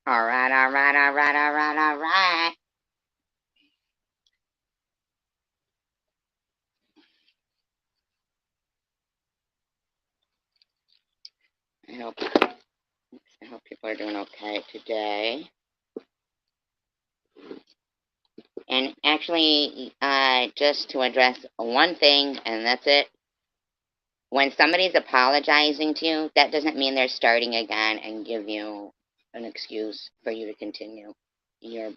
All right, all right, all right, all right, all right. I hope people are doing okay today. And actually, just to address one thing, and that's it. When somebody's apologizing to you, that doesn't mean they're starting again and give you an excuse for you to continue your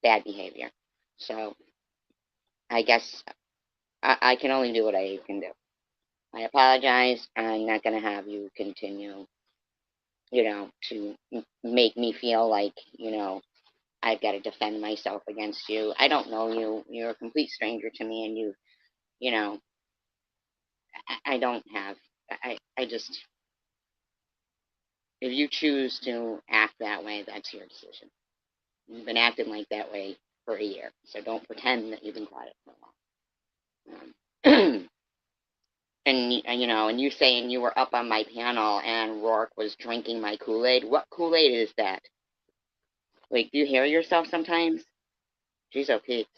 bad behavior. So I guess I can only do what I can do. I apologize. I'm not going to have you continue, to make me feel like, I've got to defend myself against you. I don't know you. You're a complete stranger to me, and you know, I don't have, I just, if you choose to act that way, that's your decision. You've been acting like that way for a year, so don't pretend that you've been quiet for a while. And you saying you were up on my panel and Rourke was drinking my Kool-Aid. What Kool-Aid is that? Like, do you hear yourself sometimes? Jeez, oh Pete.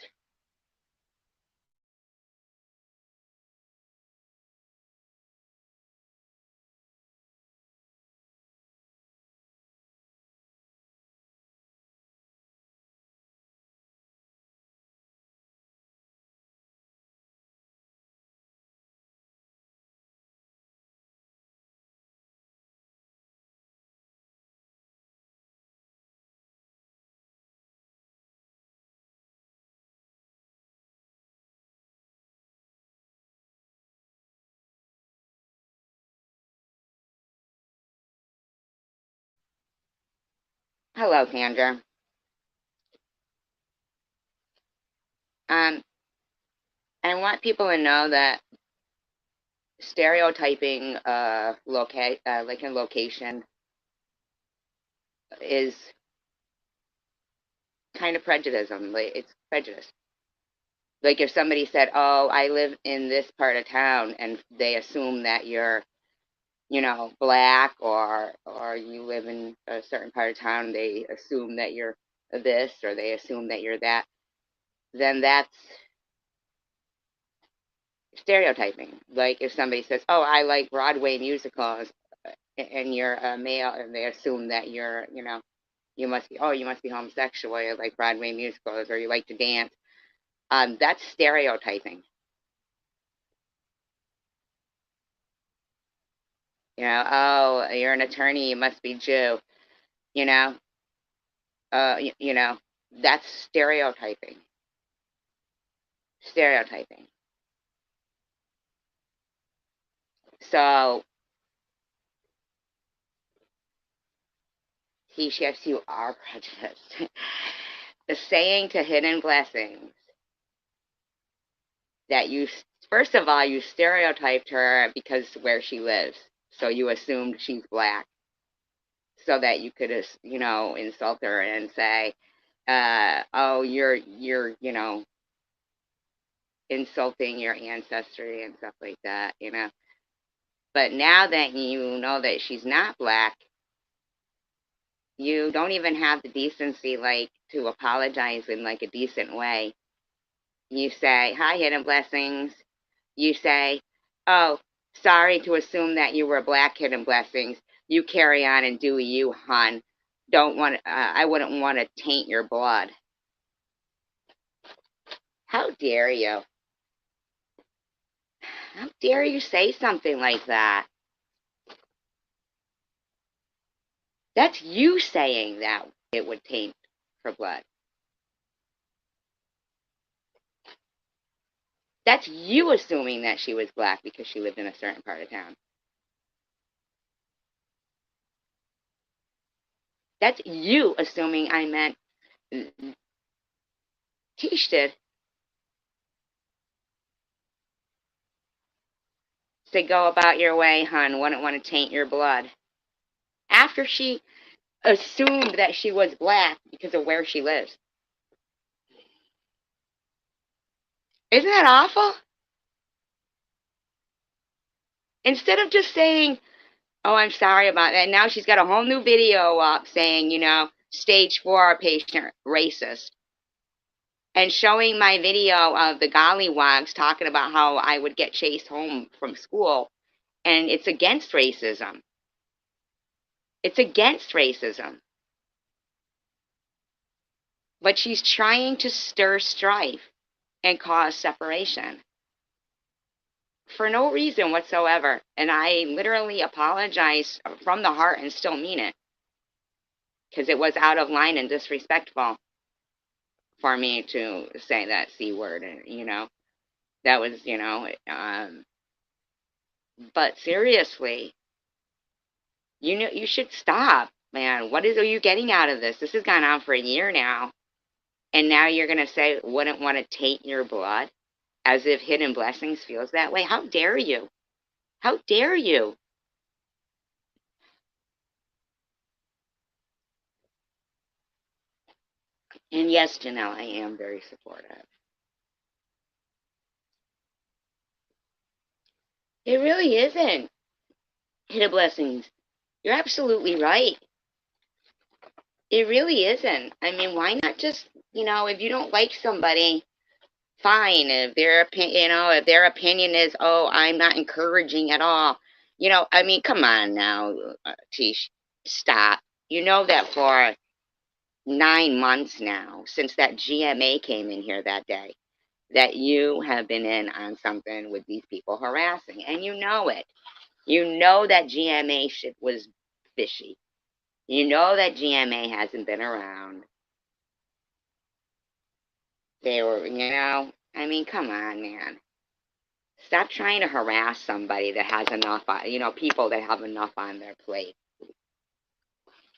Hello, Sandra. Um, I want people to know that stereotyping, like in location, is kind of prejudice. Like, it's prejudice. Like if somebody said, "Oh, I live in this part of town," and they assume that you're, black, or you live in a certain part of town, they assume that you're this, or they assume that you're that, then that's stereotyping. Like if somebody says, "Oh, I like Broadway musicals," and you're a male, and they assume that you're, you must be homosexual, you like Broadway musicals, or you like to dance. That's stereotyping. Oh, you're an attorney, you must be Jew. You know, that's stereotyping. Stereotyping. So, he shifts, you are prejudiced. The saying to hidden blessings that you, first of all, you stereotyped her because where she lives. So you assumed she's black so that you could, insult her and say, oh, you're, insulting your ancestry and stuff like that. But now that you know that she's not black, you don't even have the decency, like, to apologize in, like, a decent way. You say, "Hi, hidden blessings." You say, "Oh, sorry to assume that you were black, hidden blessings. You carry on and do you, hon. Don't want. I wouldn't want to taint your blood." How dare you? How dare you say something like that? That's you saying that it would taint her blood. That's you assuming that she was black because she lived in a certain part of town. That's you assuming I meant Tish did. Say, go about your way, hun. Wouldn't want to taint your blood. After she assumed that she was black because of where she lives. Isn't that awful? Instead of just saying, oh, I'm sorry about that. Now she's got a whole new video up saying, stage 4 patient racist. And showing my video of the gollywogs talking about how I would get chased home from school. And it's against racism. It's against racism. But she's trying to stir strife and cause separation for no reason whatsoever. And I literally apologize from the heart and still mean it, because it was out of line and disrespectful for me to say that C word. That was, but seriously, you should stop, man. What are you getting out of this? This has gone on for a year now. And now you're going to say, wouldn't want to taint your blood, as if Hidden Blessings feels that way? How dare you? How dare you? And yes, Janelle, I am very supportive. It really isn't. Hidden Blessings, you're absolutely right. It really isn't. I mean, why not just, if you don't like somebody, fine. If if their opinion is, oh, I'm not encouraging at all. I mean, come on now, Tish, stop. You know that for 9 months now, since that GMA came in here that day, that you have been in on something with these people harassing, and you know it. You know that GMA shit was fishy. You know that GMA hasn't been around. They were, I mean, come on, man. Stop trying to harass somebody that has enough, people that have enough on their plate.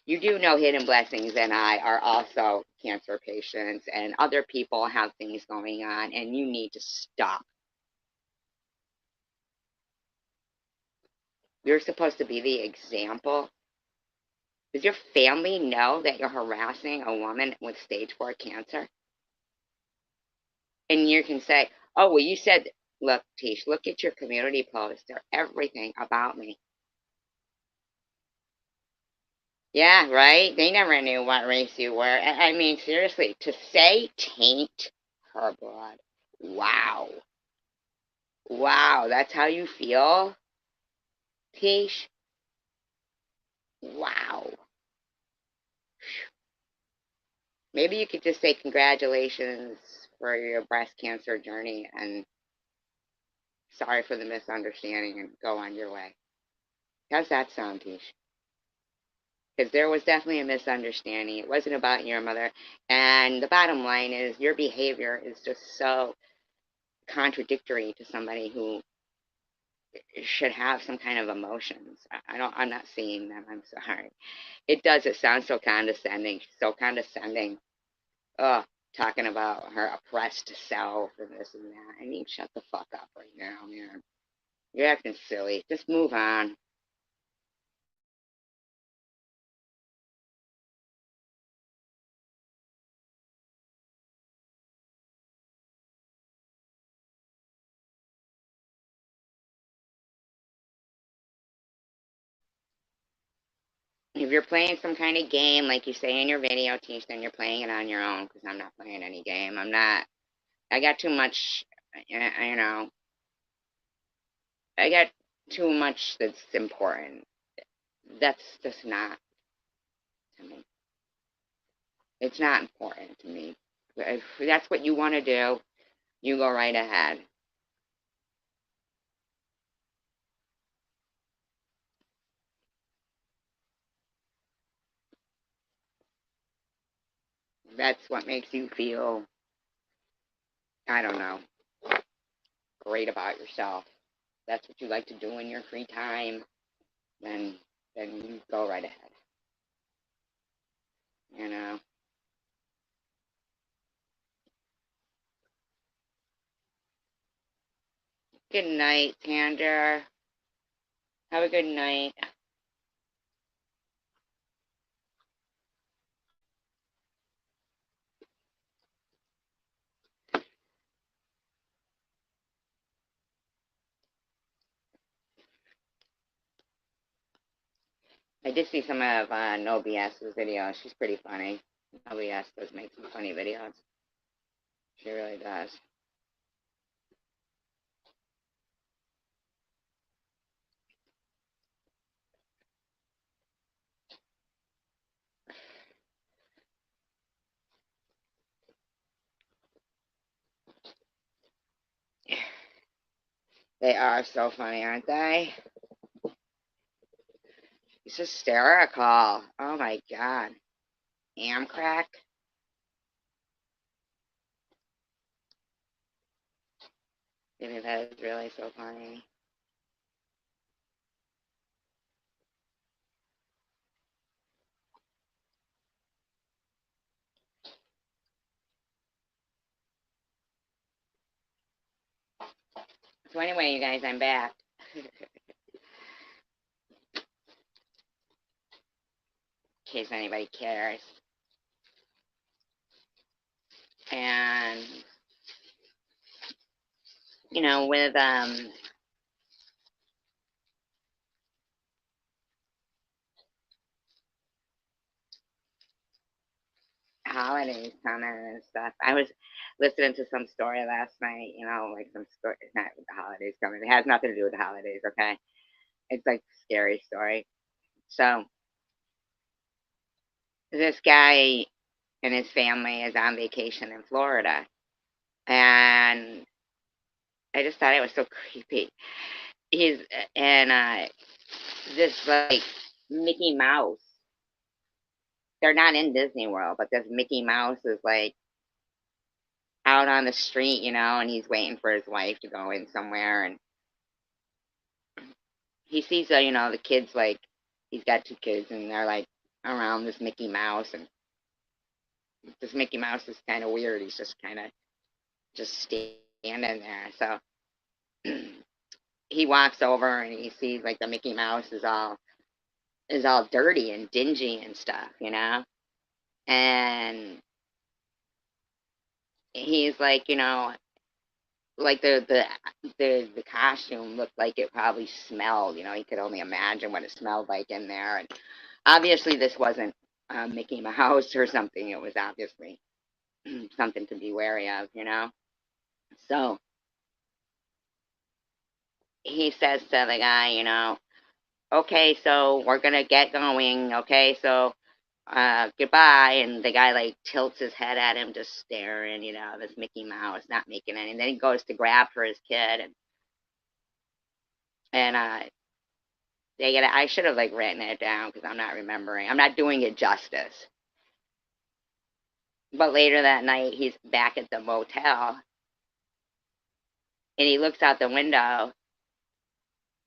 You do know Hidden Blessings and I are also cancer patients, and other people have things going on, and you need to stop. You're supposed to be the example. Does your family know that you're harassing a woman with stage 4 cancer? And you can say, oh, well, you said, look, Tish, look at your community posts. They're everything about me. Yeah, right? They never knew what race you were. I mean, seriously, to say taint her blood. Wow. Wow, that's how you feel, Tish? Wow. Maybe you could just say congratulations for your breast cancer journey and sorry for the misunderstanding and go on your way. How's that sound, Tish? Because there was definitely a misunderstanding. It wasn't about your mother. And the bottom line is your behavior is just so contradictory to somebody who should have some kind of emotions. I'm not seeing them. I'm sorry. It does. It sounds so condescending. So condescending. Ugh, talking about her oppressed self and this and that. I mean, shut the fuck up right now, man. You're acting silly. Just move on. If you're playing some kind of game, like you say in your video, Teach, then you're playing it on your own, because I'm not playing any game. I'm not. I got too much, you know, I got too much that's important. That's just not to me. It's not important to me. If that's what you want to do, you go right ahead. That's what makes you feel, I don't know, great about yourself. That's what you like to do in your free time, then you go right ahead. You know. Good night, Tander. Have a good night. I did see some of No BS's videos. She's pretty funny. No BS does make some funny videos. She really does. They are so funny, aren't they? It's hysterical. Oh my god. Amcrack. Maybe that is really so funny. So anyway, you guys, I'm back. In case anybody cares. And with holidays coming and stuff. I was listening to some story last night, like some story, not with the holidays coming. It has nothing to do with the holidays, okay? It's like a scary story. So this guy and his family is on vacation in Florida. And I just thought it was so creepy. He's and this like Mickey Mouse. They're not in Disney World, but this Mickey Mouse is like out on the street, and he's waiting for his wife to go in somewhere, and he sees, the kids, like, he's got two kids, and they're like around this Mickey Mouse, and this Mickey Mouse is kind of weird. He's just kind of just standing there. So he walks over and he sees like the Mickey Mouse is all dirty and dingy and stuff. And he's like, like the costume looked like it probably smelled. He could only imagine what it smelled like in there. And obviously, this wasn't Mickey Mouse or something. It was obviously something to be wary of. So he says to the guy, okay, so we're gonna get going. Okay, so goodbye. And the guy like tilts his head at him, just staring. This Mickey Mouse not making any. And then he goes to grab for his kid, and they get. I should have like written it down because I'm not remembering. I'm not doing it justice. But later that night, he's back at the motel, and he looks out the window,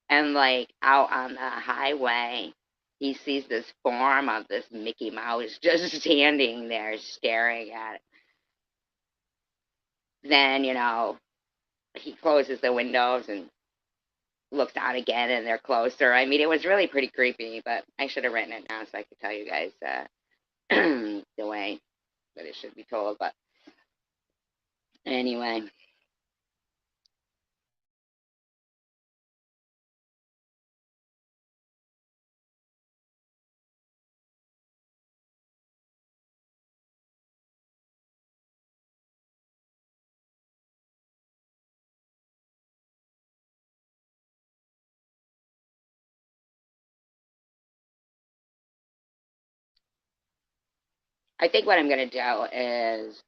and like out on the highway, he sees this form of this Mickey Mouse just standing there staring at it. Then, he closes the windows and looks out again, and they're closer. I mean, it was really pretty creepy, but I should have written it down so I could tell you guys the way that it should be told. But anyway, I think what I'm going to do is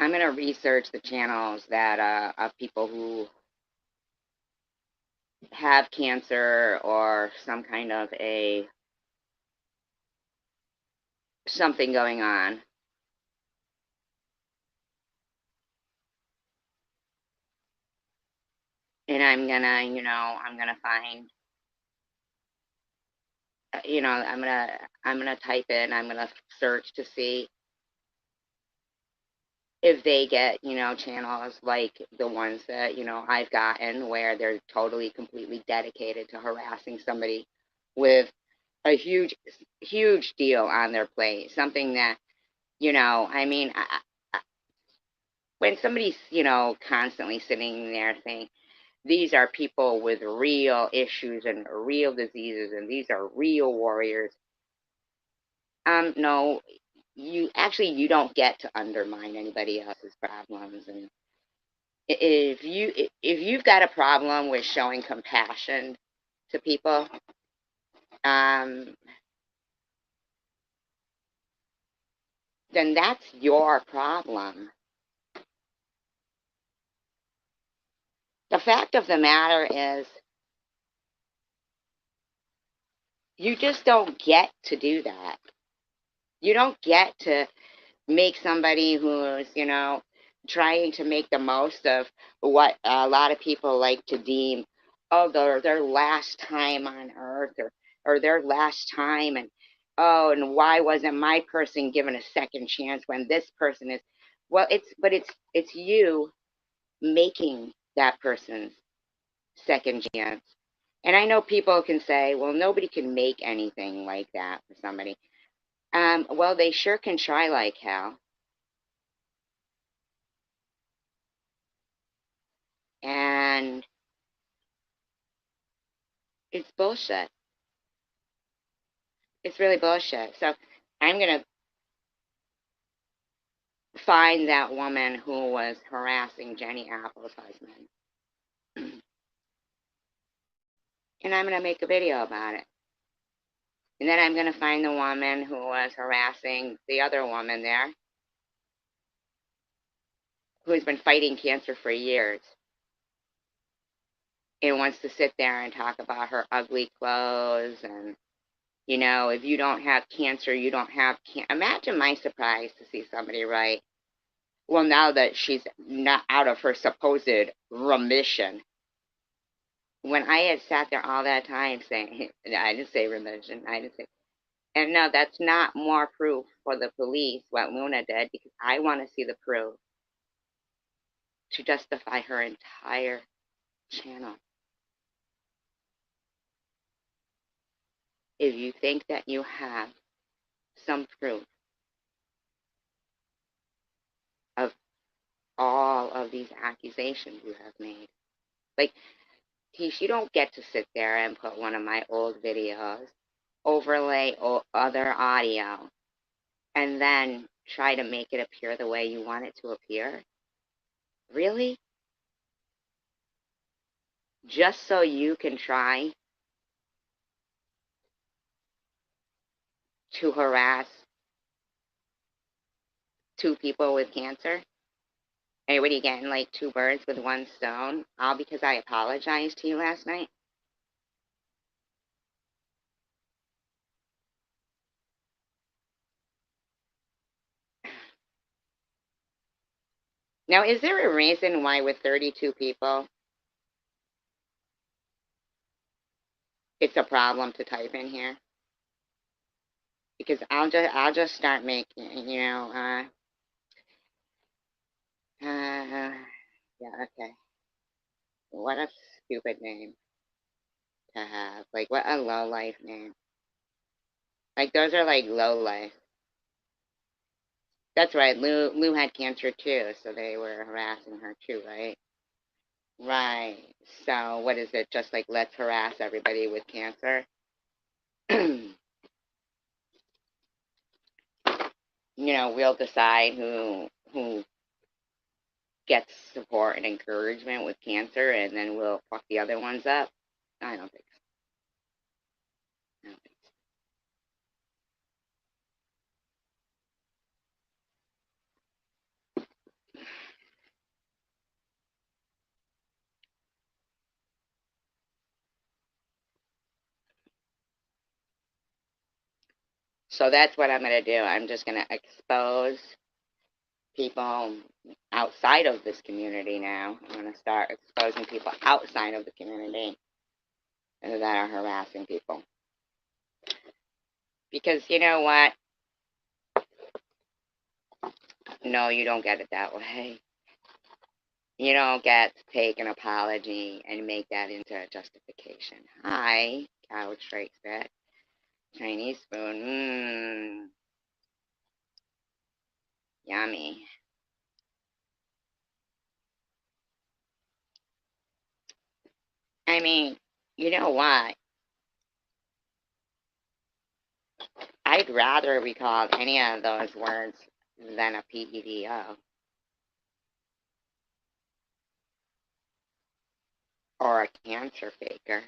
I'm going to research the channels that of people who have cancer or some kind of a something going on, and I'm gonna find, I'm gonna type in, I'm gonna search to see if they get, channels like the ones that, I've gotten where they're totally, completely dedicated to harassing somebody with a huge, huge deal on their plate, something that, I mean, when somebody's, constantly sitting there saying, these are people with real issues and real diseases, and these are real warriors. No, you don't get to undermine anybody else's problems. And if you've got a problem with showing compassion to people, um, then that's your problem. The fact of the matter is, you just don't get to do that. You don't get to make somebody who's, trying to make the most of what a lot of people like to deem, oh, their last time on earth, or their last time, and oh, and why wasn't my person given a second chance when this person is, well, it's you making that person's second chance. And I know people can say, well, nobody can make anything like that for somebody. Well, they sure can try like hell. And it's bullshit. It's really bullshit. So I'm going to find that woman who was harassing Jenny Apple's husband. And I'm going to make a video about it. And then I'm going to find the woman who was harassing the other woman there, who's been fighting cancer for years, and wants to sit there and talk about her ugly clothes and, if you don't have cancer, you don't have cancer. Imagine my surprise to see somebody write, well, now that she's not out of her supposed remission. When I had sat there all that time saying, I didn't say remission, I didn't say, and no, that's not more proof for the police what Luna did, because I want to see the proof to justify her entire channel. If you think that you have some proof of all of these accusations you have made, like, Tish, you don't get to sit there and put one of my old videos, overlay other audio, and then try to make it appear the way you want it to appear. Really? Just so you can try to harass two people with cancer? Hey, what are you getting, like two birds with one stone? All because I apologized to you last night? Now, is there a reason why with 32 people it's a problem to type in here? Because I'll just start making, yeah, okay. What a stupid name to have. Like, what a low life name. Like, those are like low life. That's right. Lou had cancer too, so they were harassing her too, right? Right. So what is it? Just like, let's harass everybody with cancer. We'll decide who gets support and encouragement with cancer, and then we'll fuck the other ones up. I don't think so. I don't think so. So that's what I'm going to do. I'm just going to expose people outside of this community now. I'm going to start exposing people outside of the community that are harassing people. Because you know what? No, you don't get it that way. You don't get to take an apology and make that into a justification. Hi, Couch Strikes Back. Chinese spoon. Yummy. I mean, you know what? I'd rather be called any of those words than a PEDO or a cancer faker.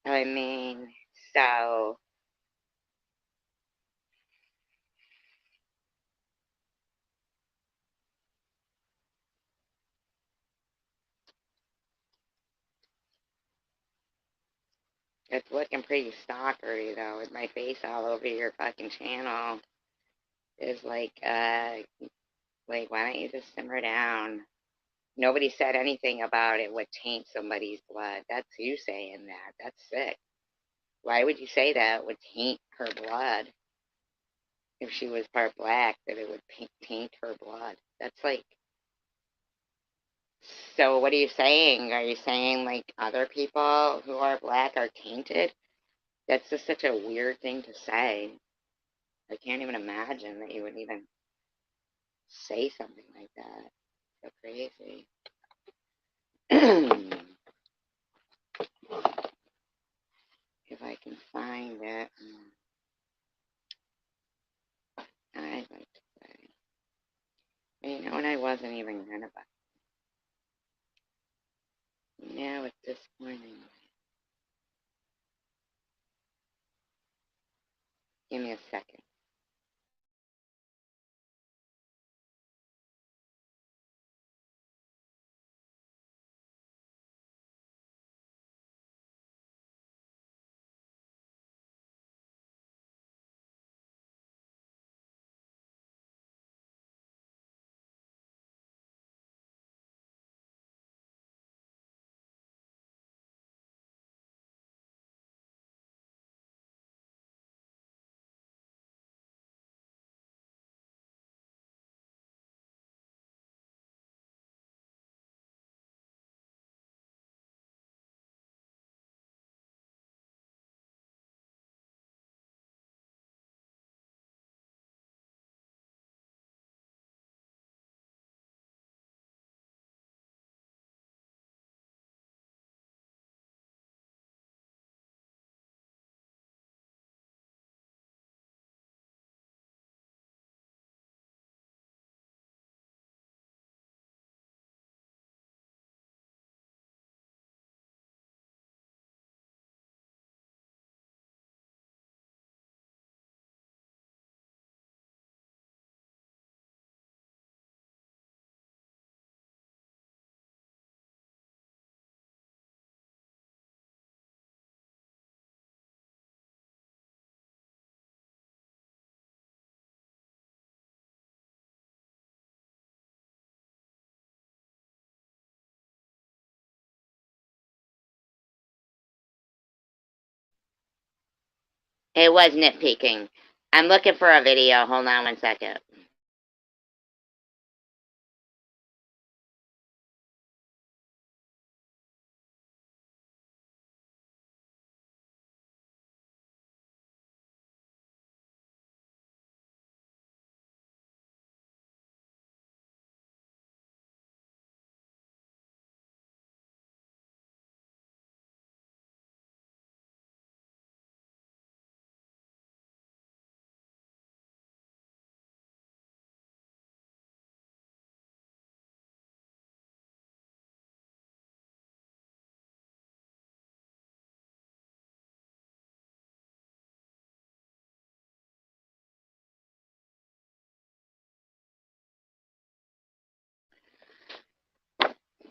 I mean, so it's looking pretty stalkery though, with my face all over your fucking channel. Is like, why don't you just simmer down? Nobody said anything about it would taint somebody's blood. That's you saying that. That's sick. Why would you say that would taint her blood? If she was part black, that it would taint her blood. That's like, so what are you saying? Are you saying like other people who are black are tainted? That's just such a weird thing to say. I can't even imagine that you would even say something like that. So crazy. If I can find it, I'd like to say. You know, and I wasn't even gonna, but now it's disappointing. Give me a second. It was nitpicking. I'm looking for a video. Hold on one second.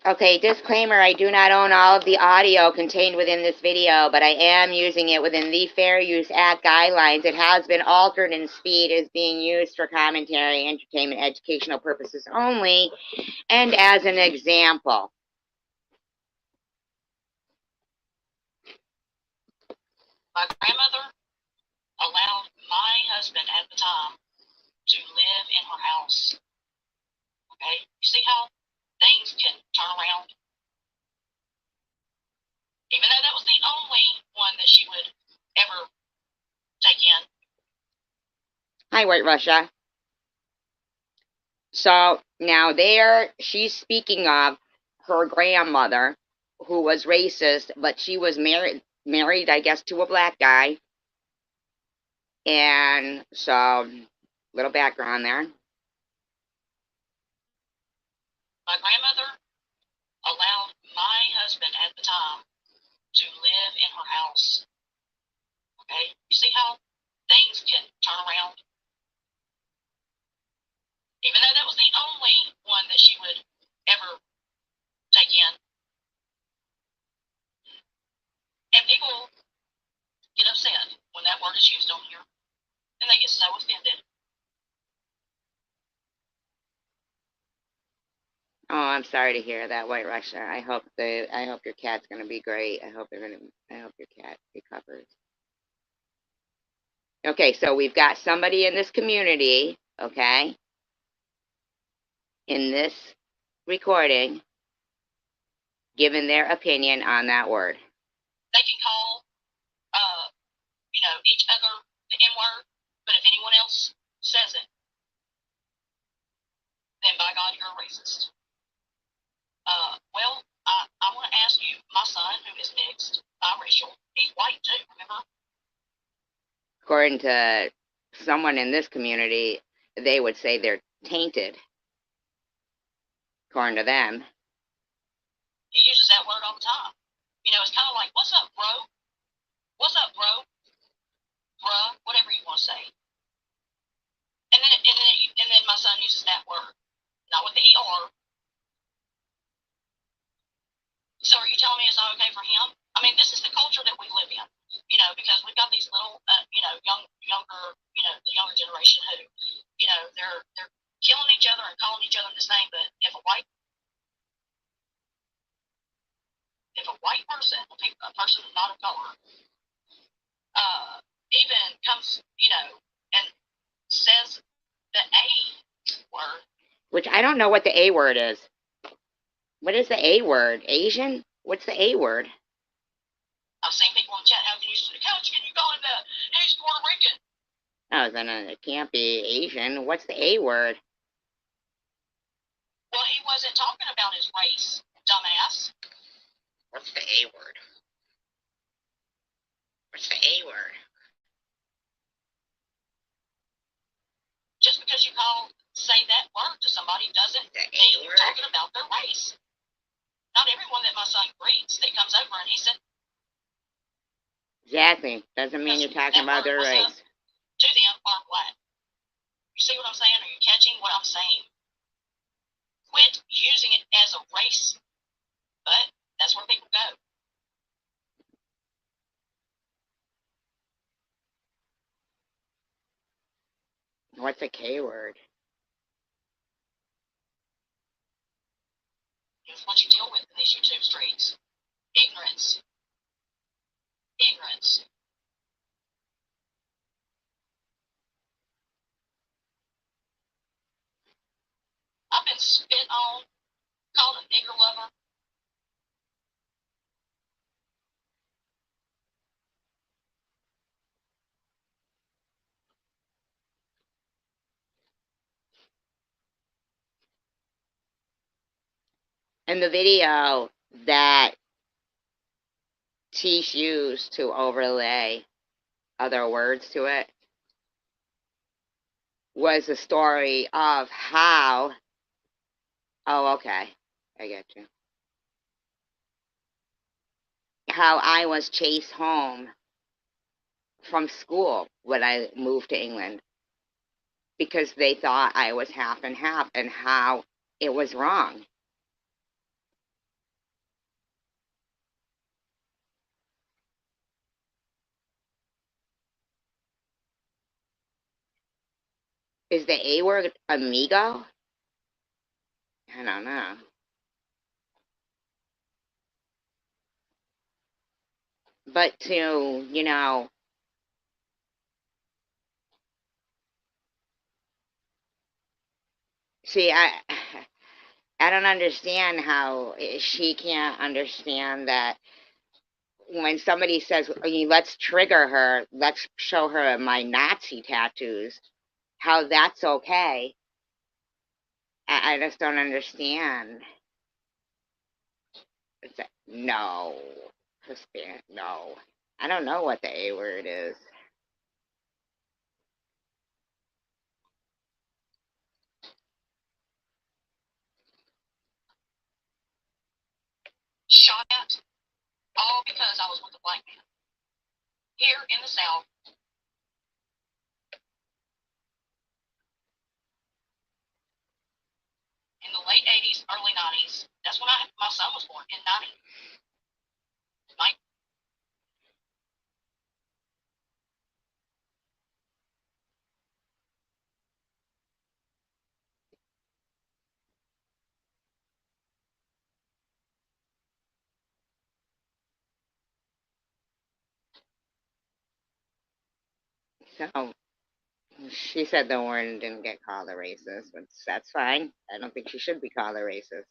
Okay, disclaimer, I do not own all of the audio contained within this video, but I am using it within the Fair Use Act guidelines. It has been altered in speed, is being used for commentary, entertainment, educational purposes only, and as an example. Hi, White Russia. So now there, she's speaking of her grandmother, who was racist, but she was married, I guess, to a black guy. And so, little background there. My grandmother allowed my husband at the time to live in her house. Okay? You see how things can turn around? Even though that was the only one that she would ever take in. And people get upset when that word is used on here. And they get so offended. Oh, I'm sorry to hear that, White Russia. I hope your cat's gonna be great. I hope your cat recovers. Okay, so we've got somebody in this community, okay, in this recording, giving their opinion on that word. They can call, each other the N word, but if anyone else says it, then by God, you're a racist. Well, I want to ask you, my son, who is mixed, biracial, he's white too, remember? According to someone in this community, they would say they're tainted. According to them. He uses that word all the time. It's kind of like, what's up, bro? What's up, bro? Bruh, whatever you want to say. And then my son uses that word, not with the ER. So are you telling me it's not okay for him? I mean, this is the culture that we live in, because we've got these little, the younger generation who, they're killing each other and calling each other this name. But if a white person, a person not of color, even comes, and says the A word, which I don't know what the A word is. What is the A word? Asian? What's the A word? I've seen people in chat. How can you call him that? He's Puerto Rican. Oh, then it can't be Asian. What's the A word? Well, he wasn't talking about his race, dumbass. What's the A word? What's the A word? Just because you say that word to somebody doesn't mean you're talking about their race. Not everyone that my son greets that comes over and he said. Exactly. Doesn't mean you're talking about their race. To them are black. You see what I'm saying? Are you catching what I'm saying? Quit using it as a race. But that's where people go. What's a K word? It's what you deal with in these YouTube streets. Ignorance. Ignorance. I've been spit on, called a nigger lover. In the video that Tish used to overlay other words to it was the story of how. Oh, okay. I get you. How I was chased home from school when I moved to England because they thought I was half and half, and how it was wrong. Is the A word amigo? I don't know. But to, see, I don't understand how she can't understand that when somebody says, let's trigger her, let's show her my Nazi tattoos. how that's okay. I just don't understand. It's like, no. Hispanic, no. I don't know what the A word is. Shot at, all because I was with a black man. Here in the South, in the late 80s, early 90s, that's when my son was born, in 90. So she said the warden didn't get called a racist, but that's fine. I don't think she should be called a racist.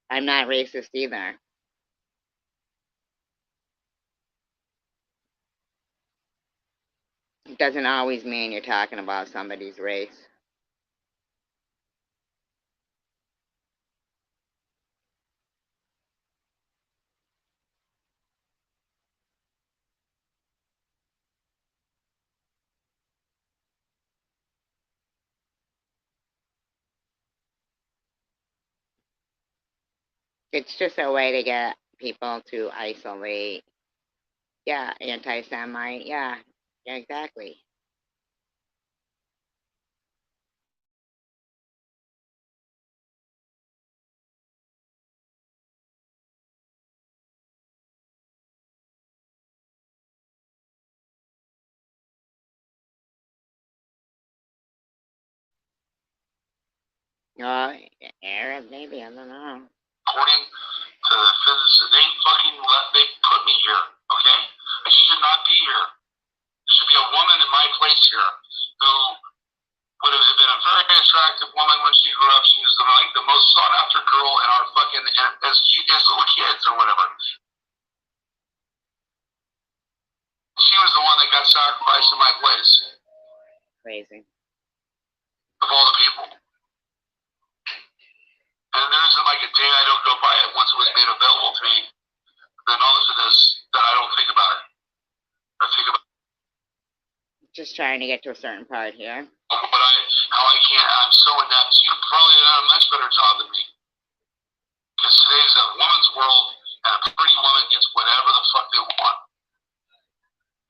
I'm not racist either. It doesn't always mean you're talking about somebody's race. It's just a way to get people to isolate. Yeah, anti-Semite. Yeah, exactly. Uh, Arab, maybe, I don't know. According to the physicists, they put me here, okay? I should not be here. There should be a woman in my place here who would have been a very attractive woman when she grew up. She was the most sought after girl in our fucking, as little kids or whatever. She was the one that got sacrificed in my place. Crazy. Of all the people. And there isn't like a day I don't go by it once it was made available to me. The knowledge of this, that I don't think about it. I think about Just trying to get to a certain part here. how I can't, I'm so inept. You've probably done a much better job than me. Because today's a woman's world, and a pretty woman gets whatever the fuck they want.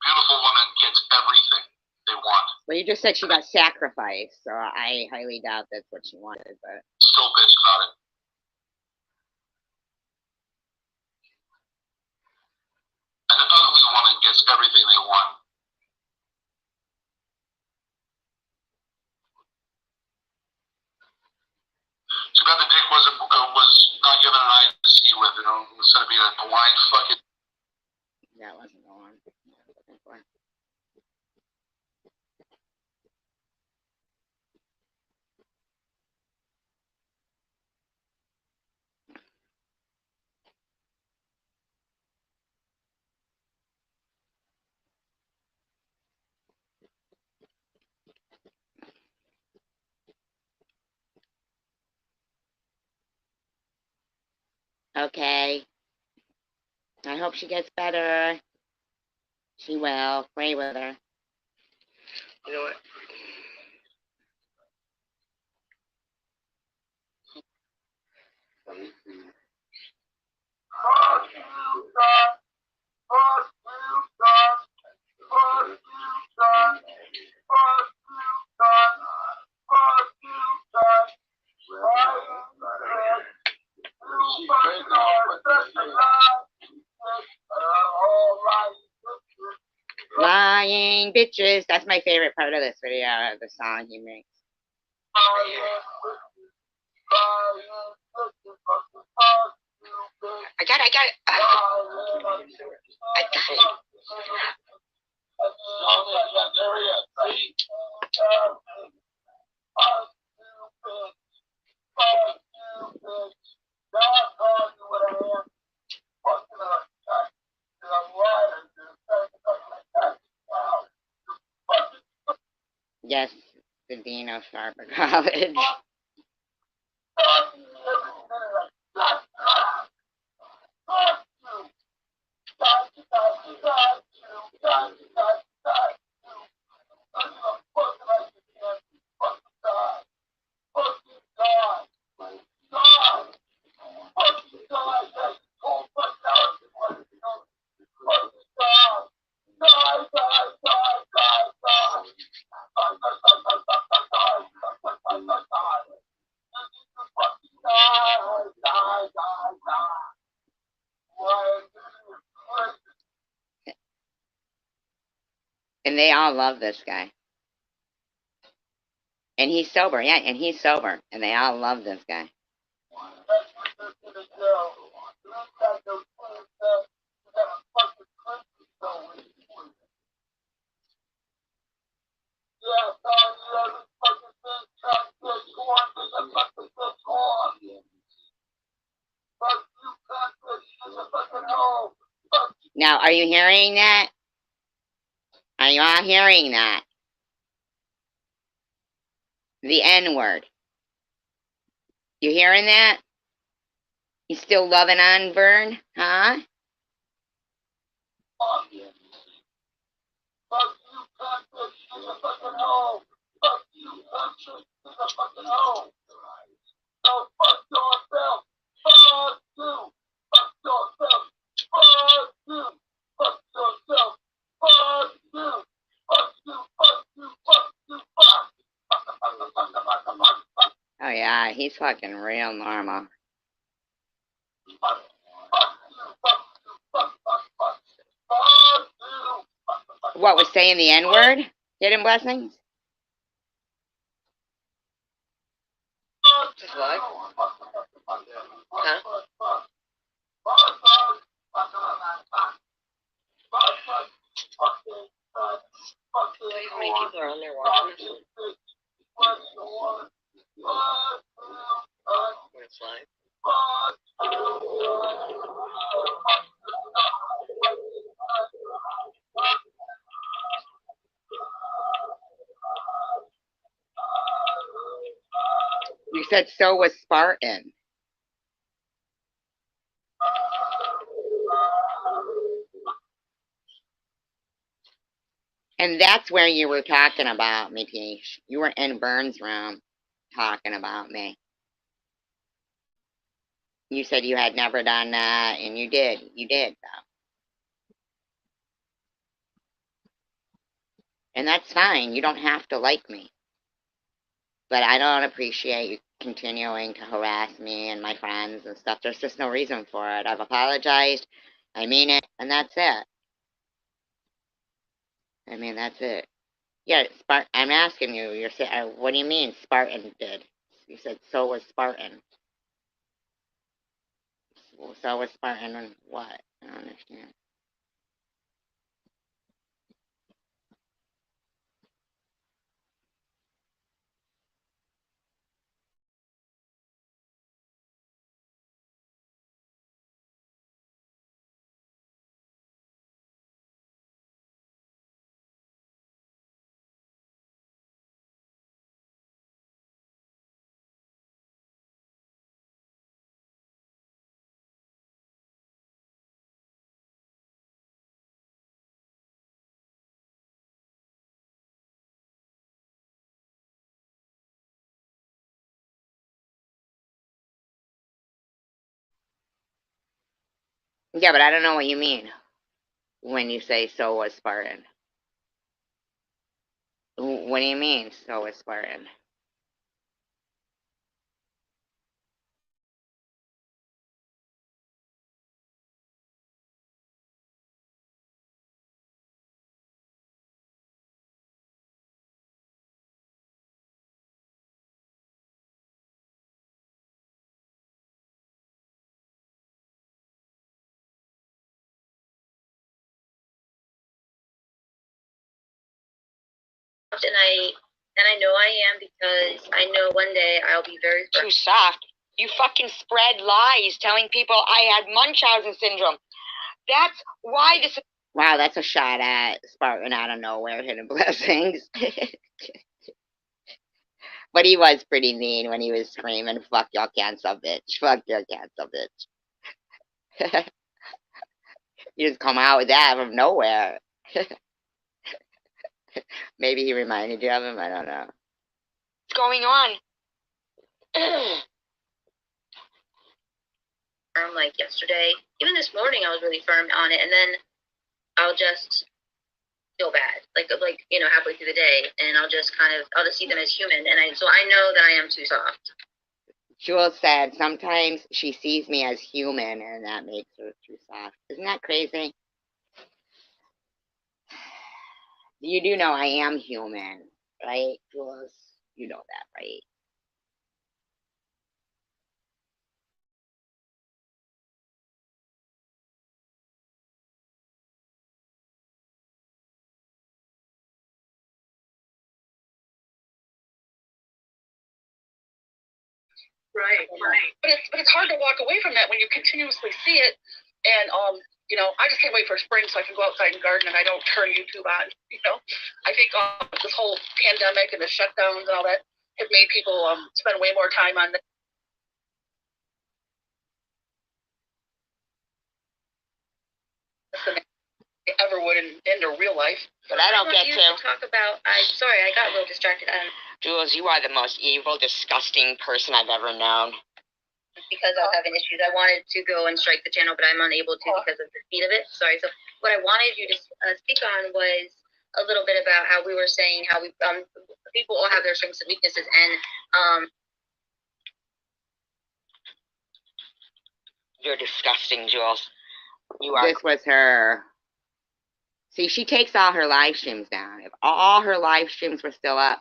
Beautiful woman gets everything they want. Well, you just said she got sacrificed, so I highly doubt that's what she wanted, but. Still bitch about it. An ugly woman gets everything they want. Too bad the dick was not given an eye to see with, instead of being a blind fucking. That wasn't the one I was looking for. Okay. I hope she gets better. She will. Pray with her. You know what? Lying bitches. That's my favorite part of this video, the song he makes. I got it. Yes, the dean of Spartan College. And they all love this guy. And he's sober, yeah, and he's sober. And they all love this guy. Now, are you hearing that? Are you all hearing that? The N-word. You hearing that? You still loving on Vern? Huh? Oh yeah, he's fucking real normal. What, was saying the N-word? Hidden blessings? Just what? Huh? How many people are on there watching this? It's live. You said so was Spartan. And that's where you were talking about me, Peach. You were in Burns' room talking about me. You said you had never done that, and you did. You did, though. And that's fine. You don't have to like me. But I don't appreciate you continuing to harass me and my friends and stuff. There's just no reason for it. I've apologized. I mean it, and that's it. I mean, that's it. Yeah, I'm asking you. You're saying, what do you mean Spartan did? You said so was Spartan. So was Spartan and what? I don't understand. Yeah, but I don't know what you mean when you say so was Spartan. What do you mean so was Spartan? And I know I am because I know one day I'll be very Too soft. You fucking spread lies telling people I had Munchausen syndrome. That's why this. Wow, that's a shot at Spartan out of nowhere, hidden blessings. But he was pretty mean when he was screaming, "Fuck your cancel, bitch! Fuck your cancel, bitch!" You just come out with that from nowhere. Maybe he reminded you of him. I don't know. What's going on? Like yesterday, even this morning, I was really firm on it, and then I'll just feel bad, like halfway through the day, and I'll just see them as human, and so I know that I am too soft. Jules said sometimes she sees me as human, and that makes her too soft. Isn't that crazy? You do know I am human, right, Jules? You know that, right? Right. But it's hard to walk away from that when you continuously see it, and I just can't wait for spring so I can go outside and garden and I don't turn YouTube on. I think this whole pandemic and the shutdowns and all that have made people spend way more time on this than they ever would in their real life. But I don't get to talk about. Sorry, I got a little distracted. Jules, you are the most evil, disgusting person I've ever known. Because I was having issues, I wanted to go and strike the channel, but I'm unable to because of the speed of it. Sorry. So what I wanted you to speak on was a little bit about how we were saying how we people all have their strengths and weaknesses, and You're disgusting, Jules. You are. This was her. See, she takes all her live streams down. If all her live streams were still up,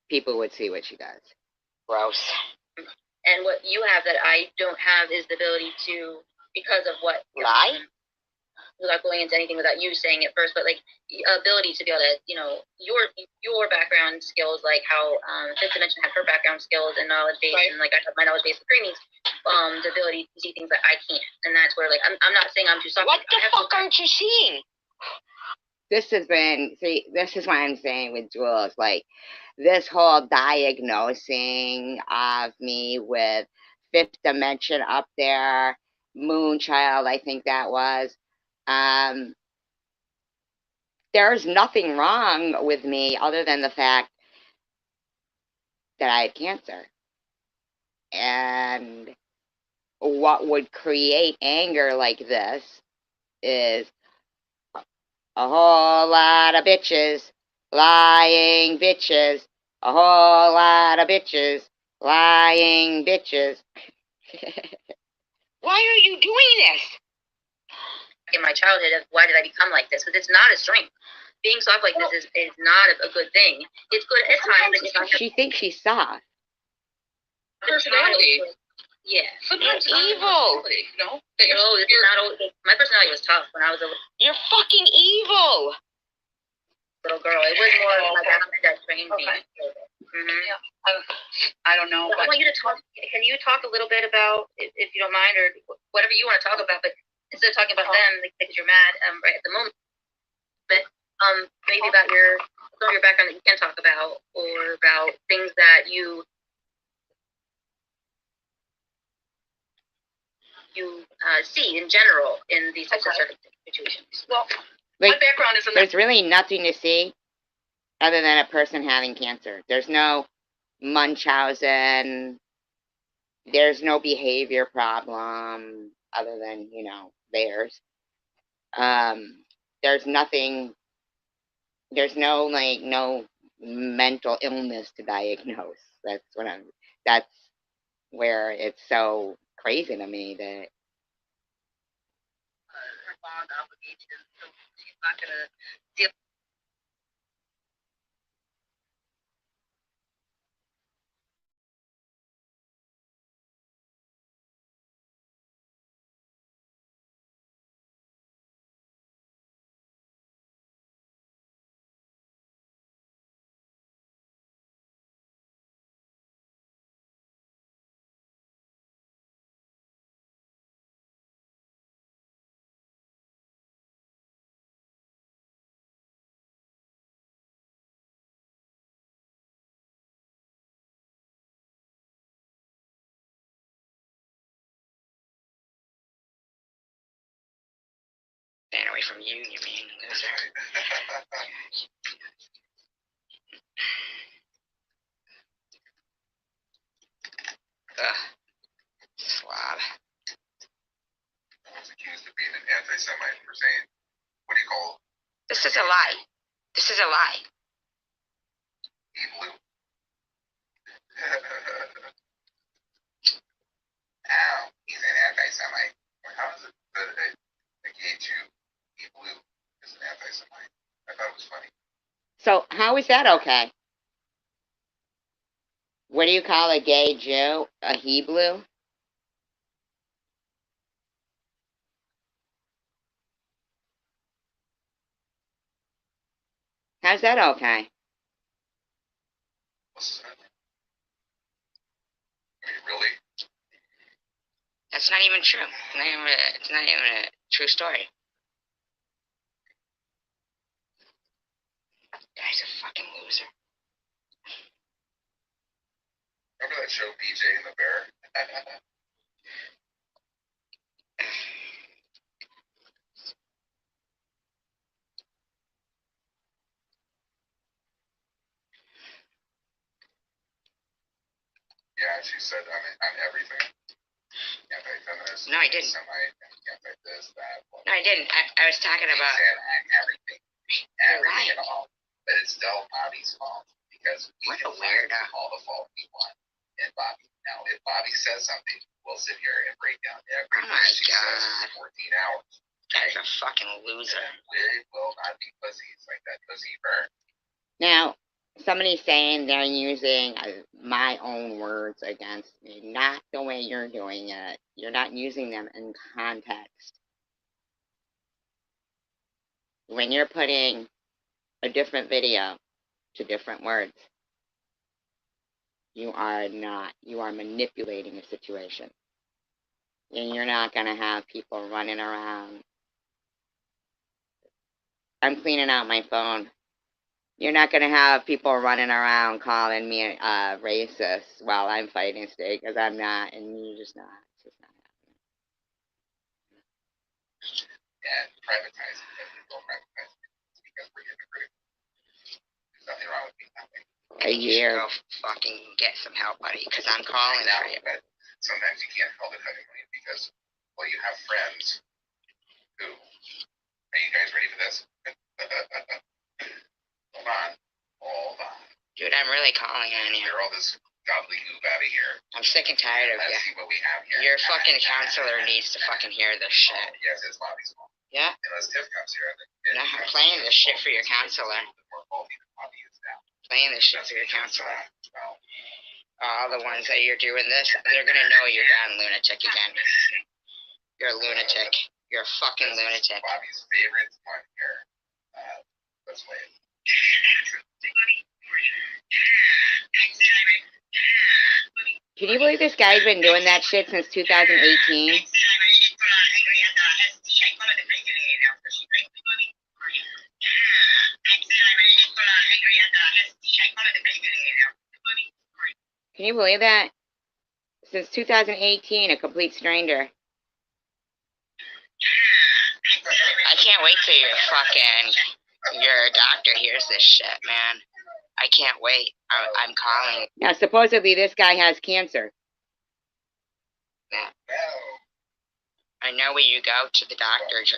people would see what she does. Gross. And what you have that I don't have is the ability to, because of what lie. Without going into anything without you saying it first, but like the ability to be able to, your background skills, like how Fifth Dimension had her background skills and knowledge base, right. And like I have my knowledge base of screenings, the ability to see things that I can't, and that's where like I'm not saying I'm too soft. What the fuck aren't you seeing? This is what I'm saying with Jules, like this whole diagnosing of me with Fifth Dimension up there, Moonchild, I think that was. There's nothing wrong with me other than the fact that I had cancer. And what would create anger like this is a whole lot of bitches, lying bitches, a whole lot of bitches, lying bitches. Why are you doing this? In my childhood, why did I become like this? Because it's not a strength. Being soft like this is not a good thing. It's good at times. She thinks she's soft. Personality. Yeah. Sometimes you're evil. No, it's not always. My personality was tough when I was a You're fucking evil. little girl. It was more of my background that trained me. Mm-hmm. Yeah. I don't know. I want you to talk. Can you talk a little bit about, if you don't mind, or whatever you want to talk about, but instead of talking about them because you're mad right at the moment, but maybe about some of your background that you can talk about, or about things that you see in general in these types of situations. Well, my background is there's really nothing to see other than a person having cancer. There's no Munchausen. There's no behavior problem other than, theirs. There's nothing, there's no mental illness to diagnose. That's where it's so crazy to me that her bond obligation, so she's not gonna deal away from you, you mean loser. Ugh. Slob. I was accused of being an anti-Semite for saying, what do you call This is a lie. This is a lie. he blue? Ow, he's an anti-Semite. How is it that a gay Jew, he blue, is an anti-Semite? I thought it was funny. So, how is that okay? What do you call a gay Jew? A Hebrew? How's that okay? What's that? I mean, really? That's not even true. It's not even a true story. Guy's a fucking loser. Remember that show, BJ and the Bear? Yeah, she said on everything. Anti-feminist. No, I didn't. Semite, anti-this, that. No, I didn't. I was talking about... Said on everything. Everything at all. But it's still Bobby's fault. Because we can find all the fault we want in Bobby. Now, if Bobby says something, we'll sit here and break down every word she says for 14 hours. Guy's a fucking loser. We will not be pussies like that pussy bird. Now, somebody's saying they're using my own words against me. Not the way you're doing it. You're not using them in context. When you're putting a different video to different words, you are not. You are manipulating a situation. And you're not going to have people running around. I'm cleaning out my phone. You're not going to have people running around calling me racist while I'm fighting state, because I'm not, and you're just not. It's just not happening. And privatizing it. Don't privatize it. Because we're hypocritical. There's nothing wrong with being that way. A year. Go fucking get some help, buddy, because I'm calling for you. But sometimes you can't help it, honey, because, well, you have friends who, are you guys ready for this? Hold on. Dude, I'm really calling on you. Clear all this gobbledygook out of here. I'm sick and tired of Let's you. see what we have here. Your fucking counselor needs to fucking hear this shit. Oh, yes, it's Bobby's fault. Yeah? Unless Tiff comes here. No, I'm playing this shit for your counselor. More faulty than Bobby is now. Playing this shit for your counselor. Well, All the ones that you're doing this, they're gonna know you're gone lunatic again. You're a lunatic. You're a fucking lunatic. Bobby's favorite one here. Let's wait. Can you believe this guy's been doing that shit since 2018? Can you believe that? Since 2018, a complete stranger. I can't wait till your doctor hears this shit, man. I can't wait. I'm calling. Now, supposedly this guy has cancer. Yeah. I know where you go to the doctor during.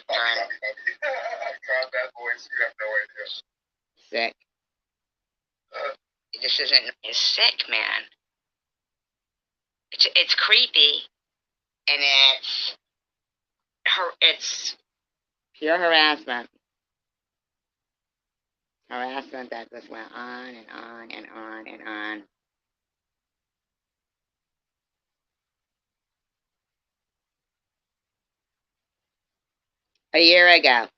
Combat voice, you have no idea. Sick. This isn't. It's sick, man. It's creepy, and it's pure harassment. Harassment that just went on and on and on and on. A year ago.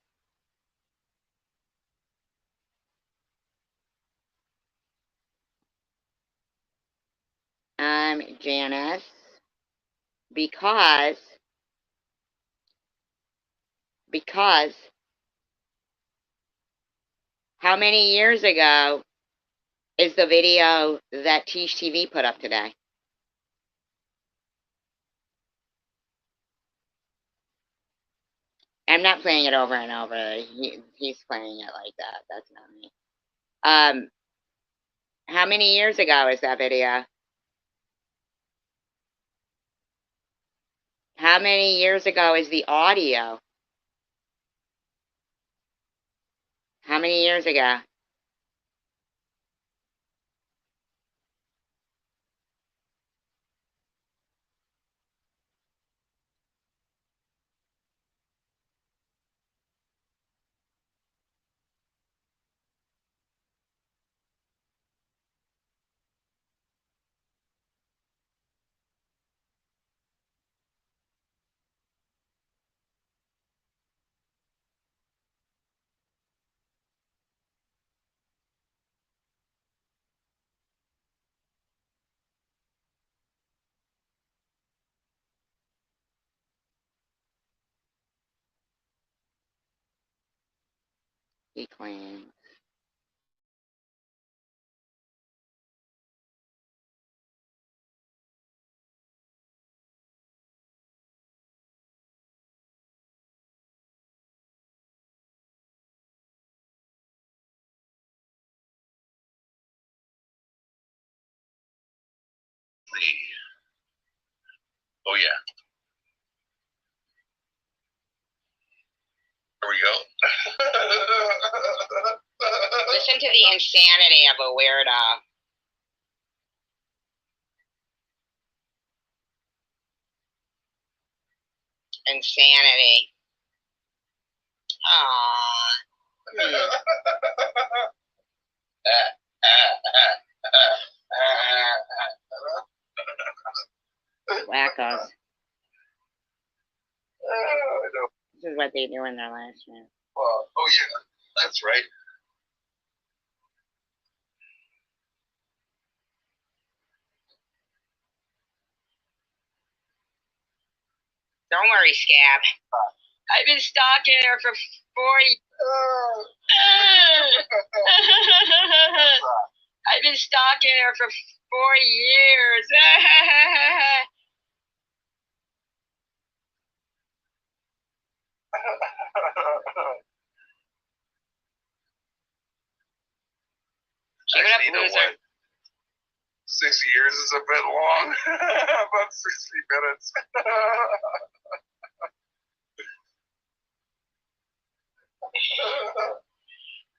I'm Janice because how many years ago is the video that Tish TV put up today? I'm not playing it over and over. He's playing it like that. That's not me. How many years ago is that video? How many years ago is the audio? How many years ago? He claims. Oh yeah. Here we go. Listen to the insanity of a weirdo. Insanity. Aww. Wackos. This is what they do in their last room. Oh yeah, that's right. Don't worry, Scab. I've been stalking her for 40. I've been stalking her for 4 years. Keep it up, loser. 6 years is a bit long. About 60 minutes.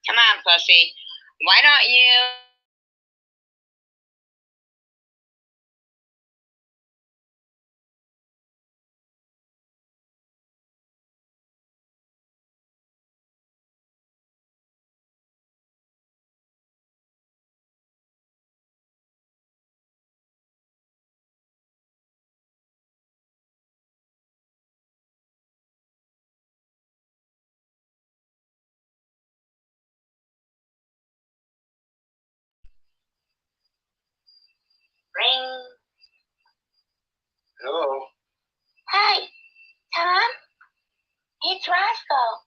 Come on, pussy. Why don't you... Ring. Hello. Hi, Tom. It's Roscoe.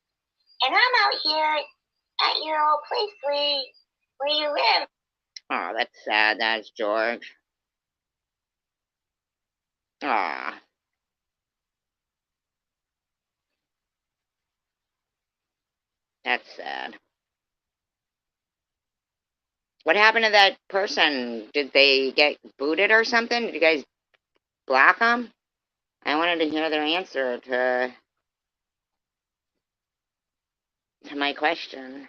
And I'm out here at your old place where you live. Oh, that's sad. That's George. Aw. That's sad. What happened to that person? Did they get booted or something? Did you guys block them? I wanted to hear their answer to my question.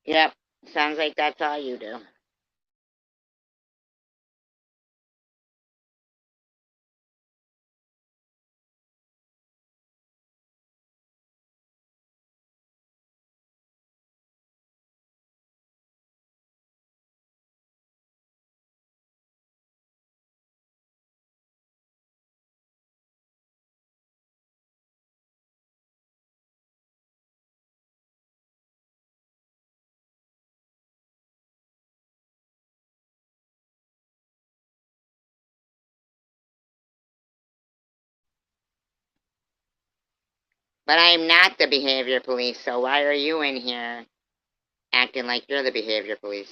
Yep, sounds like that's all you do. But I'm not the behavior police, so why are you in here acting like you're the behavior police?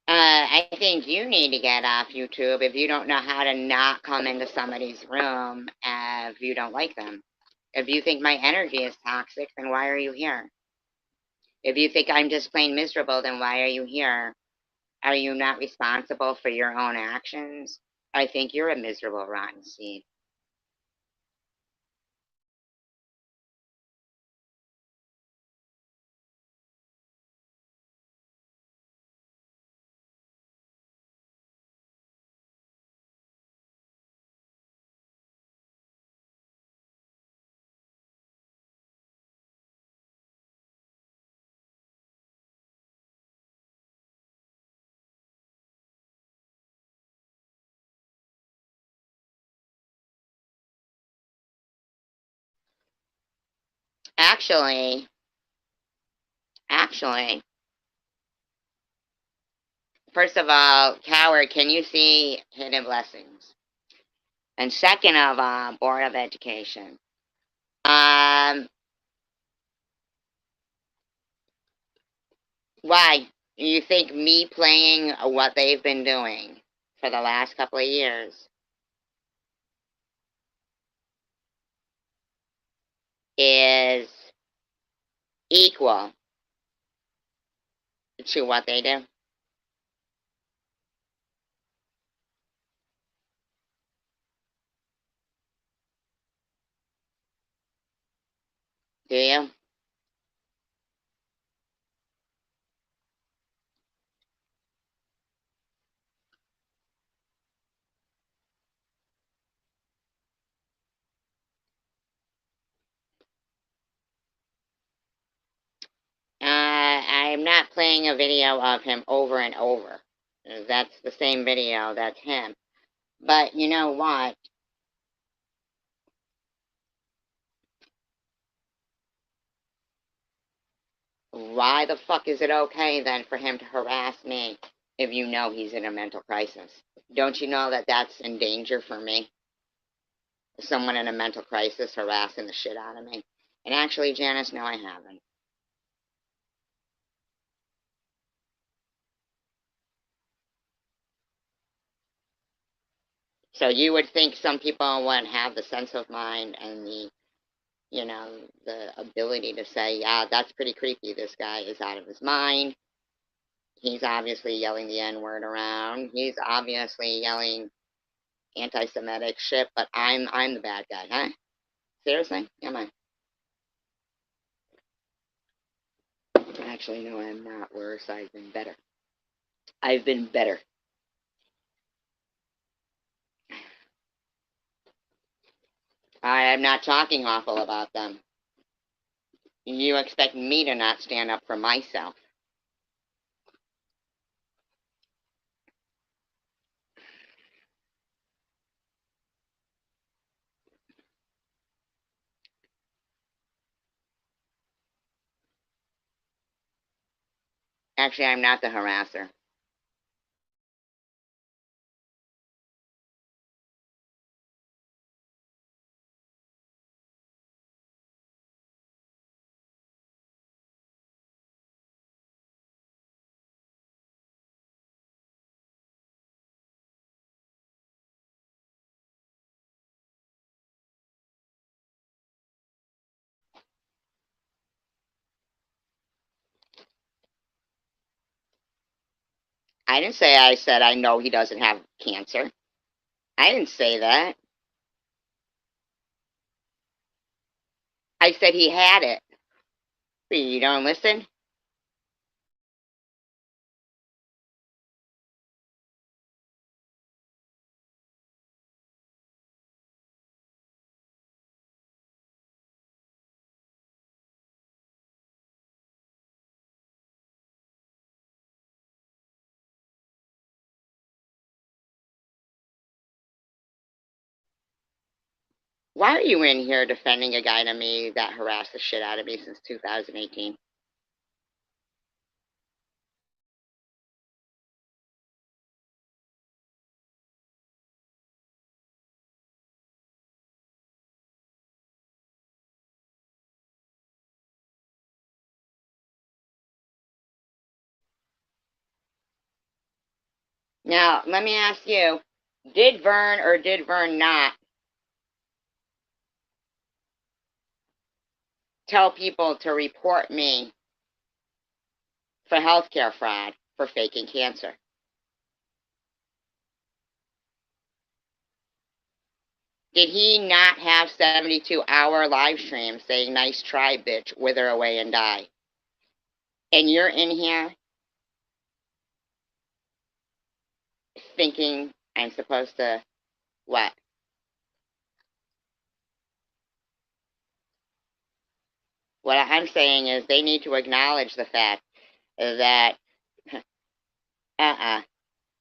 I think you need to get off YouTube if you don't know how to not come into somebody's room if you don't like them. If you think my energy is toxic, then why are you here? If you think I'm just plain miserable, then why are you here? Are you not responsible for your own actions? I think you're a miserable, rotten seed. Actually, actually, first of all, coward, can you see hidden blessings? And second of all, Board of Education. Why? You think me playing what they've been doing for the last couple of years is equal to what they do? Do you? I'm not playing a video of him over and over. That's the same video, that's him. But you know what? Why the fuck is it okay then for him to harass me if you know he's in a mental crisis? Don't you know that that's in danger for me? Someone in a mental crisis harassing the shit out of me. And actually, Janice, no, I haven't. So you would think some people would have the sense of mind and the ability to say, yeah, that's pretty creepy. This guy is out of his mind. He's obviously yelling the N word around. He's obviously yelling anti-Semitic shit, but I'm the bad guy, huh? Seriously? Am I? Actually, no, I'm not worse. I've been better. I've been better. I am not talking awful about them. You expect me to not stand up for myself. Actually, I'm not the harasser. I didn't say I said I know he doesn't have cancer. I didn't say that. I said he had it. You don't listen? Why are you in here defending a guy to me that harassed the shit out of me since 2018? Now, let me ask you, did Vern or did Vern not tell people to report me for healthcare fraud for faking cancer? Did he not have 72-hour live streams saying, nice try, bitch, wither away and die? And you're in here thinking I'm supposed to, what? What I'm saying is they need to acknowledge the fact that,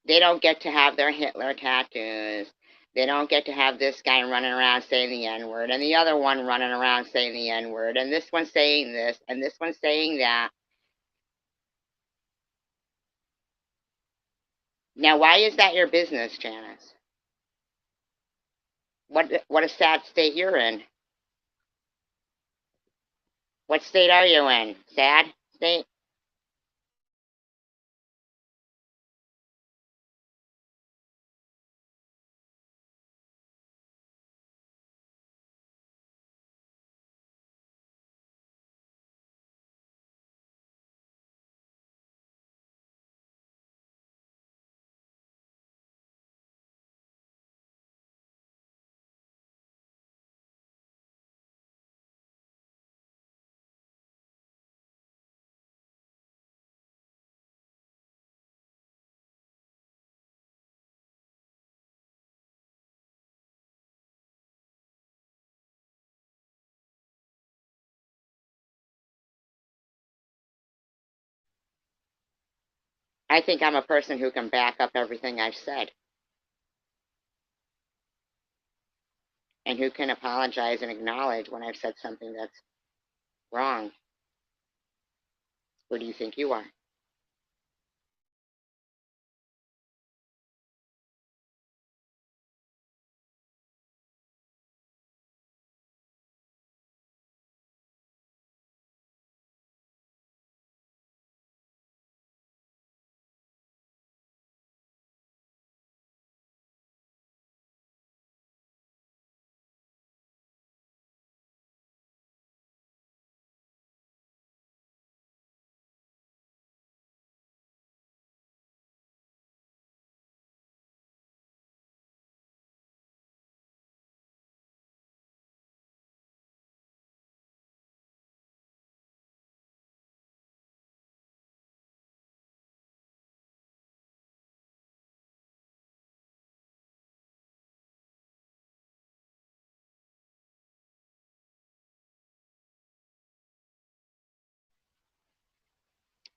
they don't get to have their Hitler tattoos. They don't get to have this guy running around saying the N word, and the other one running around saying the N word, and this one saying this, and this one saying that. Now, why is that your business, Janice? What a sad state you're in. What state are you in? Sad state? I think I'm a person who can back up everything I've said and who can apologize and acknowledge when I've said something that's wrong. Who do you think you are?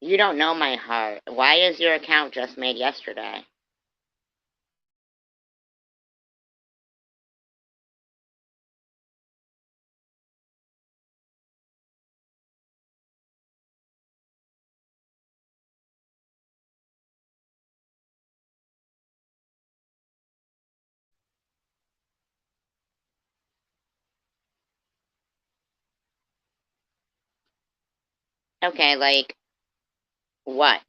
You don't know my heart. Why is your account just made yesterday? Okay, like, what?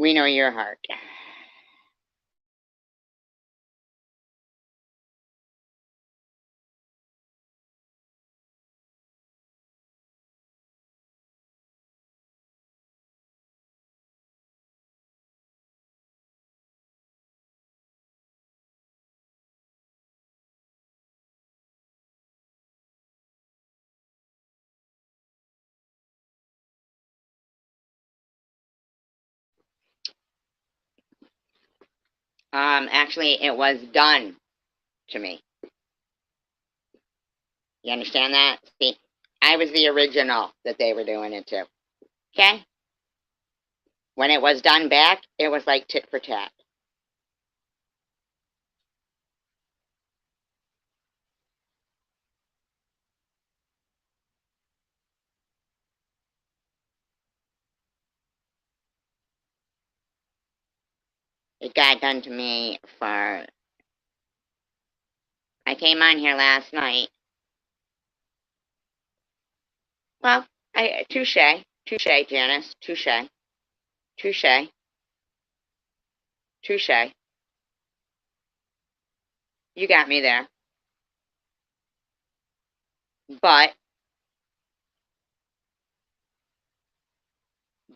We know your heart. Actually, it was done to me. You understand that? See, I was the original that they were doing it to. Okay? When it was done back, it was like tit for tat. It got done to me for... I came on here last night. Well, touche, Janice, touche, touche, touche. You got me there. But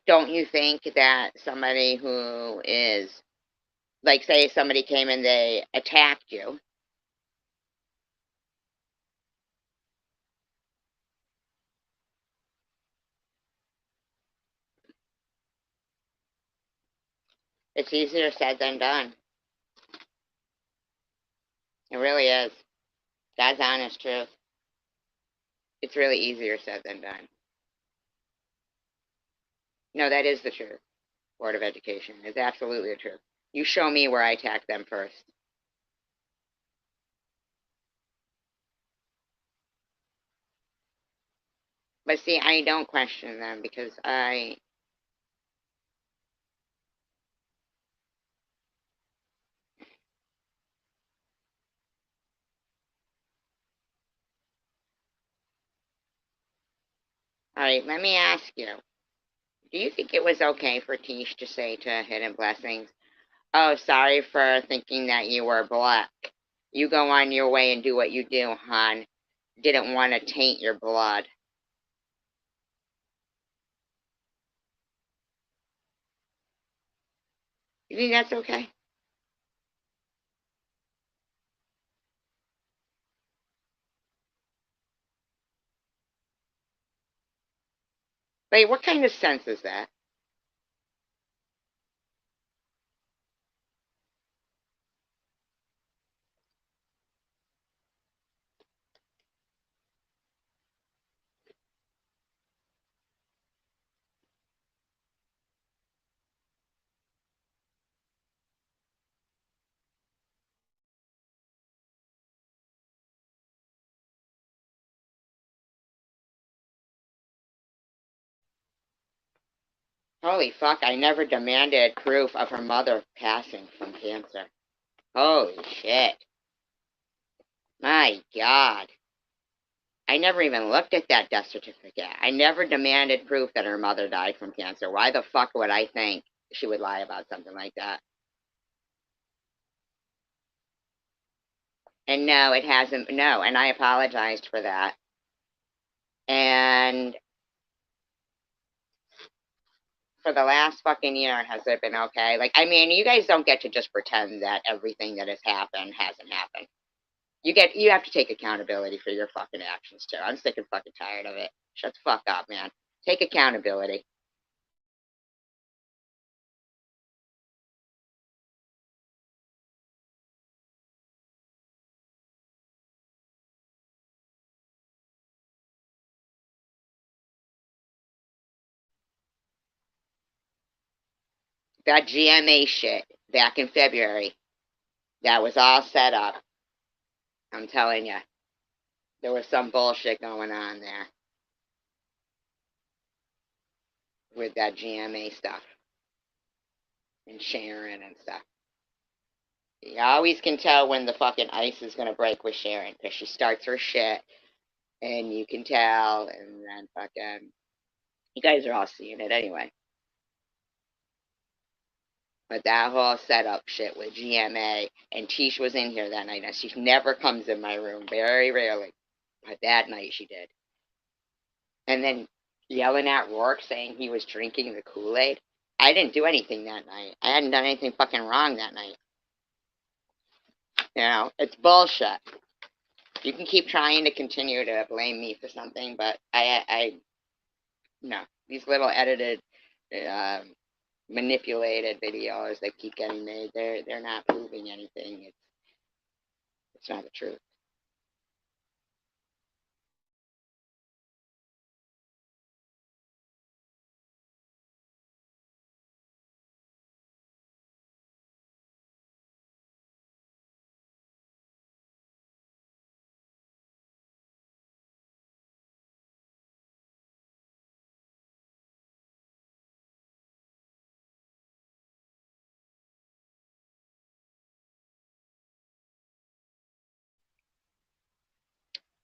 don't you think that somebody who is, like, say somebody came and they attacked you, it's easier said than done. It really is. God's honest truth. It's really easier said than done. No, that is the truth. Board of Education is absolutely the truth. You show me where I attacked them first. But see, I don't question them because I... Alright, let me ask you. Do you think it was okay for Tish to say to Hidden Blessings, "Oh, sorry for thinking that you were black. You go on your way and do what you do, hon. Didn't want to taint your blood." You think that's okay? Like, what kind of sense is that? Holy fuck, I never demanded proof of her mother passing from cancer. Holy shit. My God. I never even looked at that death certificate. I never demanded proof that her mother died from cancer. Why the fuck would I think she would lie about something like that? And no, it hasn't. No, and I apologized for that. And for the last fucking year, has it been okay? Like, I mean, you guys don't get to just pretend that everything that has happened hasn't happened. You have to take accountability for your fucking actions too. I'm sick and fucking tired of it. Shut the fuck up, man. Take accountability. That GMA shit back in February, that was all set up. I'm telling you, there was some bullshit going on there with that GMA stuff and Sharon and stuff. You always can tell when the fucking ice is gonna break with Sharon because she starts her shit, and you can tell, and then fucking, you guys are all seeing it anyway. But that whole setup shit with GMA, and Tish was in here that night. Now, she never comes in my room, very rarely. But that night she did. And then yelling at Rourke saying he was drinking the Kool-Aid. I didn't do anything that night. I hadn't done anything fucking wrong that night. You know, it's bullshit. You can keep trying to continue to blame me for something, but no. These little edited, manipulated videos that keep getting made, they're not proving anything. It's not the truth.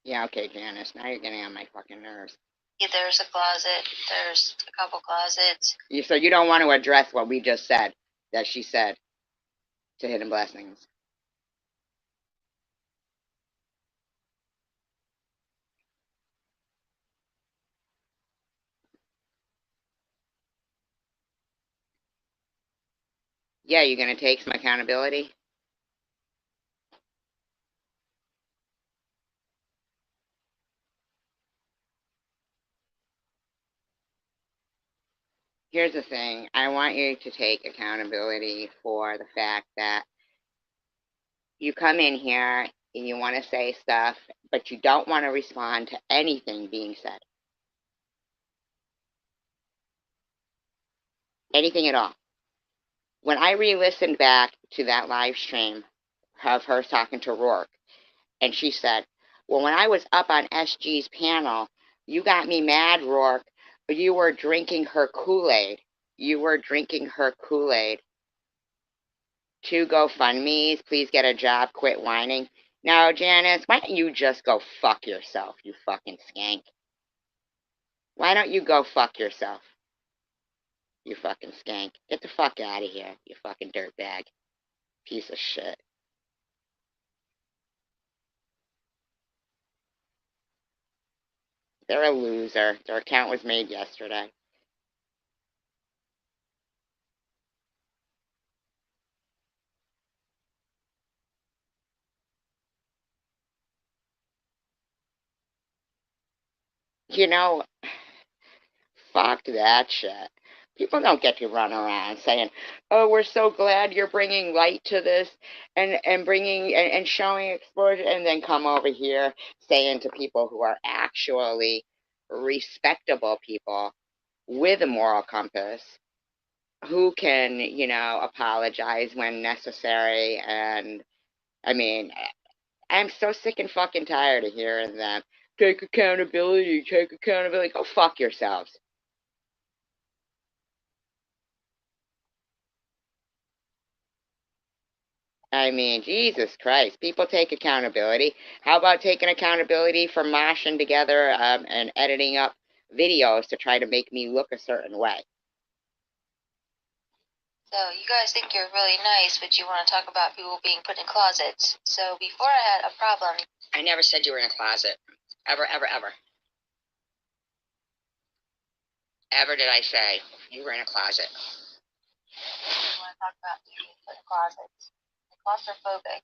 Yeah, okay, Janice. Now you're getting on my fucking nerves. Yeah, there's a closet. There's a couple closets. So you don't want to address what we just said, that she said to Hidden Blessings. Yeah, you're going to take some accountability? Here's the thing. I want you to take accountability for the fact that you come in here and you want to say stuff, but you don't want to respond to anything being said. Anything at all. When I re-listened back to that live stream of her talking to Rourke, and she said, well, when I was up on SG's panel, you got me mad, Rourke, but you were drinking her Kool-Aid. You were drinking her Kool-Aid. 2 GoFundMes, please get a job, quit whining. Now, Janice, why don't you just go fuck yourself, you fucking skank? Why don't you go fuck yourself, you fucking skank? Get the fuck out of here, you fucking dirtbag. Piece of shit. They're a loser. Their account was made yesterday. You know, fuck that shit. People don't get to run around saying, "Oh, we're so glad you're bringing light to this and bringing and showing exposure," and then come over here saying to people who are actually respectable people with a moral compass, who can, apologize when necessary. And I mean, I'm so sick and fucking tired of hearing them. Take accountability, take accountability. Go fuck yourselves. I mean, Jesus Christ. People take accountability. How about taking accountability for mashing together and editing up videos to try to make me look a certain way? So you guys think you're really nice, but you want to talk about people being put in closets. So before I had a problem. I never said you were in a closet. Ever, ever, ever. Ever did I say you were in a closet. You want to talk about being put in closets. I'm claustrophobic.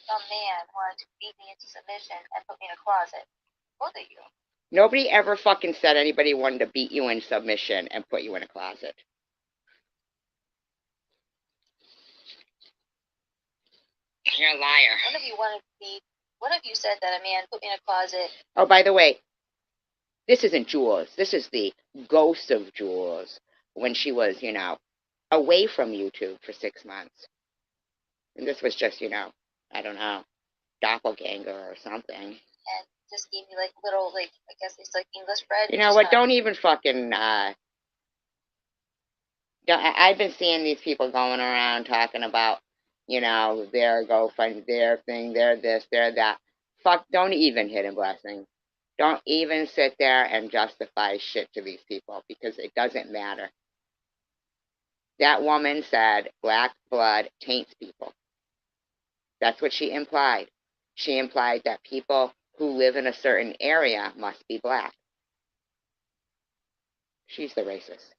Some man wanted to beat me into submission and put me in a closet. Both of you. Nobody ever fucking said anybody wanted to beat you in submission and put you in a closet. You're a liar. One of you said that a man put me in a closet. Oh, by the way, this isn't Jules. This is the ghost of Jules when she was, away from YouTube for 6 months. And this was just, I don't know, doppelganger or something. And just gave me like little, like, I guess it's like English bread. You know what? Don't even fucking, I've been seeing these people going around talking about, their GoFundMe, their thing, their this, their that. Fuck, don't even Hidden Blessings. Don't even sit there and justify shit to these people because it doesn't matter. That woman said black blood taints people. That's what she implied. She implied that people who live in a certain area must be black. She's the racist.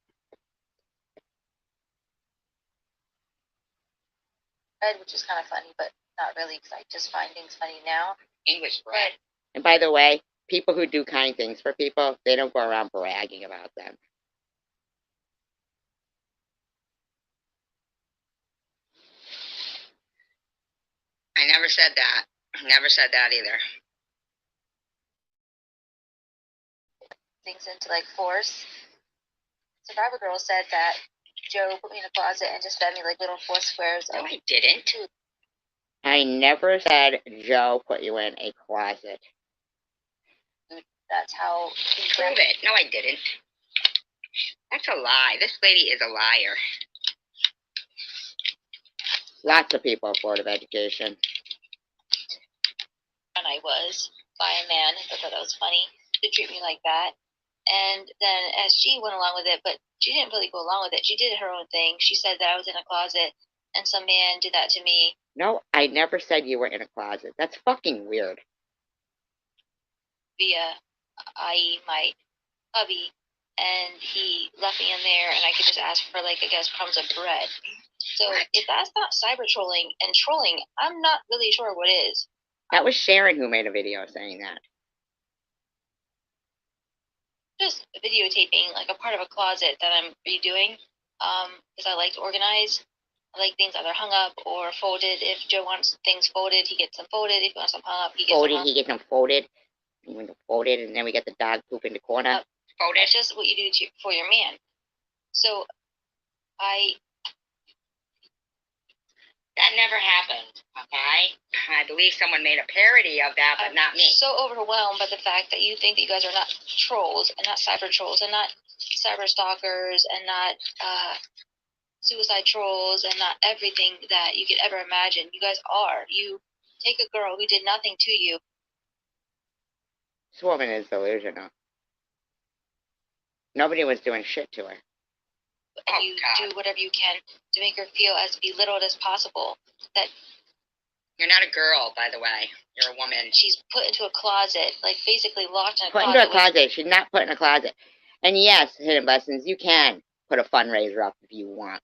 Red, which is kind of funny, but not really, because I just find things funny now. English bread. And by the way, people who do kind things for people, they don't go around bragging about them. I never said that. Never said that either. Things into like force. Survivor Girl said that Joe put me in a closet and just fed me like little 4 squares No, of I didn't. I never said Joe put you in a closet. That's how he Prove it. No, I didn't. That's a lie. This lady is a liar. Lots of people Board of Education. and I was by a man. I thought that was funny to treat me like that. And then as she went along with it, but she didn't really go along with it. She did her own thing. She said that I was in a closet and some man did that to me. No, I never said you were in a closet. That's fucking weird. Via, i.e., my hubby, and he left me in there, and I could just ask for, like, I guess, crumbs of bread. So if that's not cyber trolling and trolling, I'm not really sure what is. That was Sharon who made a video saying that. Just videotaping, like, a part of a closet that I'm redoing, because I like to organize. I like things either hung up or folded. If Joe wants things folded, he gets them folded. If he wants them hung up, he gets Folded, them hung up. he gets them folded. You want them folded, and then we get the dog poop in the corner. Folded. It's just what you do for your man. So, That never happened, okay? I believe someone made a parody of that, but not me. I'm so overwhelmed by the fact that you think that you guys are not trolls, and not cyber trolls, and not cyber stalkers, and not suicide trolls, and not everything that you could ever imagine. You guys are. You take a girl who did nothing to you. This woman is delusional. Nobody was doing shit to her. And you do whatever you can to make her feel as belittled as possible. That you're not a girl, by the way. You're a woman. She's put into a closet, like basically locked in a closet. Put into a closet. She's not put in a closet. And yes, Hidden Blessings, you can put a fundraiser up if you want.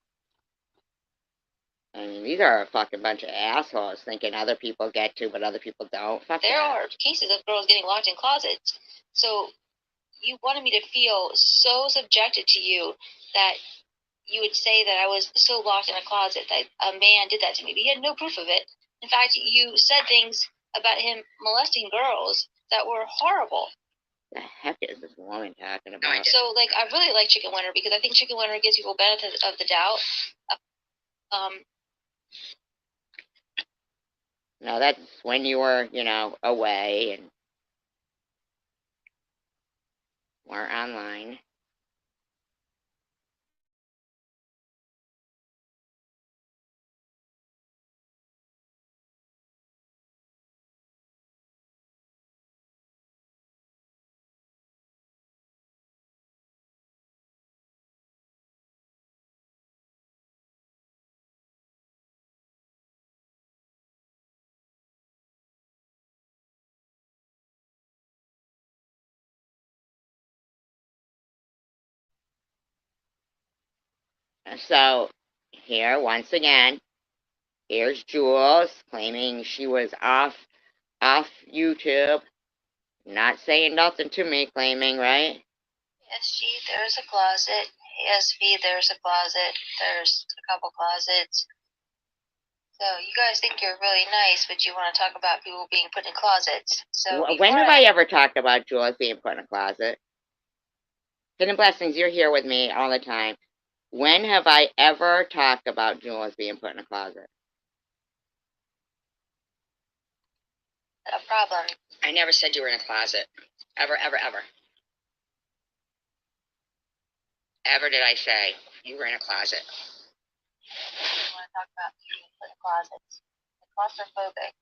I mean, these are a fucking bunch of assholes thinking other people get to, but other people don't. Fuck there that. are cases of girls getting locked in closets. So you wanted me to feel so subjected to you that you would say that I was so locked in a closet that a man did that to me. But he had no proof of it. In fact, you said things about him molesting girls that were horrible. The heck is this woman talking about? So, like, I really like Chicken Winner because I think Chicken Winner gives people benefit of the doubt. No, that's when you were, away and weren't online. So, here, once again, here's Jules claiming she was off YouTube, not saying nothing to me, claiming, right? Yes, G, there's a closet. Yes, V, there's a closet. There's a couple closets. So you guys think you're really nice, but you want to talk about people being put in closets. So when have I ever talked about Jules being put in a closet? Hidden Blessings, you're here with me all the time. When have I ever talked about Jules being put in a closet? A problem. I never said you were in a closet. Ever, ever, ever. Ever did I say you were in a closet? I want to talk about being put in closets. I'm claustrophobic.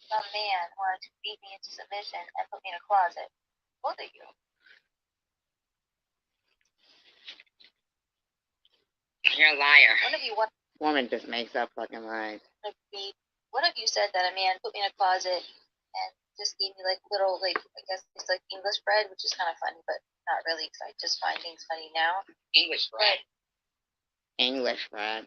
Some man wanted to beat me into submission and put me in a closet. Both of you. You're a liar. One of you want Woman just makes up fucking lies. to be. One of you said that a man put me in a closet and just gave me like little, like, I guess it's like English bread, which is kind of funny, but not really because I just find things funny now. English bread. English bread.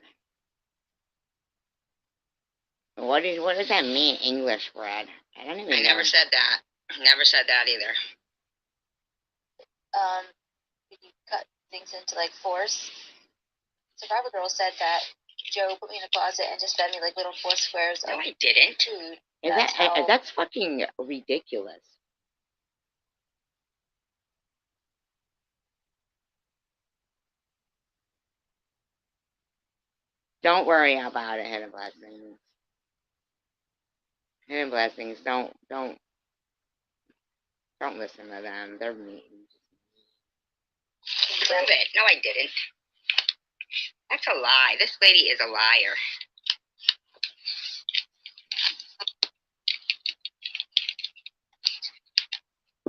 What does that mean, English bread? I don't even know. I never said that. Never said that either. You cut things into like fours. Survivor Girl said that Joe put me in a closet and just fed me like little 4 squares No, of I didn't. food. That's fucking ridiculous. Don't worry about it, Hidden Blessings. Hidden Blessings, don't listen to them. They're mean. Prove it. No, I didn't. That's a lie. This lady is a liar.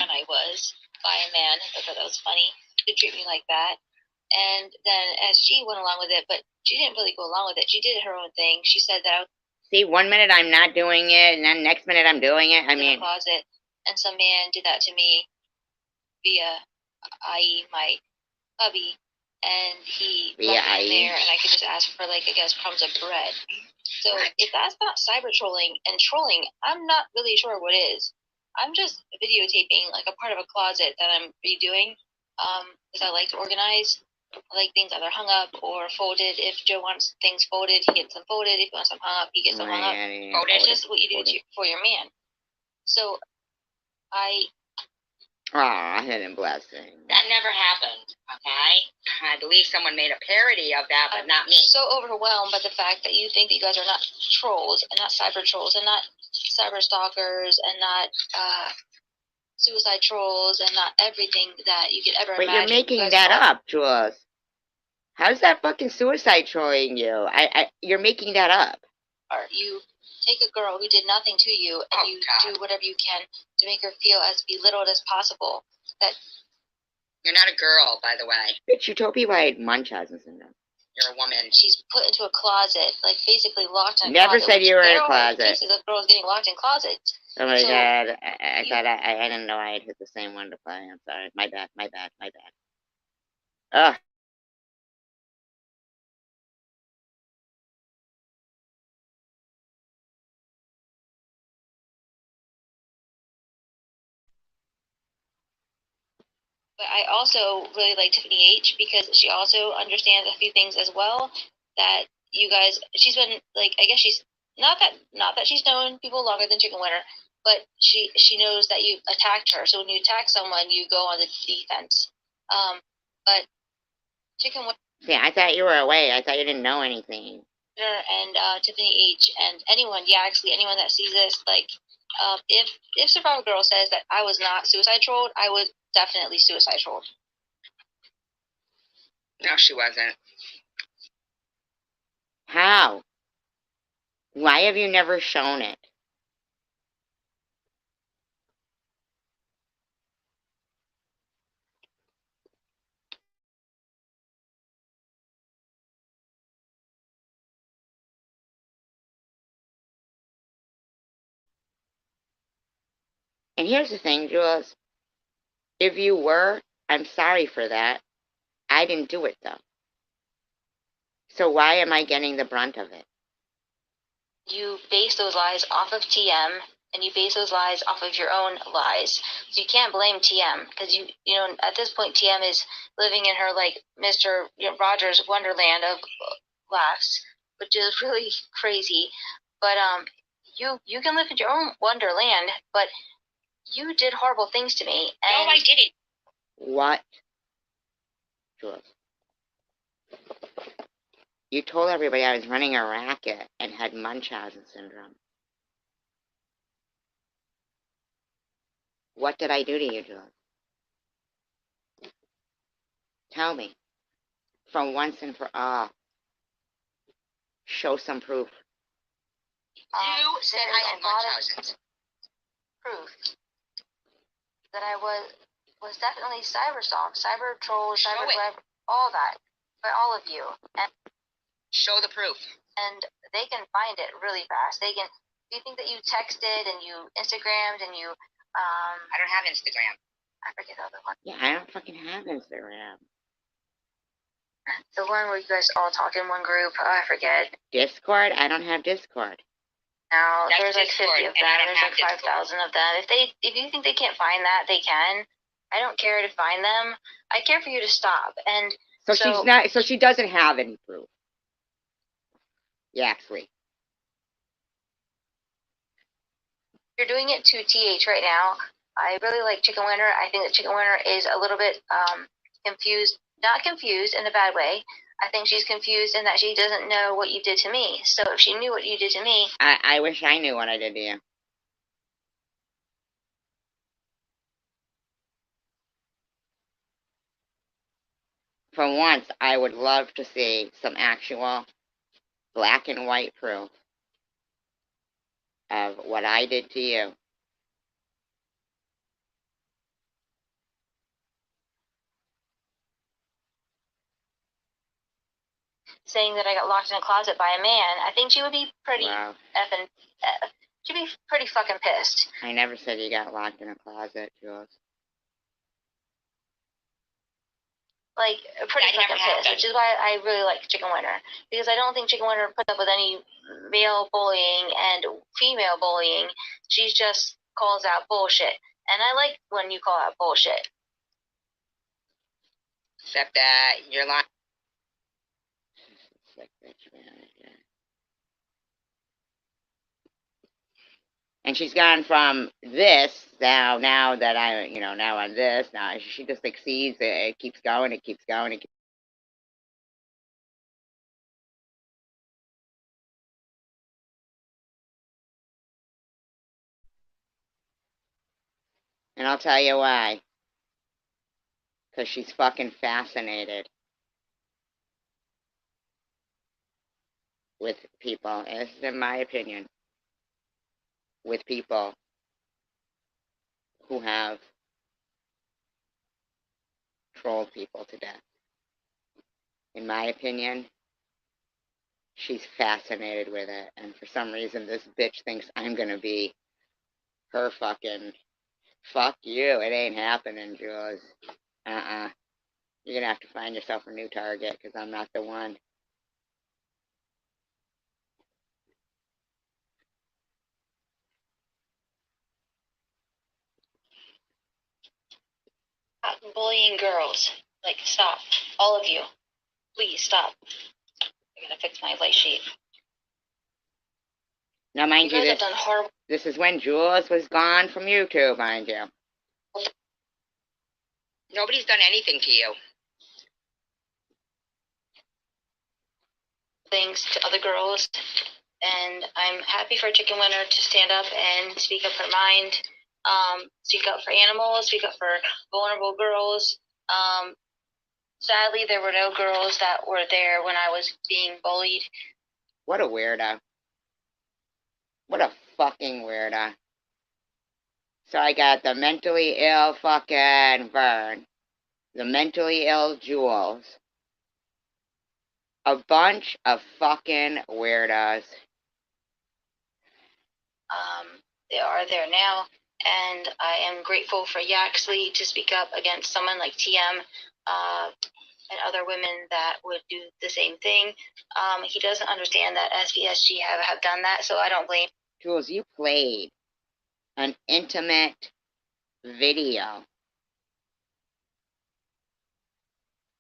And I was by a man. I thought that was funny to treat me like that. And then as she went along with it, but she didn't really go along with it. She did her own thing. She said that I was See, 1 minute I'm not doing it, and then next minute I'm doing it. I in mean, a closet, and some man did that to me via, i.e., my hubby, and he left me in there, and I could just ask for, like, I guess, crumbs of bread. So if that's not cyber trolling and trolling, I'm not really sure what is. I'm just videotaping, like, a part of a closet that I'm redoing, because I like to organize. I like things either hung up or folded. If Joe wants things folded, he gets them folded. If he wants them hung up, he gets them hung up. Folded. It's just what you do for your man. So, Hidden Blessing. That never happened, okay? I believe someone made a parody of that, but not me. I'm so overwhelmed by the fact that you think that you guys are not trolls, and not cyber trolls, and not cyber stalkers, and not suicide trolls, and not everything that you could ever imagine. But you're making that up, Jules. How's that fucking suicide trolling you? You're making that up. Or you take a girl who did nothing to you, and you do whatever you can to make her feel as belittled as possible. That you're not a girl, by the way. Bitch, you told people I had Munchausen syndrome. You're a woman. She's put into a closet, like basically locked in a Never closet. said you were in a closet. Cases of girls getting locked in closets. Oh my god, I thought I didn't know I had hit the same one to play. I'm sorry. My bad. Ugh. But I also really like Tiffany H because she also understands a few things as well that you guys. She's been like, I guess she's not that she's known people longer than Chicken Winter, but she knows that you attacked her. So when you attack someone, you go on the defense. But Chicken Winter. Yeah, I thought you were away. I thought you didn't know anything. And Tiffany H and anyone that sees this, like, if Survivor Girl says that I was not suicide trolled, I would definitely suicide trolled. No, she wasn't. How? Why have you never shown it? And here's the thing, Jules. If you were, I'm sorry for that. I didn't do it, though. So why am I getting the brunt of it? You base those lies off of TM, and you base those lies off of your own lies. So you can't blame TM, because you know, at this point, TM is living in her, like, Mr. Rogers' wonderland of laughs, which is really crazy. But you can live in your own wonderland, but you did horrible things to me. And no, I didn't. What? Jules. You told everybody I was running a racket and had Munchausen syndrome. What did I do to you, Jules? Tell me. For once and for all. Show some proof. You said I had Munchausen. Proof that I was definitely cyber stalked, cyber troll, cyber web, all that, by all of you. And Show the proof. And they can find it really fast. They can. Do you think that you texted and you Instagrammed and you? I don't have Instagram. I forget the other one. Yeah, I don't fucking have Instagram. The one where you guys all talk in one group. Oh, I forget. Discord? I don't have Discord. No, That's there's like Discord, 50 of and I them. don't There's have like 5,000 of them. If you think they can't find that, they can. I don't care to find them. I care for you to stop. And So she's not. So she doesn't have any proof. Yaxley. You're doing it to TH right now. I really like Chicken Winter. I think that Chicken Winter is a little bit confused. Not confused in a bad way. I think she's confused in that she doesn't know what you did to me. So if she knew what you did to me, I wish I knew what I did to you. For once, I would love to see some actual black and white proof of what I did to you. saying that I got locked in a closet by a man, I think she would be pretty Wow. effing. She'd be pretty fucking pissed. I never said you got locked in a closet, Jules. Like, pretty fucking pissed, which is why I really like Chicken Winter. Because I don't think Chicken Winter puts up with any male bullying and female bullying. She just calls out bullshit. And I like when you call out bullshit. Except that you're lying. And she's gone from this now that I, now on this, now she just like sees it keeps going, it keeps going, it keeps. And I'll tell you why. Because she's fucking fascinated with people. This is in my opinion. With people who have trolled people to death. In my opinion, she's fascinated with it. And for some reason, this bitch thinks I'm gonna be her fucking. Fuck you. It ain't happening, Jules. You're gonna have to find yourself a new target, because I'm not the one. Stop bullying girls. Like, stop. All of you. Please, stop. I gotta fix my light sheet. Now, mind you, guys have done horrible. This is when Jules was gone from YouTube, mind you. Nobody's done anything to you. Things to other girls, and I'm happy for Chicken Winter to stand up and speak up her mind, speak up for animals, speak up for vulnerable girls. Sadly, there were no girls that were there when I was being bullied. What a weirdo. What a fucking weirdo. So I got the mentally ill fucking Vern, the mentally ill Jules, a bunch of fucking weirdos. They are there now, and I am grateful for Yaxley to speak up against someone like TM and other women that would do the same thing. He doesn't understand that SVSG have done that, so I don't blame. Jules, you played an intimate video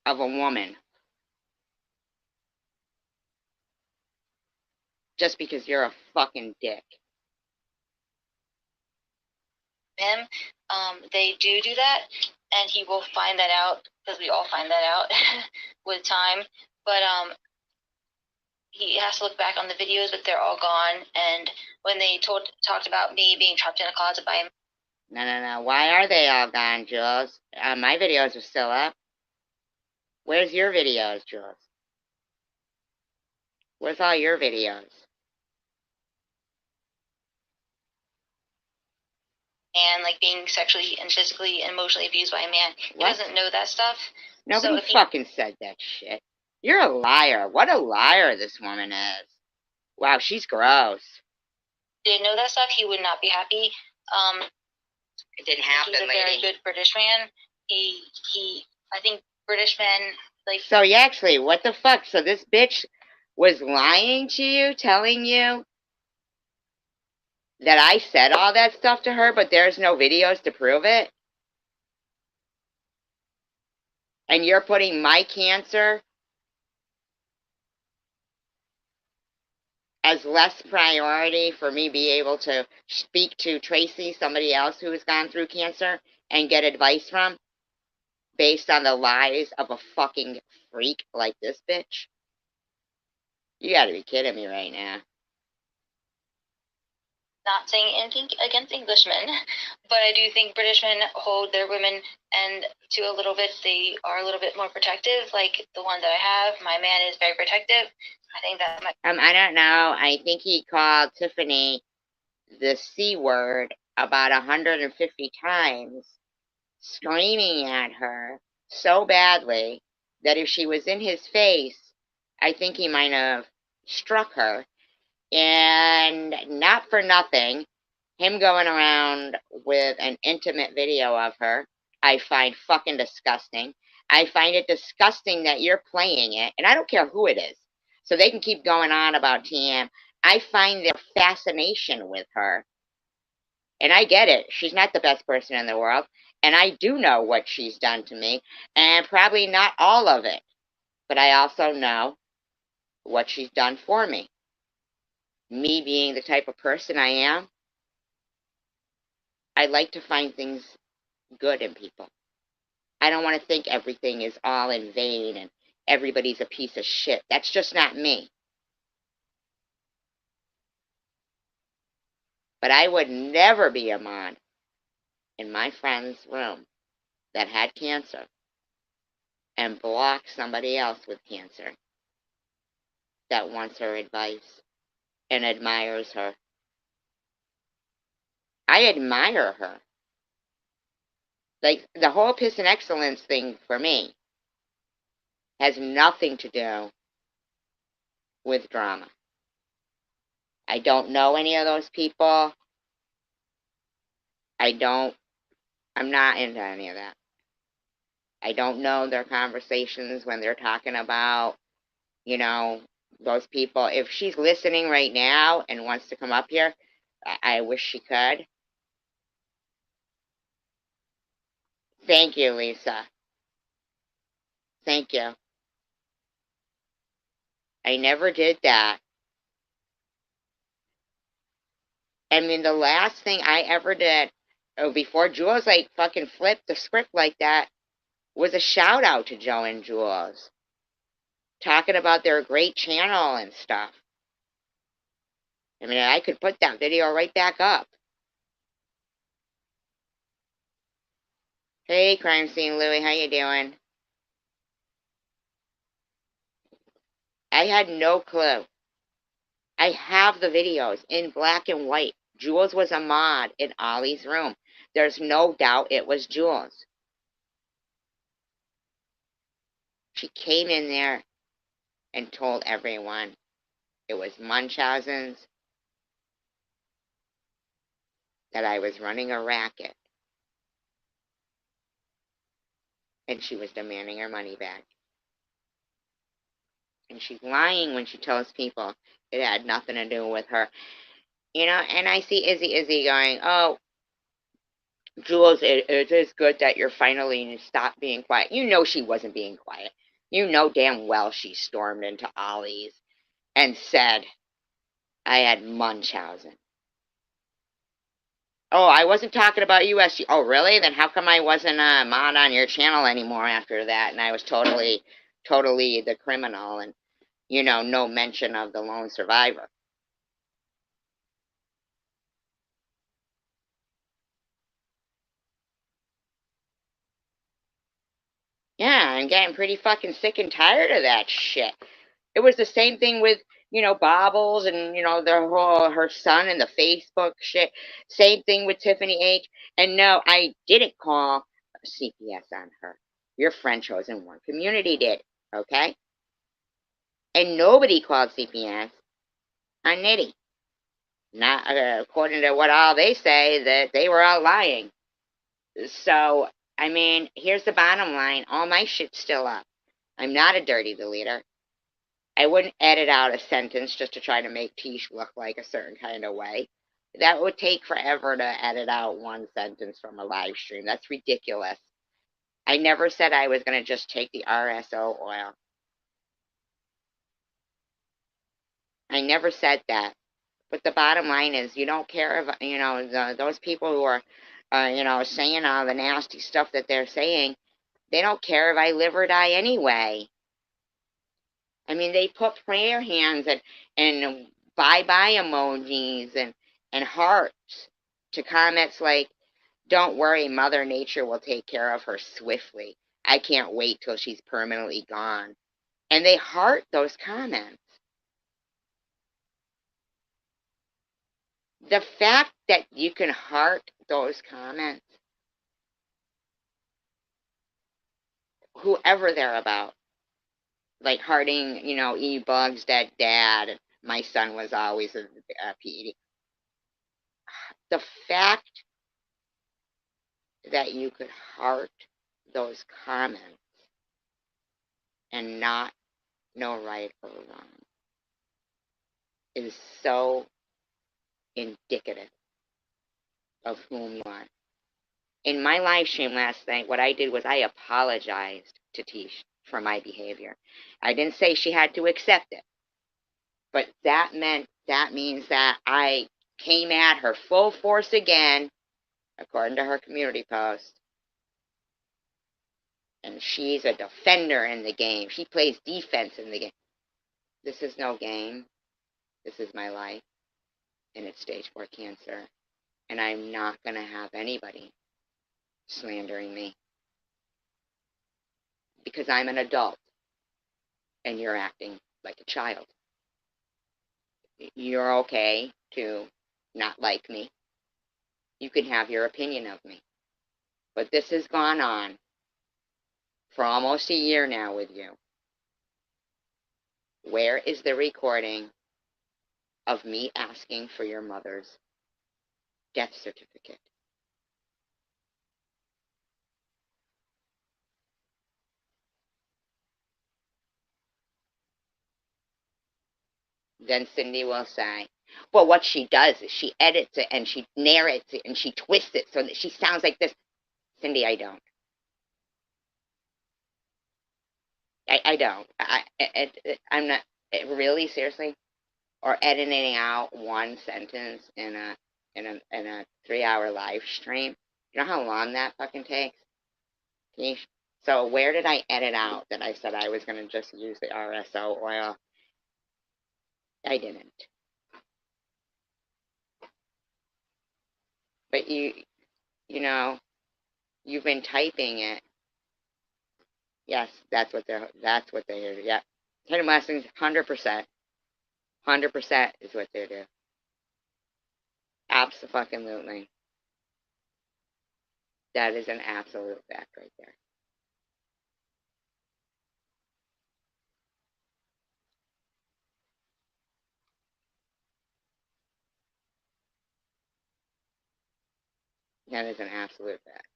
of a woman just because you're a fucking dick. Him, they do that, and he will find that out, because we all find that out with time. But he has to look back on the videos, but they're all gone. And when they talked about me being trapped in a closet by him. No. Why are they all gone, Jules? My videos are still up. Where's your videos, Jules? Where's all your videos? And like being sexually and physically and emotionally abused by a man. He doesn't know that stuff. Nobody fucking said that shit. You're a liar. What a liar this woman is. Wow, she's gross. Didn't know that stuff, he would not be happy. It didn't happen, he's a very good British man. I think British men, like... So, yeah, actually, what the fuck? So this bitch was lying to you, telling you that I said all that stuff to her, but there's no videos to prove it? And you're putting my cancer as less priority for me be able to speak to Tracy, somebody else who has gone through cancer, and get advice from, based on the lies of a fucking freak like this bitch? You gotta be kidding me right now. Not saying anything against Englishmen, but I do think British men hold their women, and to a little bit, they are a little bit more protective, like the one that I have. My man is very protective. I think that I don't know. I think he called Tiffany the C word about 150 times, screaming at her so badly that if she was in his face, I think he might have struck her. And not for nothing, him going around with an intimate video of her, I find fucking disgusting. I find it disgusting that you're playing it, and I don't care who it is. So they can keep going on about TM. I find their fascination with her. And I get it. She's not the best person in the world. And I do know what she's done to me. And probably not all of it. But I also know what she's done for me. Me being the type of person I am, I like to find things good in people. I don't want to think everything is all in vain and everybody's a piece of shit. That's just not me. But I would never be a mod in my friend's room that had cancer and block somebody else with cancer that wants her advice and admires her. I admire her. Like, the whole Piss and Excellence thing for me has nothing to do with drama. I don't know any of those people. I'm not into any of that. I don't know their conversations when they're talking about, those people. If she's listening right now and wants to come up here, I wish she could. Thank you, Lisa. Thank you. I never did that. I mean, the last thing I ever did, before Jules, fucking flipped the script like that, was a shout out to Joe and Jules. Talking about their great channel and stuff. I mean, I could put that video right back up. Hey, Crime Scene Louie, how you doing? I had no clue. I have the videos in black and white. Jules was a mod in Ollie's room. There's no doubt it was Jules. She came in there and told everyone it was Munchausen's, that I was running a racket, and she was demanding her money back. And she's lying when she tells people it had nothing to do with her. And I see Izzy going, oh, Jules, it is good that you're finally stopped being quiet. You know she wasn't being quiet. You know damn well she stormed into Ollie's and said I had Munchausen. Oh, I wasn't talking about USG. Oh, really? Then how come I wasn't a mod on your channel anymore after that? And I was totally the criminal and, no mention of the lone survivor. Yeah, I'm getting pretty fucking sick and tired of that shit. It was the same thing with, Bobbles and, her son and the Facebook shit. Same thing with Tiffany H. And no, I didn't call CPS on her. Your friend chosen one community did, okay? And nobody called CPS on Nitty. Not according to what all they say, that they were all lying. So, I mean, here's the bottom line. All my shit's still up. I'm not a dirty deleter. I wouldn't edit out a sentence just to try to make Tish look like a certain kind of way. That would take forever to edit out one sentence from a live stream. That's ridiculous. I never said I was going to just take the RSO oil. I never said that. But the bottom line is, you don't care if, you know, those people who are, you know, saying all the nasty stuff that they're saying, they don't care if I live or die anyway. I mean, they put prayer hands and bye-bye emojis and hearts to comments like, don't worry, Mother Nature will take care of her swiftly. I can't wait till she's permanently gone. And they heart those comments. The fact that you can heart those comments, whoever they're about, like hearting, you know, E-Bug's dead dad, my son was always a PED. The fact that you could heart those comments and not know right or wrong is so indicative of whom you are. In my live stream last night, what I did was I apologized to Tish for my behavior. I didn't say she had to accept it, but that means that I came at her full force again, according to her community post. And she's a defender in the game. She plays defense in the game. This is no game. This is my life, and it's stage 4 cancer. And I'm not going to have anybody slandering me because I'm an adult and you're acting like a child. You're okay to not like me. You can have your opinion of me. But this has gone on for almost a year now with you. Where is the recording of me asking for your mother's death certificate? Then Cindy will say, well, what she does is she edits it and she narrates it and she twists it so that she sounds like this. Cindy, I don't. I don't. I'm not, really, seriously? Or editing out one sentence in a 3-hour live stream. You know how long that fucking takes? So where did I edit out that I said I was going to just use the RSO oil? I didn't. But you know, you've been typing it. Yes, that's what they're here. Yeah. Hidden blessings, 100%. 100% is what they do. Absolutely. That is an absolute fact right there. That is an absolute fact.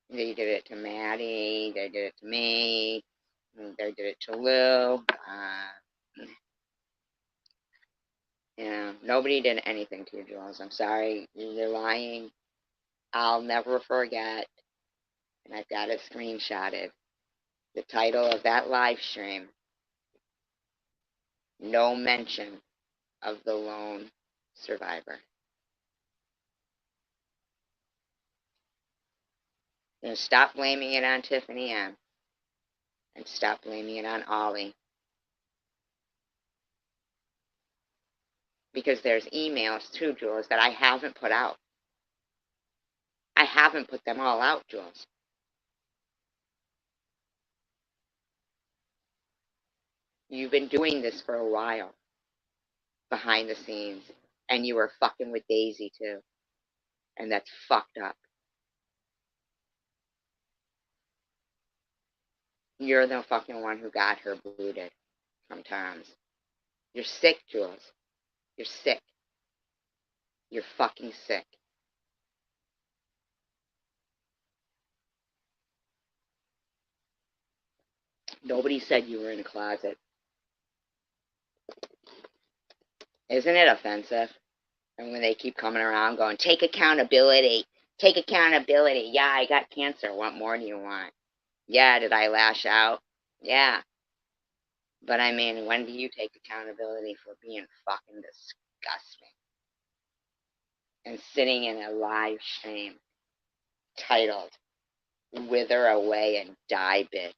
They did it to Maddie. They did it to me. They did it to Lou. You know, nobody did anything to you, Jules. I'm sorry. You're lying. I'll never forget. And I've got it screenshotted. The title of that live stream, no mention of the lone survivor. And stop blaming it on Tiffany M. And stop blaming it on Ollie. Because there's emails too, Jules, that I haven't put out. I haven't put them all out, Jules. You've been doing this for a while, behind the scenes, and you were fucking with Daisy too. And that's fucked up. You're the fucking one who got her booted from Tom's. You're sick, Jules. You're sick. You're fucking sick. Nobody said you were in a closet. Isn't it offensive? And when they keep coming around going, take accountability. Take accountability. Yeah, I got cancer. What more do you want? Yeah, did I lash out? Yeah. But I mean, when do you take accountability for being fucking disgusting? And sitting in a live stream titled, Wither Away and Die, Bitch.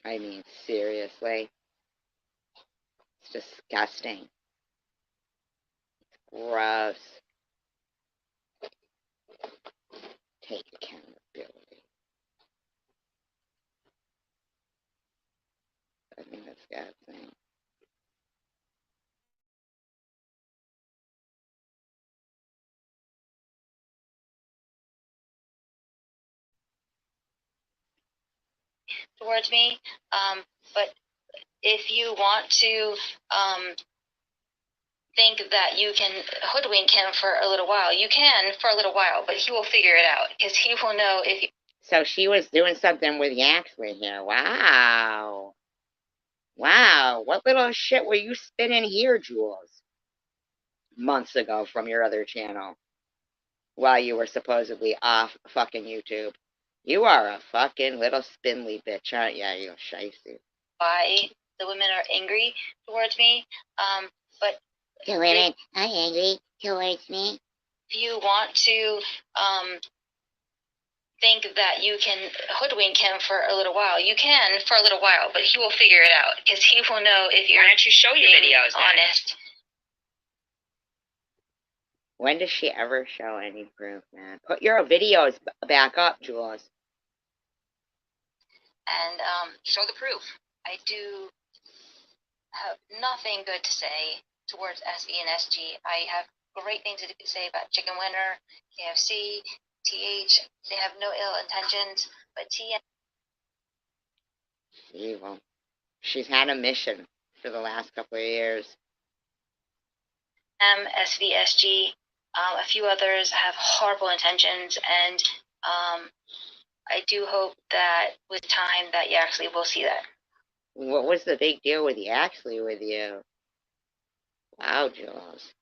I mean, seriously. It's disgusting. Gross. Take accountability. I think that's God's thing. Towards me, but if you want to think that you can hoodwink him for a little while, you can for a little while, but he will figure it out because he will know if you. So she was doing something with Yaxley here. Wow. Wow. What little shit were you spinning here, Jules? Months ago from your other channel. While you were supposedly off fucking YouTube. You are a fucking little spindly bitch, aren't you? You shicey. Why the women are angry towards me, but The women are angry towards me. if you want to think that you can hoodwink him for a little while, you can for a little while, but he will figure it out because he will know if you're. Why don't you show your videos? Honest. When does she ever show any proof, man? Put your videos back up, Jules. And show the proof. I do have nothing good to say towards SE and SG. I have great things to say about Chicken Winner, KFC, TH. They have no ill intentions, but T. Evil. She's had a mission for the last couple of years. SVSG, a few others have horrible intentions, and I do hope that with time that you actually will see that. What was the big deal with Yaxley with you? Wow, Jules.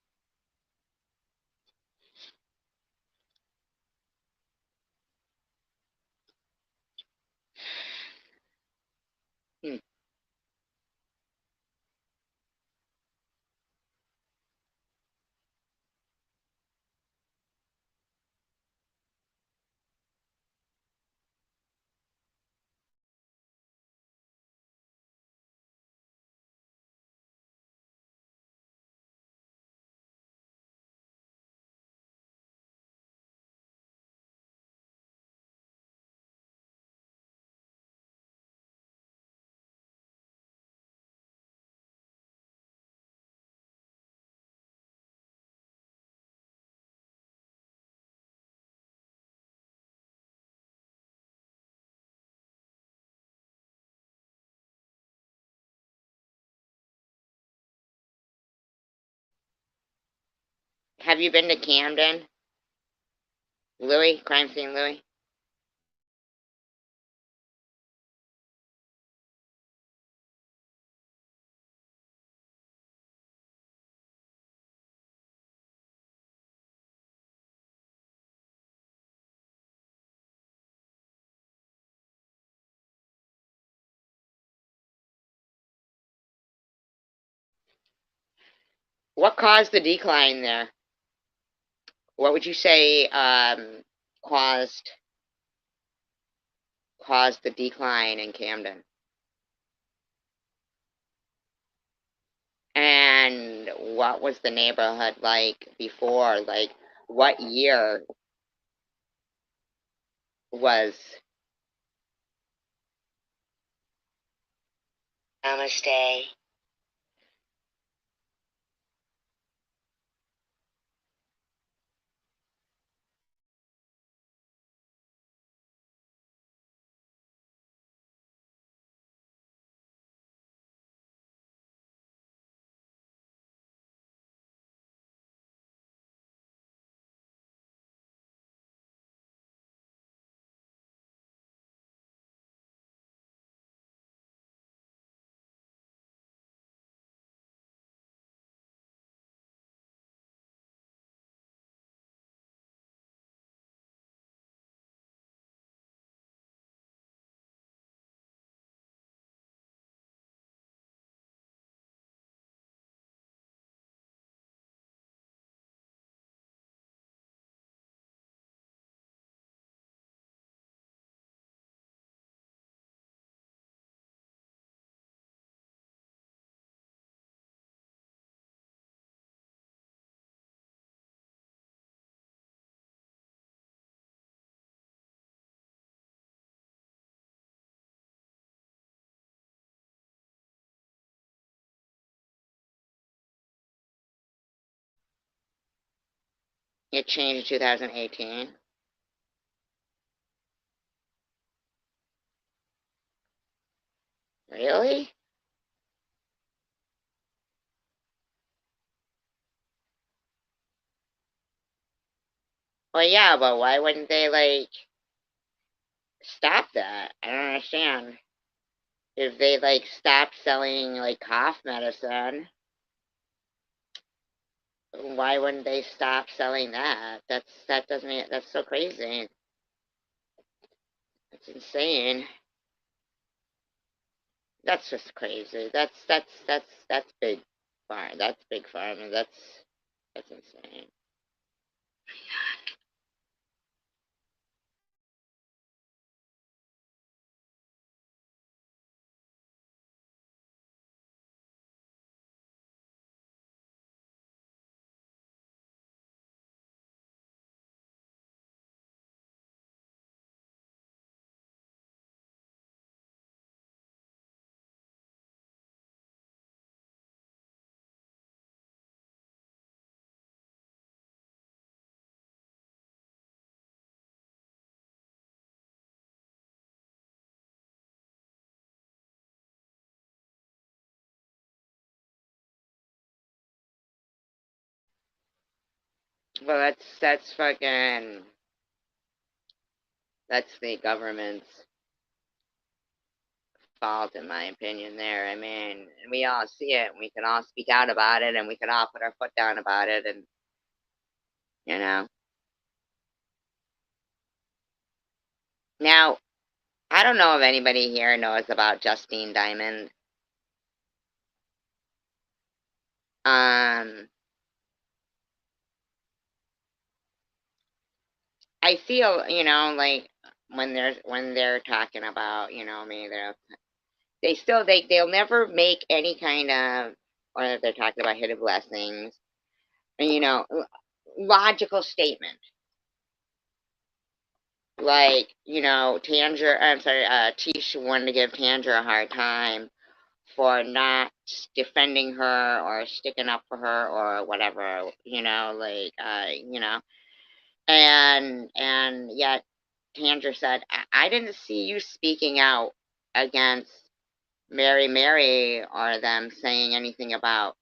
Have you been to Camden? Louis? Crime Scene Louis? What caused the decline there? What would you say caused the decline in Camden? And what was the neighborhood like before? Like, what year was... Namaste. It changed in 2018. Really? Well, yeah, but why wouldn't they, like, stop that? I don't understand. If they, like, stopped selling, like, cough medicine, why wouldn't they stop selling that? That doesn't, that's so crazy. That's insane. That's just crazy. That's big farm. That's big farming. That's insane. Well, that's fucking, that's the government's fault, in my opinion. There, I mean, we all see it, and we can all speak out about it, and we can all put our foot down about it, and you know. Now, I don't know if anybody here knows about Justine Diamond. Um, I feel, like when they're talking about, maybe they'll never make any kind of, or they're talking about hidden blessings, and logical statement. Like, Tish wanted to give Tanger a hard time for not defending her or sticking up for her or whatever, and yet Tanger said, I didn't see you speaking out against Mary or them saying anything about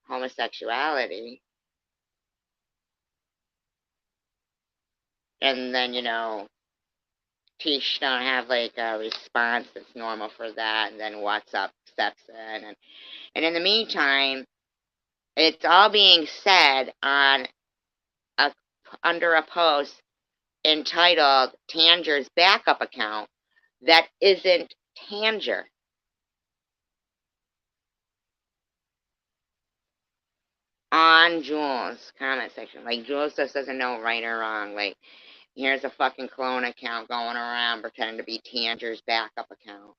homosexuality. And then, Tish don't have like a response that's normal for that, and then What's Up steps in, and in the meantime, it's all being said on a under a post entitled Tanger's backup account that isn't Tanger. On Jules' comment section. Like, Jules just doesn't know right or wrong. Like, here's a fucking clone account going around pretending to be Tanger's backup account.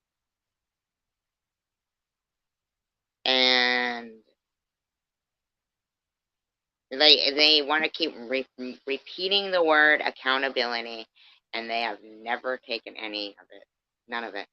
And they want to keep repeating the word accountability, and they have never taken any of it. None of it.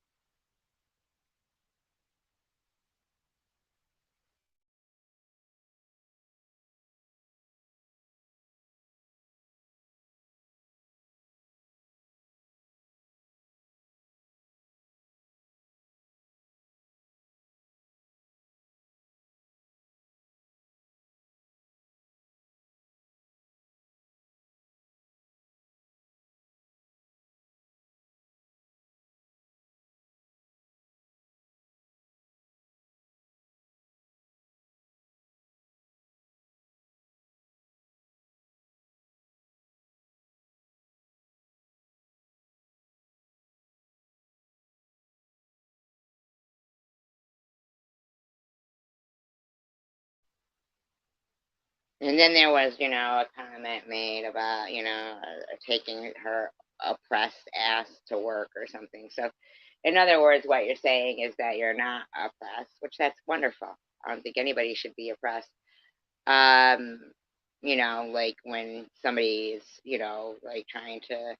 And then there was, a comment made about, taking her oppressed ass to work or something. So, in other words, what you're saying is that you're not oppressed, which that's wonderful. I don't think anybody should be oppressed. Um, like when somebody's, like trying to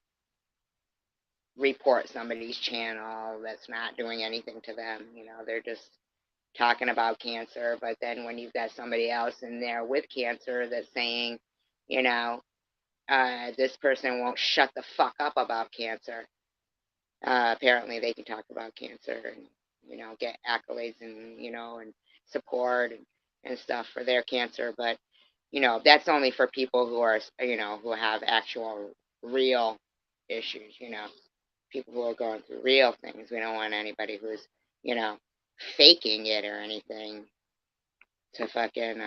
report somebody's channel that's not doing anything to them, they're just talking about cancer, but then when you've got somebody else in there with cancer that's saying, you know, this person won't shut the fuck up about cancer. Apparently they can talk about cancer and, you know, get accolades and, you know, and support and stuff for their cancer. But, you know, that's only for people who are, you know, who have actual real issues, you know, people who are going through real things. We don't want anybody who's, you know, faking it or anything to fucking,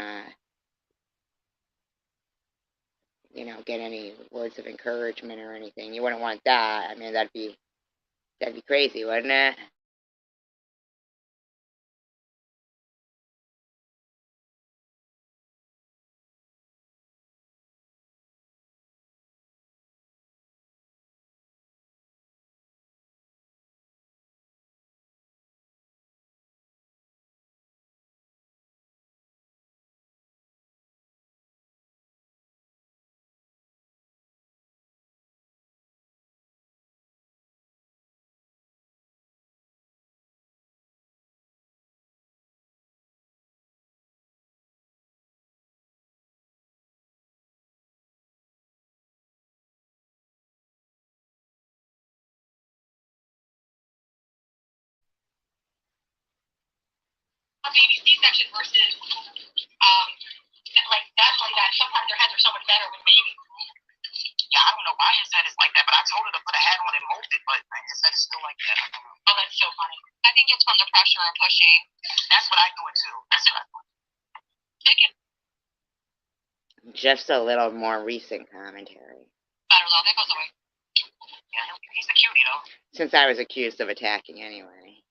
you know, get any words of encouragement or anything. You wouldn't want that. I mean, that'd be crazy, wouldn't it? A baby C-section versus, like definitely that. Sometimes their heads are so much better with baby. Yeah, I don't know why his head is like that, but I told her to put a hat on and mold it, but his head is still like that. Oh, that's so funny. I think it's from the pressure of pushing. That's what I do it too. That's what I do. Just a little more recent commentary. Better though, that goes away. Yeah, he's a cutie though. Since I was accused of attacking anyway.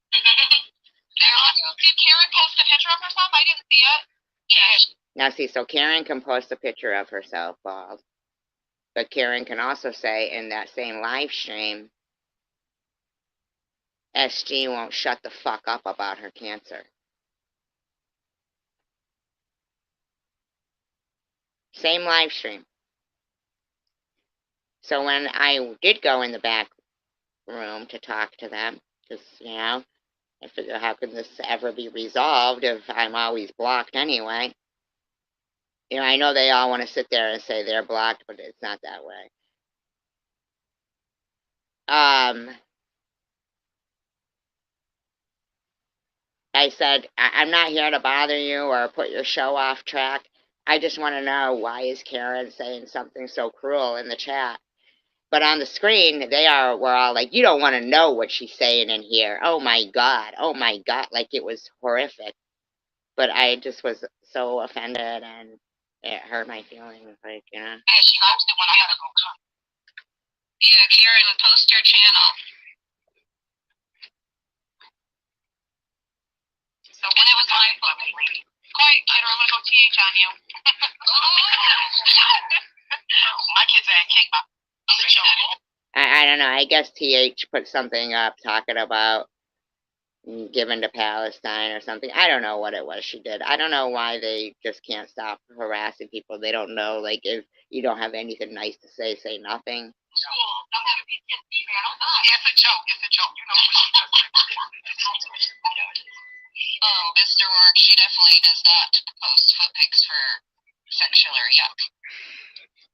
Did Karen post a picture of herself? I didn't see it. Yeah. Now see, so Karen can post a picture of herself bald. But Karen can also say in that same live stream, SG won't shut the fuck up about her cancer. Same live stream. So when I did go in the back room to talk to them, because, you know, I figure how can this ever be resolved if I'm always blocked anyway? You know, I know they all want to sit there and say they're blocked, but it's not that way. I said, I'm not here to bother you or put your show off track. I just want to know, why is Karen saying something so cruel in the chat? But on the screen, we're all like, you don't want to know what she's saying in here. Oh my God, like it was horrific. But I just was so offended and it hurt my feelings, like, you know. Yeah, she posted when I gotta go come. Yeah, Karen, post your channel. So when it was my fault, quiet, kid, or I'm gonna go TH on you. My kids ain't kicked my. I don't know. I guess TH put something up talking about given to Palestine or something. I don't know what it was she did. I don't know why they just can't stop harassing people. They don't know, like, if you don't have anything nice to say nothing. Cool. Don't have a PTSD, man. I'm not. It's a joke. It's a joke. You know. Oh, Mr. Work, she definitely does not post foot pics for sexual or yuck.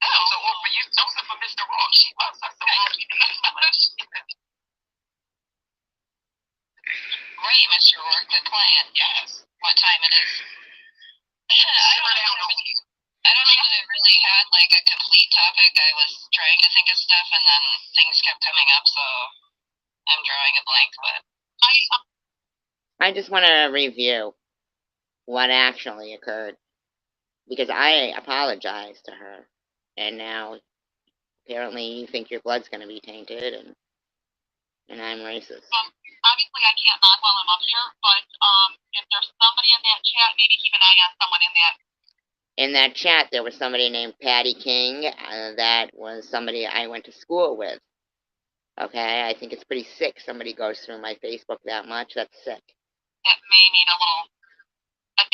Oh, so for you, those are for Mr. Work. She was. That's the one she Great, Mr. Work. Good plan. Yes. What time it is? I don't know that I really had like a complete topic. I was trying to think of stuff, and then things kept coming up, so I'm drawing a blank. But I just want to review what actually occurred, because I apologized to her, and now apparently you think your blood's going to be tainted, and I'm racist. Obviously, I can't nod while I'm up here, but if there's somebody in that chat, maybe keep an eye on someone in that. In that chat, there was somebody named Patty King. That was somebody I went to school with. Okay, I think it's pretty sick somebody goes through my Facebook that much. That's sick. That may need a little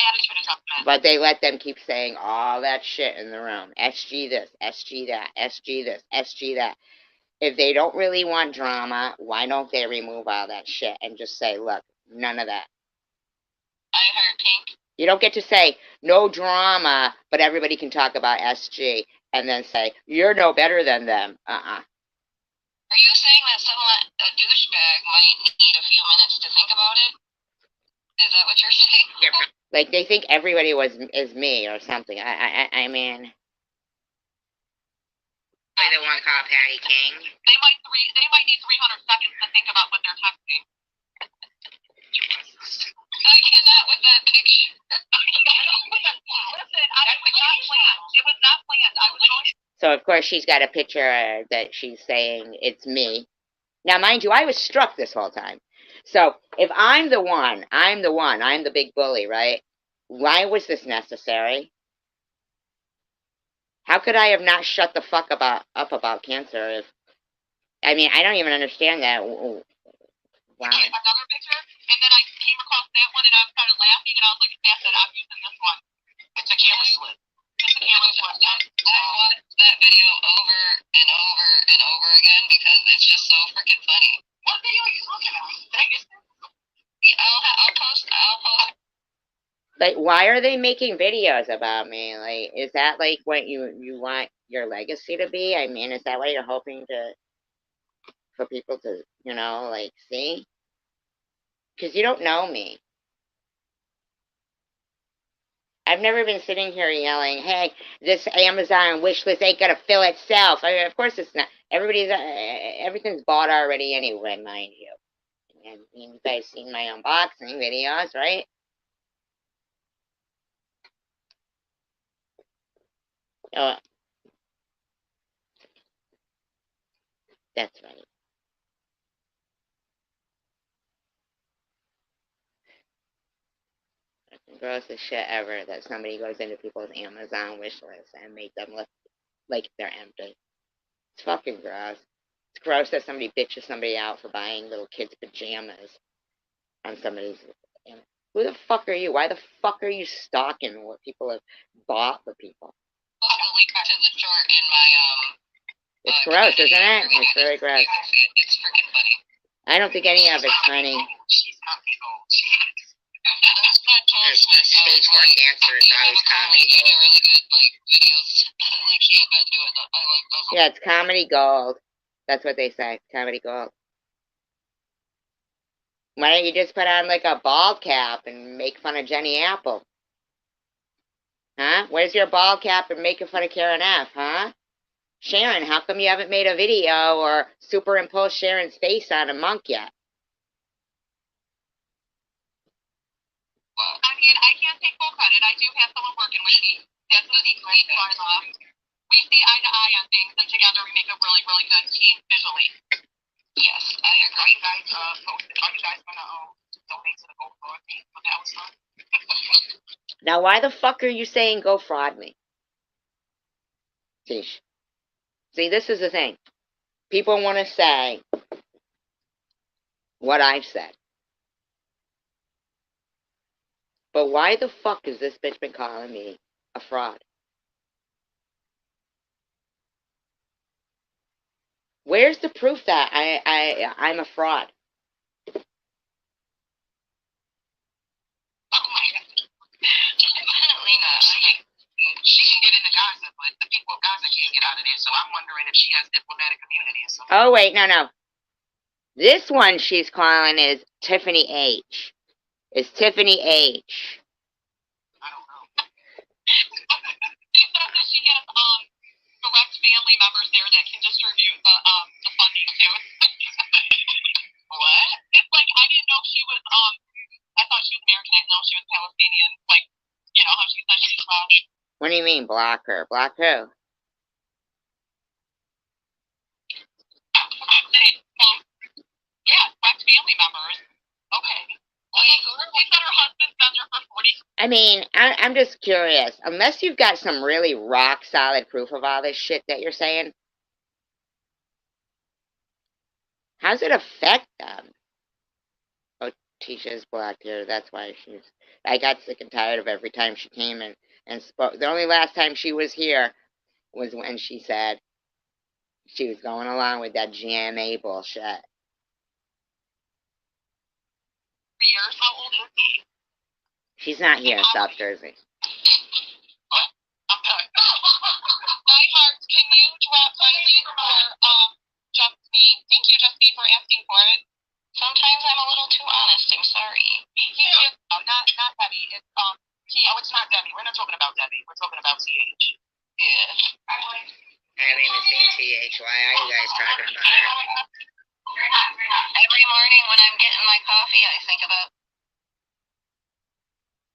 attitude adjustment. But they let them keep saying all that shit in the room. SG this, SG that, SG this, SG that. If they don't really want drama, why don't they remove all that shit and just say, look, none of that. I heard Pink. You don't get to say no drama, but everybody can talk about SG. and then say, you're no better than them. Are you saying that a douchebag might need a few minutes to think about it? Is that what you're saying? Yeah. Like, they think everybody is me or something. I mean... The one called Patty King. They might need 300 seconds to think about what they're texting. I cannot with that picture. Listen, it was not planned. It was not planned. I was going. So, of course, she's got a picture that she's saying it's me. Now, mind you, I was struck this whole time. So, if I'm the one, I'm the big bully, right? Why was this necessary? How could I have not shut the fuck up about cancer if... I mean, I don't even understand that. Wow. Another picture, and then I came across that one, and I started laughing, and I was like, that's it, I'm using this one. It's a camera slip. It's a camera slip. I watched that video over and over and over again because it's just so freaking funny. What video are you talking about? I'll post. Like, why are they making videos about me? Like, is that like what you want your legacy to be? I mean, is that what you're hoping for people to, you know, like, see? Because you don't know me. I've never been sitting here yelling, hey, this Amazon wish list ain't gonna fill itself. I mean, of course it's not. Everything's bought already anyway, mind you. And you guys seen my unboxing videos, right? Oh, that's right. That's the grossest shit ever that somebody goes into people's Amazon wish list and make them look like they're empty. It's fucking gross. It's gross that somebody bitches somebody out for buying little kids' pajamas on somebody's... Who the fuck are you? Why the fuck are you stalking what people have bought for people? I'll link to the short in my It's gross, isn't it? It's very gross. It's freaking funny. I don't think any of it's funny. She's comedy gold. There's stage 4 cancer is always comedy gold. Really good videos like she had been doing. I like those. Yeah, it's comedy gold. That's what they say. Comedy gold. Why don't you just put on like a bald cap and make fun of Jenny Apple? Huh? Where's your bald cap and making fun of Karen F, huh? Sharon, how come you haven't made a video or superimposed Sharon's face on a monk yet? I mean, I can't take full credit. I do have someone working with me. Definitely great. We see eye to eye on things, and together we make a really, really good team visually. Yes, I agree. Are you guys gonna donate to the Go Fraud team for Palestine? Now, why the fuck are you saying go fraud me? See, this is the thing. People want to say what I've said. But why the fuck has this bitch been calling me a fraud? Where's the proof that I'm a fraud? Definitely not. She can get into Gaza, but the people of Gaza can't get out of there. So I'm wondering if she has diplomatic immunity or something. Oh, wait, no. This one she's calling is Tiffany H. It's Tiffany H. I don't know. She says that she has direct family members there that can distribute the funding too. What? It's like I didn't know she was I thought she was American. I didn't know she was Palestinian. Like, you know how she said she's from. What do you mean, block her? Block who? Yeah, direct family members. Okay. They said her husband's been there for 40. I mean, I'm just curious. Unless you've got some really rock solid proof of all this shit that you're saying, how does it affect them? Oh, Tisha's blocked here. That's why she's... I got sick and tired of every time she came and spoke. The only last time she was here was when she said she was going along with that GMA bullshit. 3 years. How old is he? She's not here in South Jersey. I'm sorry. My heart kindly for just me. Thank you, just me, for asking for it. Sometimes I'm a little too honest. I'm sorry. Oh, not Debbie. It's Oh, it's not Debbie. We're not talking about Debbie. We're talking about CH. Yeah. I haven't even seen TH. Why are you guys talking about her? Every morning when I'm getting my coffee, I think about.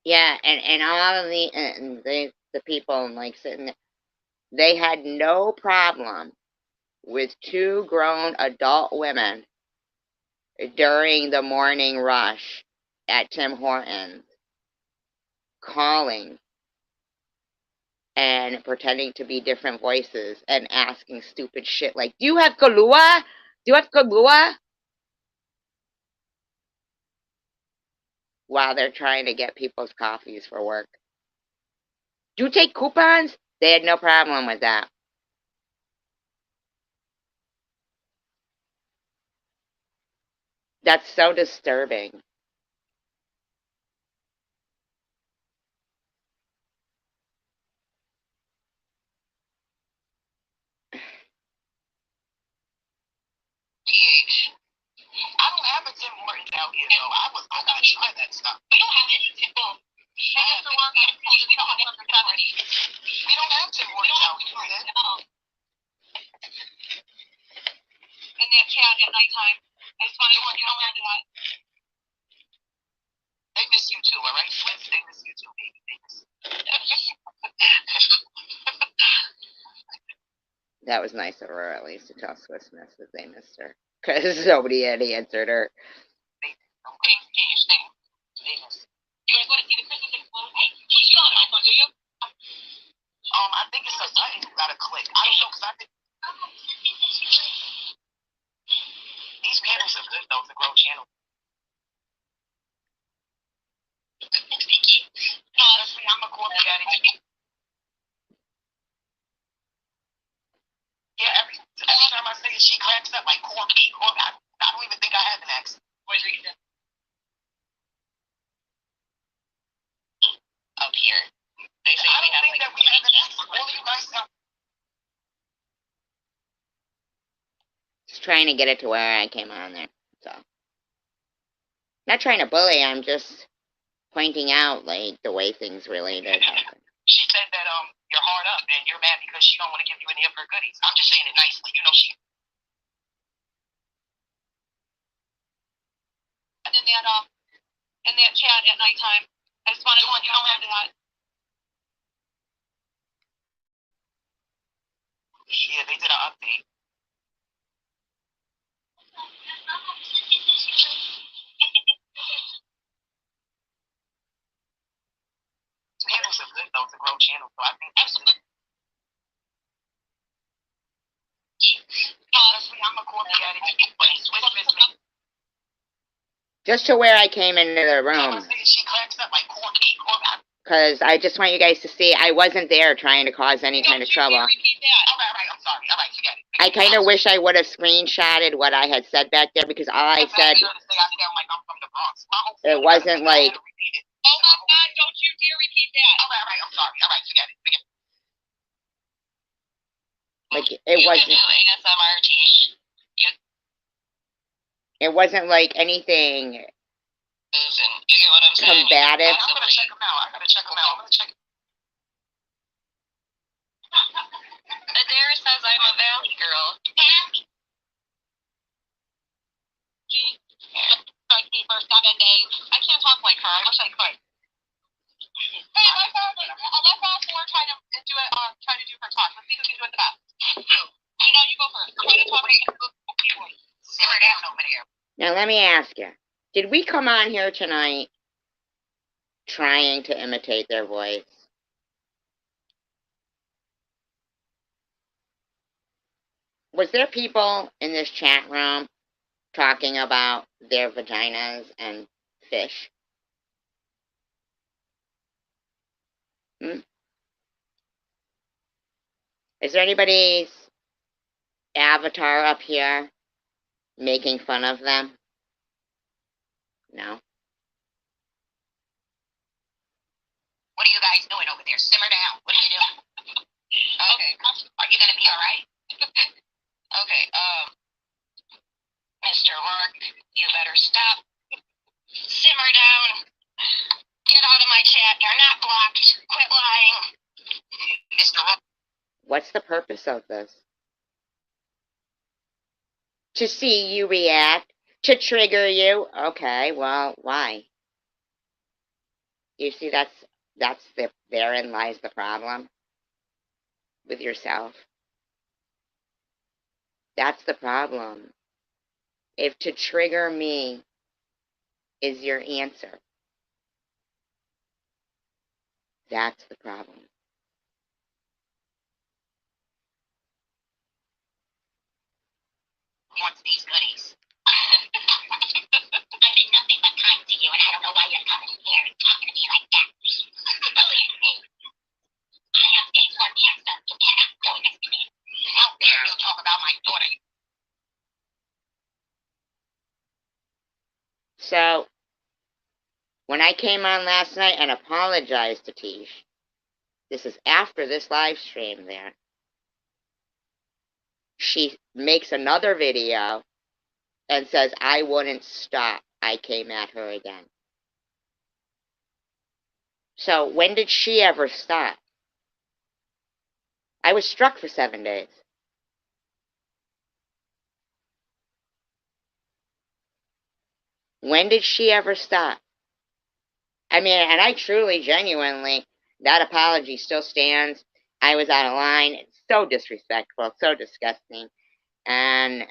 Yeah, and all of the people like sitting there, they had no problem with two grown adult women during the morning rush at Tim Hortons calling and pretending to be different voices and asking stupid shit like, do you have Kahlua? Do you have Kahlua? While they're trying to get people's coffees for work. Do you take coupons? They had no problem with that. That's so disturbing. PH. I don't have a Tim Hortons out here, though. I gotta try that stuff. We don't have any Tim Hortons. We don't have Tim Hortons out here. And that chat at nighttime. I just want to warn you, don't have that. They miss you too, all right? Twins, they miss you too, baby. They miss you. That was nice of her, at least, to tell Swiss Miss that they missed her. Because nobody had answered her. Okay, you stay. They miss. You guys want to see the Christmas explode? Hey, Keith, you don't have my phone, do you? I think it's a button you gotta click. I don't know, because I think. These panels are good, though, to grow channel. Honestly, I'm a coffee addict. Yeah, every time I say it, she cracks up like corky. I don't even think I have an accent. Where's Rita? Up here. They say we have like. We have an accent. All you guys sound. Just trying to get it to where I came on there. So. Not trying to bully, I'm just pointing out, like, the way things really did happen. She said that you're hard up and you're mad because she don't want to give you any of her goodies. I'm just saying it nicely. You know she. And then in that chat at nighttime, I just want to warn you, don't have that. Yeah, they did an update. Channels are good though to grow channels, so I think absolutely. Honestly, I'm a coffee addict, but Swiss Miss me. Just to where I came into the room. She cracks up like corky. Because I just want you guys to see I wasn't there trying to cause any kind of trouble. Repeat that. All right, I'm sorry. All right, forget it. I kind of wish I would have screenshotted what I had said back there because all I said, it wasn't like. Oh my God, don't you dare repeat that. All right, I'm sorry. All right, forget it. Like, it wasn't. You can do ASMR, Tish. It wasn't like anything You get what I'm saying? combative. I'm gonna check them out. I'm gonna check. Adair says I'm a valley girl. Like me for 7 days. I can't talk like her. I wish I could. Hey, let's all four try to do it. Try to do her talk. Let's see who can do it the best. You know, you go first. Try to talk. Simmer down over there. Now let me ask you, did we come on here tonight trying to imitate their voice? Was there people in this chat room talking about their vaginas and fish? Is there anybody's avatar up here making fun of them? No? What are you guys doing over there? Simmer down. What are you doing? Okay. Are you going to be all right? Mr. Rourke, you better stop. Simmer down. Get out of my chat. You're not blocked. Quit lying. Mr. Rourke. What's the purpose of this? To see you react? To trigger you? Okay, well, why? You see, therein lies the problem with yourself. That's the problem. If to trigger me is your answer, that's the problem. Wants these goodies. I've been nothing but kind to you, and I don't know why you're coming here and talking to me like that. Believe me, I have stage 1 cancer. You cannot go next to me. How dare you talk about my daughter? So, when I came on last night and apologized to Tish, this is after this live stream there, she makes another video and says, I wouldn't stop. I came at her again. So, when did she ever stop? I was struck for 7 days. When did she ever stop? I mean, and I truly, genuinely, that apology still stands. I was out of line. It's so disrespectful, so disgusting. And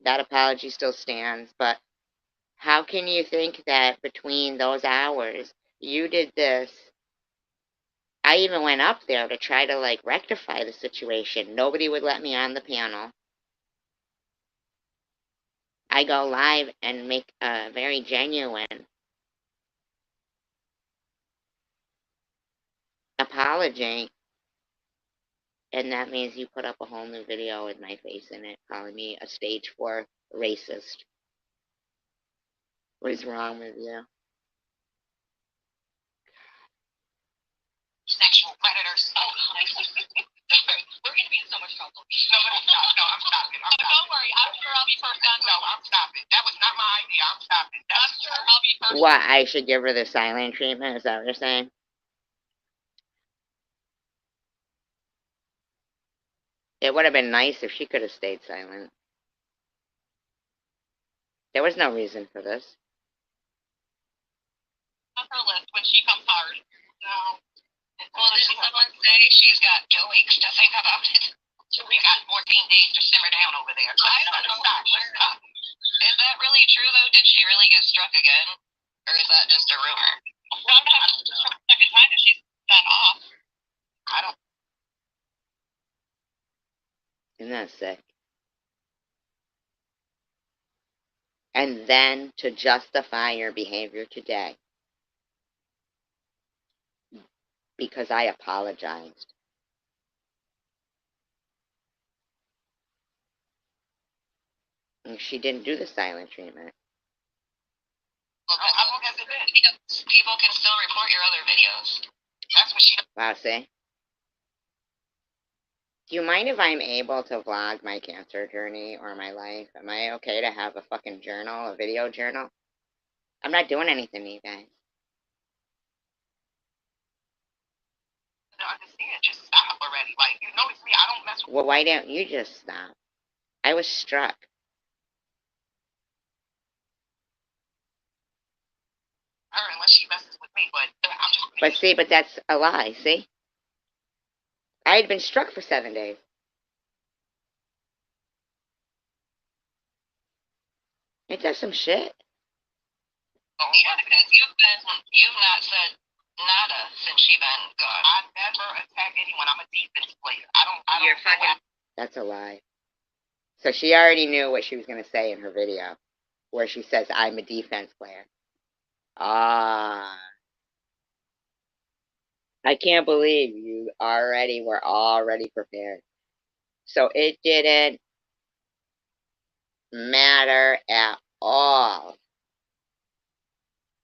that apology still stands. But how can you think that between those hours, you did this? I even went up there to try to, like, rectify the situation. Nobody would let me on the panel. I go live and make a very genuine apology, and that means you put up a whole new video with my face in it, calling me a stage 4 racist. What is wrong with you? Sexual predators. Oh, we're going to be in so much trouble. No, I'm stopping. Don't worry, I'm sure I'll be first on. No, I'm stopping. That was not my idea. I'm stopping. I'm sure I'll be first. What, I should give her the silent treatment? Is that what you're saying? It would have been nice if she could have stayed silent. There was no reason for this. On her list when she comes hard. No. Well, did someone say she's got 2 weeks to think about it? We got 14 days to simmer down over there. I don't know. Stop. Is that really true, though? Did she really get struck again? Or is that just a rumor? Well, I'm not struck the second time that she's done off. I don't. Isn't that sick? And then to justify your behavior today, because I apologized. And she didn't do the silent treatment. Well, how long has it been? People can still report your other videos. That's what she. Wow, see? Do you mind if I'm able to vlog my cancer journey or my life? Am I okay to have a fucking journal, a video journal? I'm not doing anything to you guys. I don't understand. Just stop already. Like, you notice me, I don't mess with. Well, why don't you just stop? I was struck. Her unless she messes with me, but I'm just. But see, but that's a lie, see? I had been struck for 7 days. It does some shit. Oh, yeah, because you've not said nada since she been gone. I never attack anyone. I'm a defense player. I don't. You're fucking. That's a lie. So she already knew what she was going to say in her video, where she says, I'm a defense player. Ah. I can't believe you were already prepared. So it didn't matter at all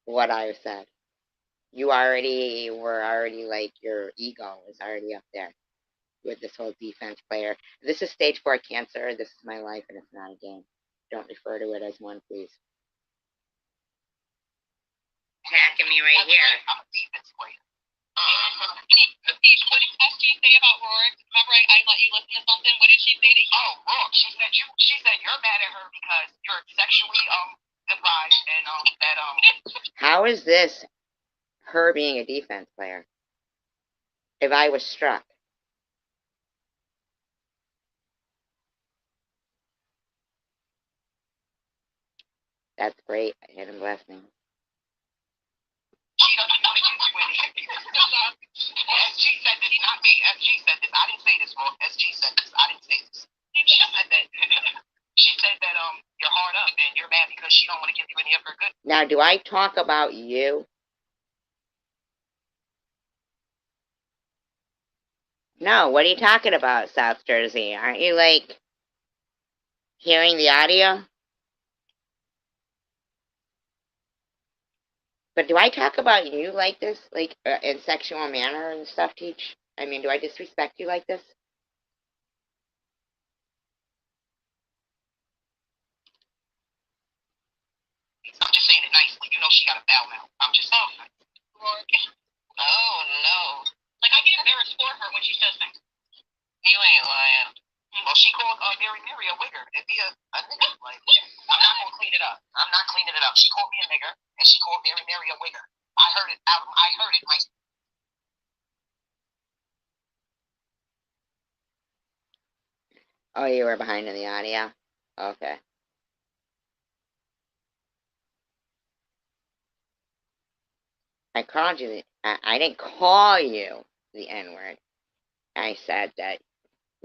what I said. You were already like, your ego was already up there. with this whole defense player. This is stage 4 cancer. This is my life, and it's not a game. Don't refer to it as one, please. Attacking me right here. I'm a defense player. What did SG say about Rourke? Remember, I let you listen to something. What did she say to you? Oh, Rourke. She said you're mad at her because you're sexually deprived and that How is this her being a defense player? If I was struck. That's great. I hit him blessing. She doesn't want to use you in SG said this, not me. SG said this. I didn't say this, Rourke. SG said this. I didn't say this. She said that. She said that you're hard up and you're mad because she don't want to give you any of her good. Now, do I talk about you? No, what are you talking about, South Jersey? Aren't you, like, hearing the audio? But do I talk about you like this? Like, in sexual manner and stuff, Teach? I mean, do I disrespect you like this? I'm just saying it nicely. You know she got a foul mouth. I'm just saying it. Oh, no. Like, I get embarrassed for her when she says things. You ain't lying. Well, she called Mary a wigger. It'd be a nigger. Like, I'm not going to clean it up. I'm not cleaning it up. She called me a nigger, and she called Mary a wigger. I heard it myself. Oh, you were behind in the audio? Okay. I called you I didn't call you the N-word. I said that.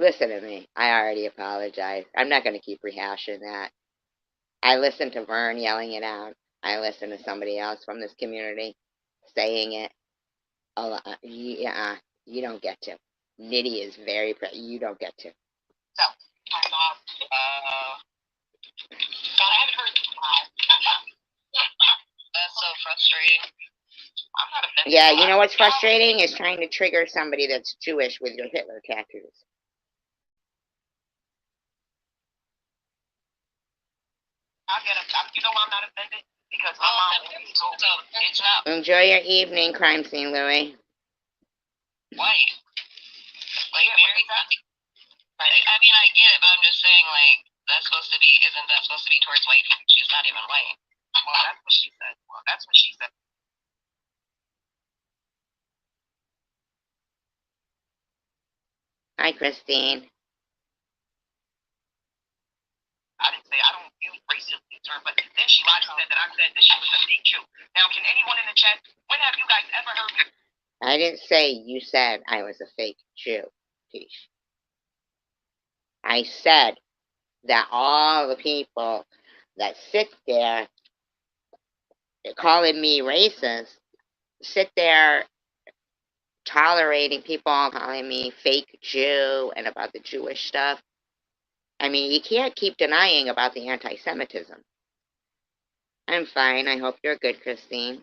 Listen to me. I already apologized. I'm not going to keep rehashing that. I listened to Vern yelling it out. I listened to somebody else from this community saying it. You don't get to. Nitty is very you don't get to. So, God, I haven't heard this in a while. That's so frustrating. I'm not offended. Yeah, you know what's frustrating is trying to trigger somebody that's Jewish with your Hitler tattoos. You know why I'm not offended? Because my mom told me it's not. Enjoy your evening, crime scene, Louie. Wait, Mary, I mean, I get it, but I'm just saying, like, isn't that supposed to be towards white people? She's not even white. Well, that's what she said. Hi, Christine. I didn't say, I don't use racist term, but then she lied and said that I said that she was a fake Jew. Now, can anyone in the chat, when have you guys ever heard me? I didn't say you said I was a fake Jew, Tish. I said that all the people that sit there calling me racist, sit there tolerating people calling me fake Jew and about the Jewish stuff. I mean, you can't keep denying about the anti-Semitism. I'm fine. I hope you're good, Christine.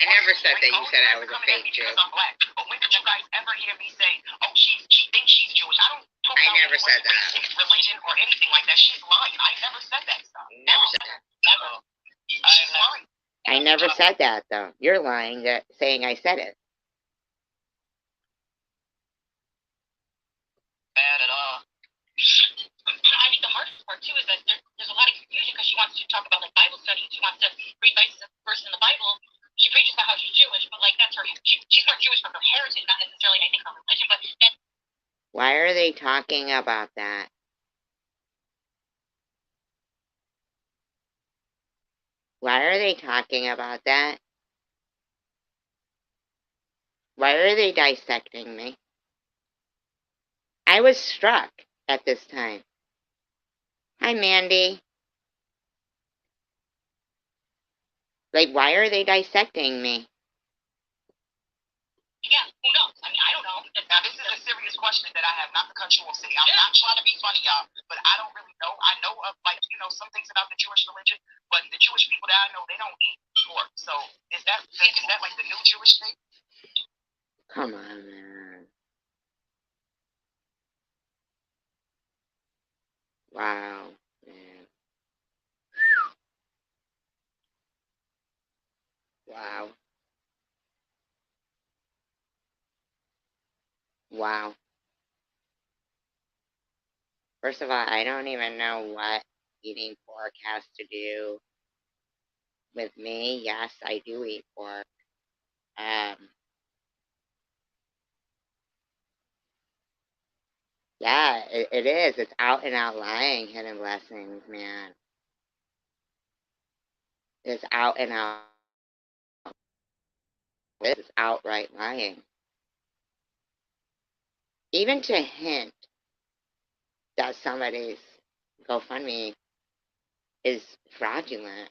I never said that you said I was a fake Jew. I'm black. But when did you guys ever hear me say, oh, she thinks she's Jewish? I don't talk about never said that. Religion or anything like that. She's lying. I never said that stuff. Never said that. Never. She's lying. I never said that, though. You're lying, saying I said it. Bad at all. I think the hardest part too is that there's a lot of confusion because she wants to talk about like Bible study. She wants to read verse in the Bible. She preaches about how she's Jewish, but like that's her. She's more Jewish from her heritage, not necessarily I think her religion. But that. Why are they talking about that? Why are they talking about that? Why are they dissecting me? I was struck at this time. Hi, Mandy. Like, why are they dissecting me? Yeah, who knows? I mean, I don't know. Now, this is a serious question that I have, not to cut you off, City. I'm not trying to be funny, y'all, but I don't really know. I know of, like, some things about the Jewish religion, but the Jewish people that I know, they don't eat pork. So is that like the new Jewish thing? Come on, man. Wow, man. Wow. Wow. First of all, I don't even know what eating pork has to do with me. Yes, I do eat pork. Um, yeah, it is. It's out and out lying, hidden blessings, man. It's out and out. It's outright lying. Even to hint that somebody's GoFundMe is fraudulent,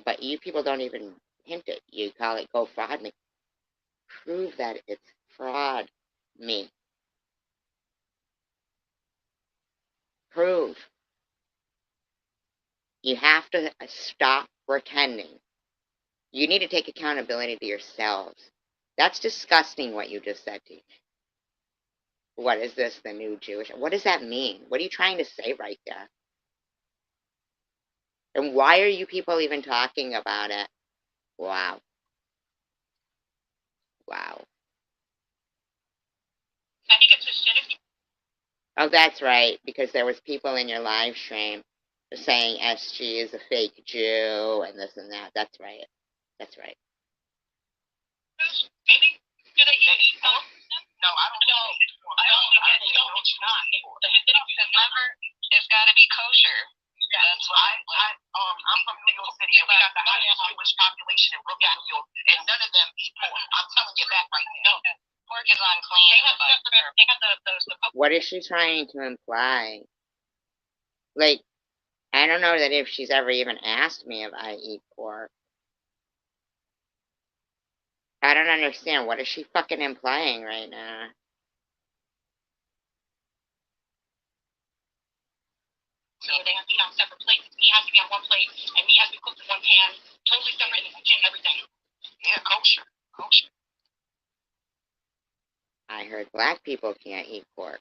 but you people don't even hint it. You call it GoFraudMe. Prove that it's fraud me. Prove. You have to stop pretending. You need to take accountability to yourselves. That's disgusting what you just said to me. What is this, the new Jewish? What does that mean? What are you trying to say right there? And why are you people even talking about it? Wow. Wow. I think it's acidic. Oh, that's right, because there was people in your live stream saying SG is a fake Jew and this and that. That's right. That's right. Maybe do they eat pork? No, I don't know. It's not. It's got to be kosher. That's why I'm from New York City, and we got the highest Jewish population in Brooklyn, New York, and none of them eat pork. I'm telling you that right now. Pork is unclean. They have the What is she trying to imply? Like, I don't know that if she's ever even asked me if I eat pork. I don't understand. What is she fucking implying right now? So they have to be on separate plates. He has to be on one plate, and he has to be cooked in one pan, totally separate in the kitchen, everything. Yeah, kosher. Kosher. I heard black people can't eat pork.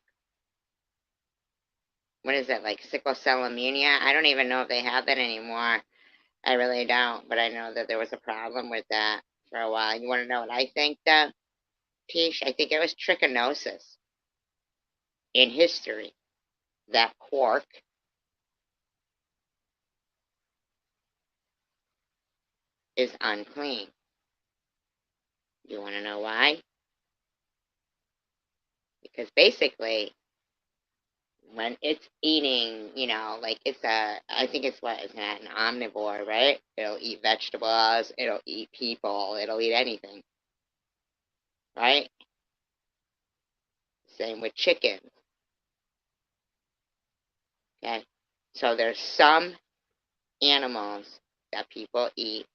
What is it, like sickle cell anemia? I don't even know if they have that anymore. I really don't, but I know that there was a problem with that for a while. You want to know what I think, though, Tish? I think it was trichinosis in history. That pork is unclean. You want to know why? Because basically, when it's eating, like I think it's what, it's not an omnivore, right? It'll eat vegetables, it'll eat people, it'll eat anything, right? Same with chicken, okay? So there's some animals that people eat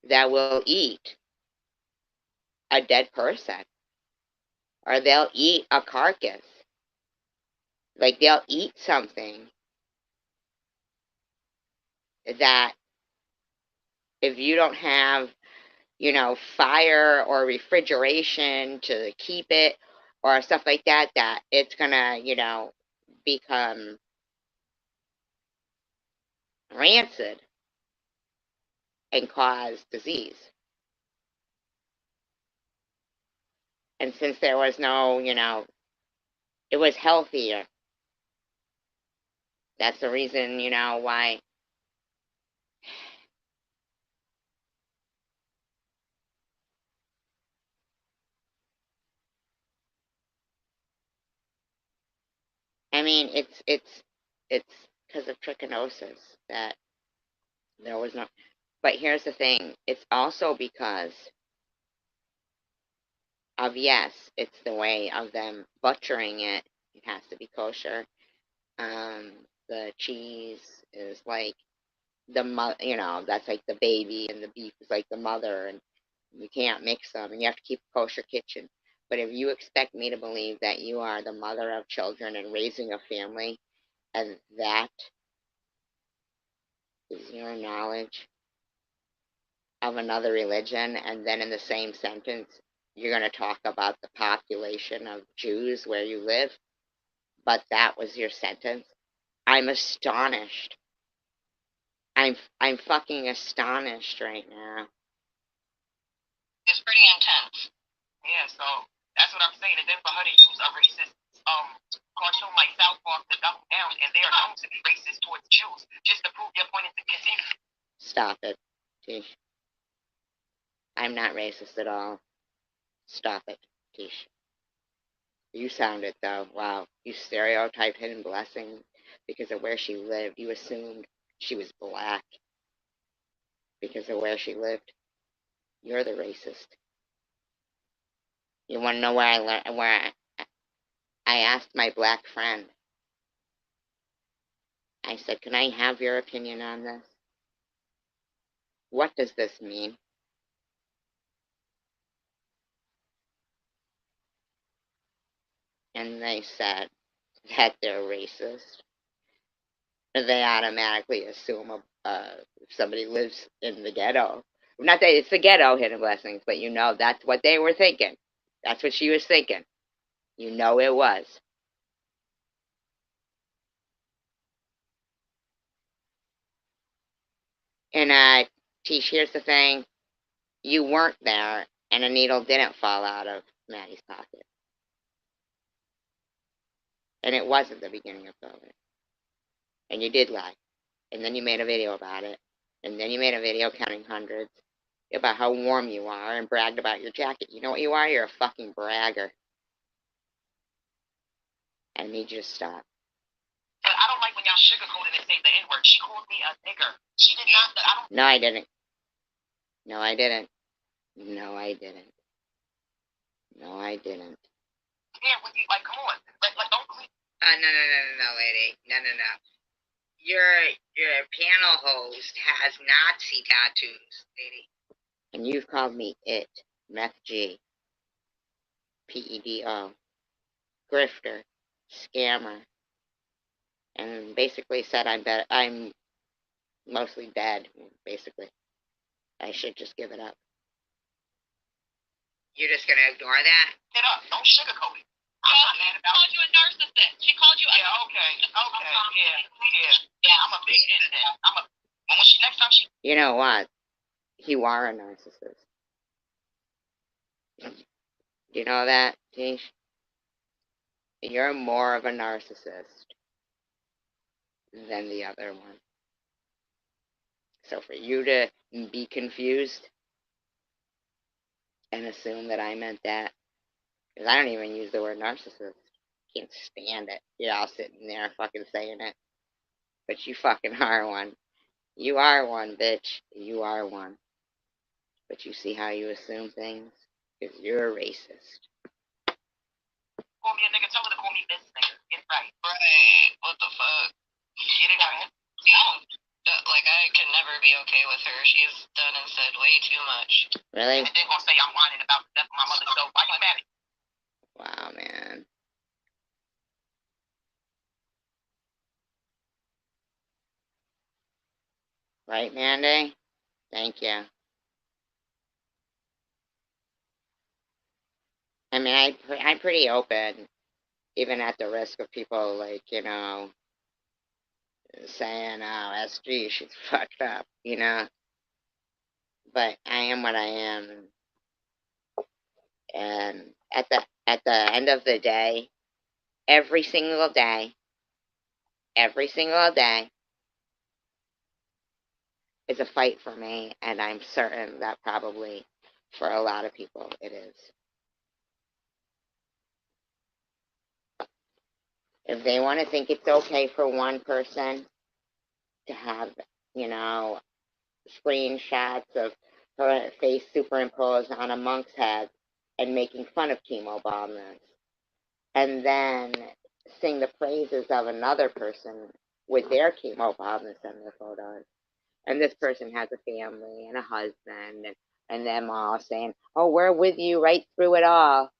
that will eat a dead person, or they'll eat a carcass. Like they'll eat something that if you don't have, fire or refrigeration to keep it or stuff like that, that it's gonna, become rancid and cause disease. And since there was no, it was healthier. That's the reason, why. I mean, it's because of trichinosis that there was no. But here's the thing: it's also because of, yes, it's the way of them butchering it. It has to be kosher. The cheese is like that's like the baby, and the beef is like the mother, and you can't mix them, and you have to keep a kosher kitchen. But if you expect me to believe that you are the mother of children and raising a family, and that is your knowledge of another religion, and then in the same sentence, you're going to talk about the population of Jews where you live, but that was your sentence, I'm astonished. I'm fucking astonished right now. It's pretty intense. Yeah, so that's what I'm saying. And then for her to use a racist cartoon like South Park to double down, and they are known to be racist towards Jews, just to prove your point and to continue. Stop it, Tish. I'm not racist at all. Stop it, Tish. You sound it, though. Wow. You stereotyped Hidden Blessing because of where she lived. You assumed she was black because of where she lived. You're the racist. You want to know where I learned? I asked my black friend. I said, "Can I have your opinion on this? What does this mean?" And they said that they're racist. They automatically assume if somebody lives in the ghetto. Not that it's the ghetto, Hidden Blessings, but you know that's what they were thinking. That's what she was thinking. You know it was. And Tish, here's the thing. You weren't there, and a needle didn't fall out of Maddie's pocket. And it wasn't the beginning of COVID. And you did lie. And then you made a video about it. And then you made a video counting hundreds about how warm you are and bragged about your jacket. You know what you are? You're a fucking bragger. I need you to stop. But I don't like when y'all sugarcoat it and say the N-word. She called me a nigger. She did not. I don't. No, I didn't. No, I didn't. No, I didn't. No, I didn't. Yeah, when you, like, come on. Like don't clean. No, lady. No. Your panel host has Nazi tattoos, lady. And you've called me it, Meth G, PEDO, grifter, scammer, and basically said I'm mostly dead, basically. I should just give it up. You're just gonna ignore that? Get up. Don't sugarcoat it. She called you a narcissist. She called you a... Yeah, okay. Yeah, I'm a big hit then. Next time she... You know what? You are a narcissist. You know that, Tish? You're more of a narcissist than the other one. So for you to be confused and assume that I meant that, because I don't even use the word narcissist. Can't stand it. You're all sitting there fucking saying it. But you fucking are one. You are one, bitch. You are one. But you see how you assume things? Because you're a racist. Call me a nigga, tell her to call me this nigga. Get right. Right. What the fuck? Get it right. Like, I can never be okay with her. She's done and said way too much. Really? And then gonna say I'm whining about the death of my mother, so why you mad at me? Wow, man. Right, Mandy? Thank you. I mean, I'm pretty open, even at the risk of people, like, you know, saying, oh, SG, she's fucked up, you know? But I am what I am. And at the end of the day, every single day, is a fight for me, and I'm certain that probably for a lot of people it is. If they want to think it's okay for one person to have, you know, screenshots of her face superimposed on a monk's head and making fun of chemo bombers, and then sing the praises of another person with their chemo bombers in their photos, and this person has a family and a husband, and them all saying, oh, we're with you right through it all.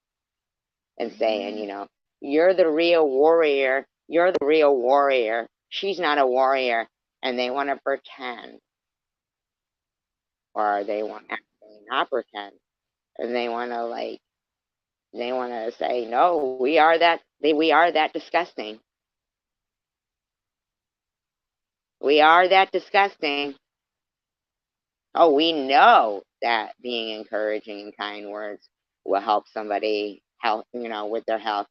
and saying, you know, you're the real warrior. You're the real warrior. She's not a warrior. And they want to pretend. Or they want to actually not pretend. And they want to, like, they want to say, no, we are that disgusting. We are that disgusting. Oh, we know that being encouraging and kind words will help somebody health, you know, with their health,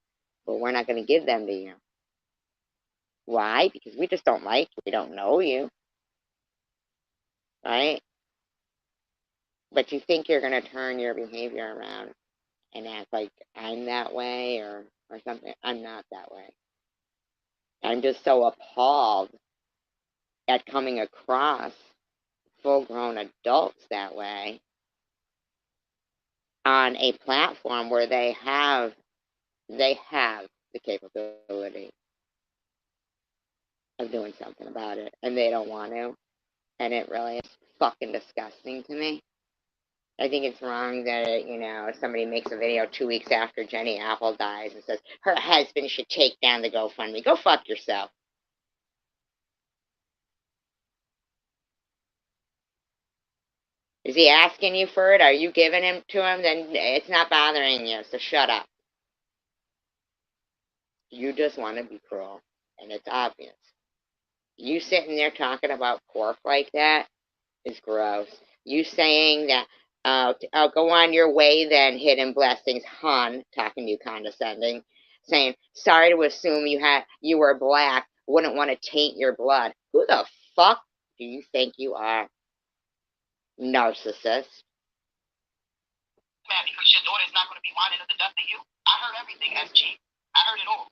but we're not going to give them to you. Why? Because we just don't like you. We don't know you, right? But you think you're going to turn your behavior around and act like I'm that way or something. I'm not that way. I'm just so appalled at coming across full-grown adults that way on a platform where they have the capability of doing something about it, and they don't want to, and it really is fucking disgusting to me. I think it's wrong that, you know, somebody makes a video 2 weeks after Jenny Apple dies and says her husband should take down the GoFundMe. Go fuck yourself. Is he asking you for it? Are you giving him to him? Then it's not bothering you, so shut up. You just want to be cruel, and it's obvious. You sitting there talking about pork like that is gross. You saying that, I'll go on your way then, hidden blessings, hon, talking to you condescending, saying, sorry to assume you were black, wouldn't want to taint your blood. Who the fuck do you think you are? Narcissist. Man, because your daughter's not going to be whining to the death of you. I heard everything, SG. I heard it all.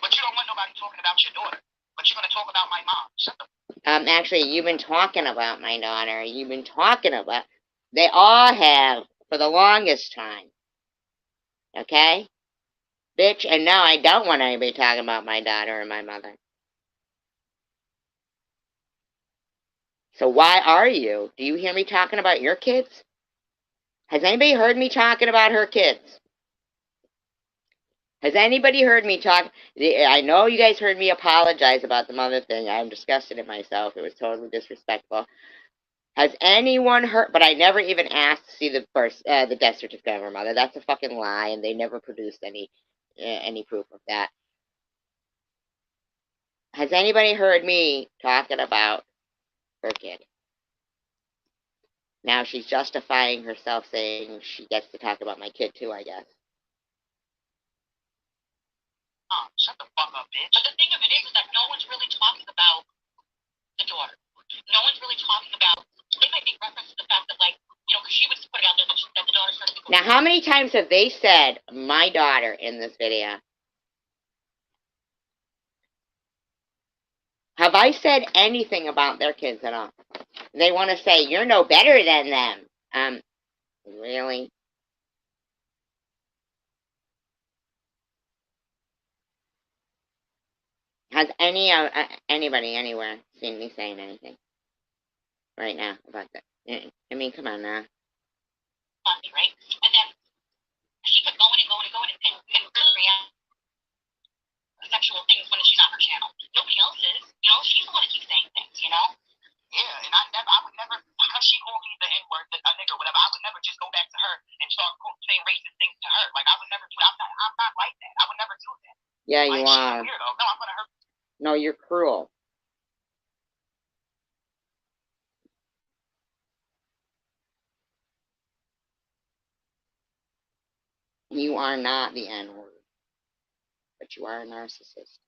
But you don't want nobody talking about your daughter. But you're going to talk about my mom. Shut the Actually, you've been talking about my daughter. You've been talking about. They all have for the longest time. Okay? Bitch, and no, I don't want anybody talking about my daughter or my mother. So why are you? Do you hear me talking about your kids? Has anybody heard me talking about her kids? Has anybody heard me talk? I know you guys heard me apologize about the mother thing. I'm disgusted at myself. It was totally disrespectful. Has anyone heard? But I never even asked to see the death certificate of her mother. That's a fucking lie, and they never produced any proof of that. Has anybody heard me talking about her kid? Now she's justifying herself, saying she gets to talk about my kid too, I guess. mom. Shut the fuck up, bitch. But the thing of it is that no one's really talking about the daughter. No one's really talking about. They might make reference to the fact that, like, you know, because she was putting out there that the daughter's trying to be. Now, how many times have they said my daughter in this video? Have I said anything about their kids at all? They want to say, you're no better than them. Really? Has anybody anywhere seen me saying anything right now about that? I mean, come on now. Right? And then she kept going and going and going and react sexual things when she's on her channel. Nobody else is. You know, she's the one that keeps saying things, you know? Yeah, and I would never, because she called me the N-word, a nigga, whatever, I would never just go back to her and start saying racist things to her. Like, I would never do that. I'm not like that. I would never do that. Yeah, you like, are. She's a weirdo. No, I'm going to hurt. No, you're cruel. You are not the N-word, but you are a narcissist.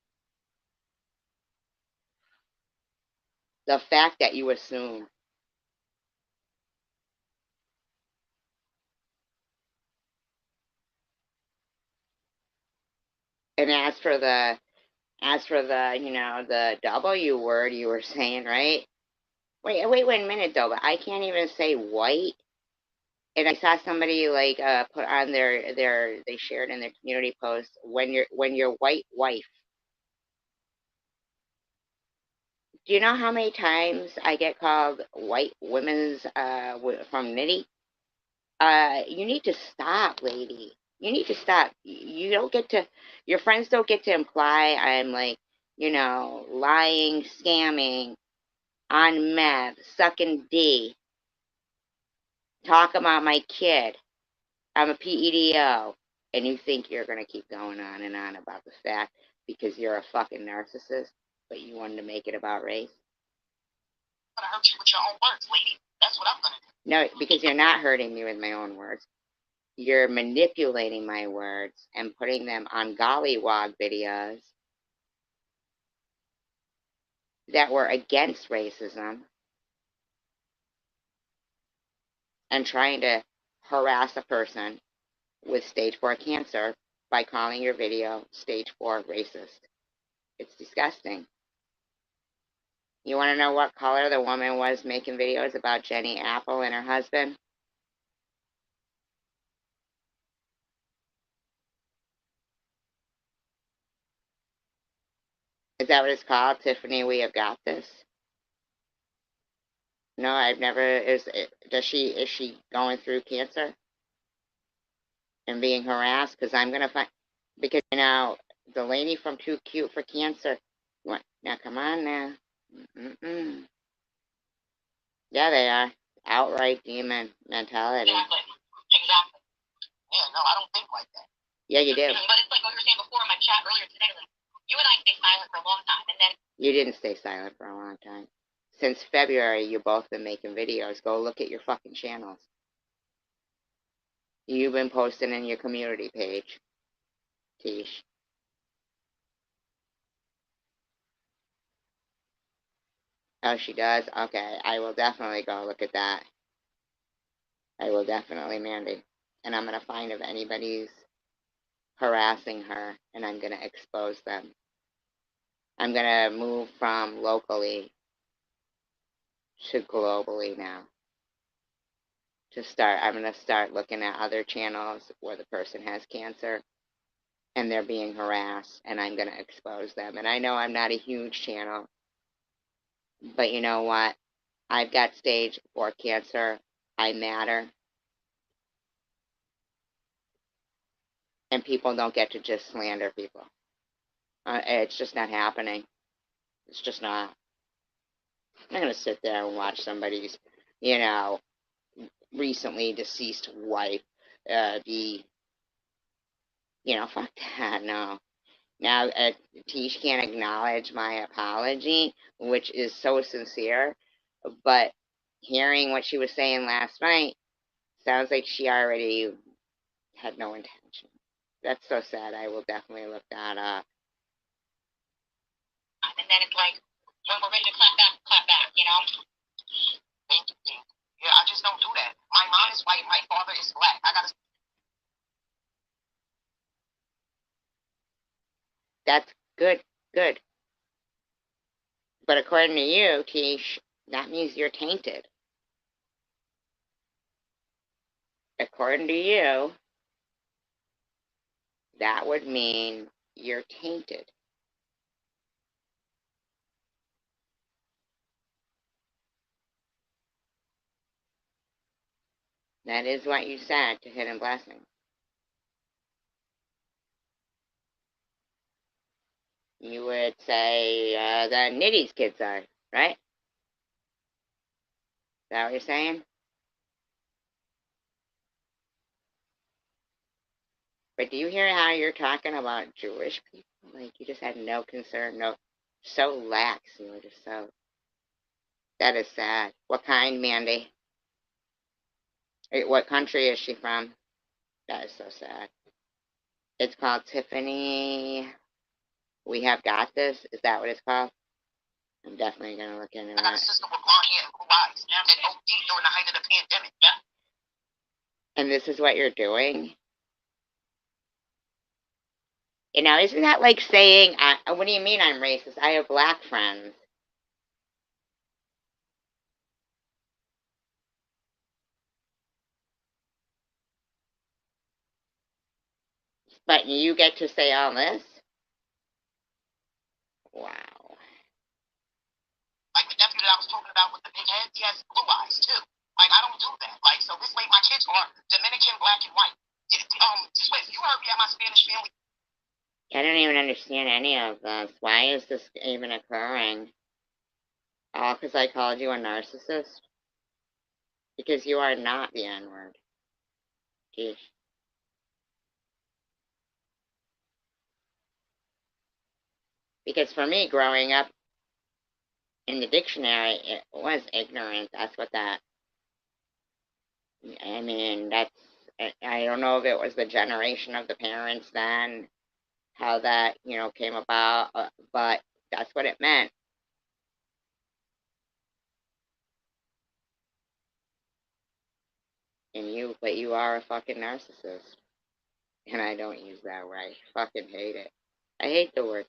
The fact that you assume. And as for the, you know, the W word you were saying, right? Wait a minute though, but I can't even say white. And I saw somebody like put on they shared in their community post when your white wife. Do you know how many times I get called white women's from Nitty? You need to stop, lady. You need to stop. You don't get to, your friends don't get to imply I'm like, lying, scamming, on meth, sucking D, talk about my kid. I'm a PEDO. And you think you're going to keep going on and on about the fact because you're a fucking narcissist, but you wanted to make it about race? I'm going to hurt you with your own words, lady. That's what I'm going to do. No, because you're not hurting me with my own words. You're manipulating my words and putting them on gollywog videos that were against racism and trying to harass a person with stage 4 cancer by calling your video stage 4 racist. It's disgusting. You want to know what color the woman was making videos about Jenny Apple and her husband? Is that what it's called? Tiffany, we have got this? No, I've never. Is she going through cancer and being harassed? Because I'm gonna find, because the lady from Too Cute for Cancer. What? Now come on now. Mm-mm. Yeah, they are outright demon mentality. Exactly. Yeah, no, I don't think like that. Yeah, you do. But it's like what we were saying before in my chat earlier today. Like, you and I stay silent for a long time, and then you didn't stay silent for a long time. Since February, you've both been making videos. Go look at your fucking channels. You've been posting in your community page, Tish. Oh, she does? Okay, I will definitely go look at that. I will definitely, Mandy. And I'm going to find if anybody's harassing her, and I'm going to expose them. I'm going to move from locally to globally now. I'm going to start looking at other channels where the person has cancer and they're being harassed, and I'm going to expose them. And I know I'm not a huge channel, but you know what? I've got stage 4 cancer. I matter. And people don't get to just slander people. It's just not happening. It's just not. I'm not going to sit there and watch somebody's, recently deceased wife be, fuck that, no. Now, Tish can't acknowledge my apology, which is so sincere, but hearing what she was saying last night sounds like she already had no intention. That's so sad. I will definitely look that up. And then it's like, when we're ready to clap back, Thank you. Yeah, I just don't do that. My mom is white, my father is black. I gotta. That's good. But according to you, Tish, that means you're tainted. According to you, that would mean you're tainted. That is what you said to Hidden Blessing. You would say the Nitty's kids are, right? Is that what you're saying? But do you hear how you're talking about Jewish people? Like, you just had no concern, so lax. You were just so. That is sad. What kind, Mandy? What country is she from? That is so sad. It's called Tiffany. We have got this. Is that what it's called? I'm definitely gonna look into that. I got a sister with blonde hair and blue eyes. And OD during the height of the pandemic. Yeah. And this is what you're doing? Isn't that like saying, what do you mean I'm racist? I have black friends. But you get to say all this? Wow. Like the nephew that I was talking about with the big head, he has blue eyes too. Like, I don't do that. Like, so this way my kids are Dominican, black, and white. Swift, you I don't even understand any of this. Why is this even occurring? All because I called you a narcissist? Because you are not the N-word. Geez. Because for me, growing up in the dictionary, it was ignorant. That's what that, I mean, that's, I don't know if it was the generation of the parents then, how that, came about, but that's what it meant. But you are a fucking narcissist. And I don't use that word. I fucking hate it. I hate the word,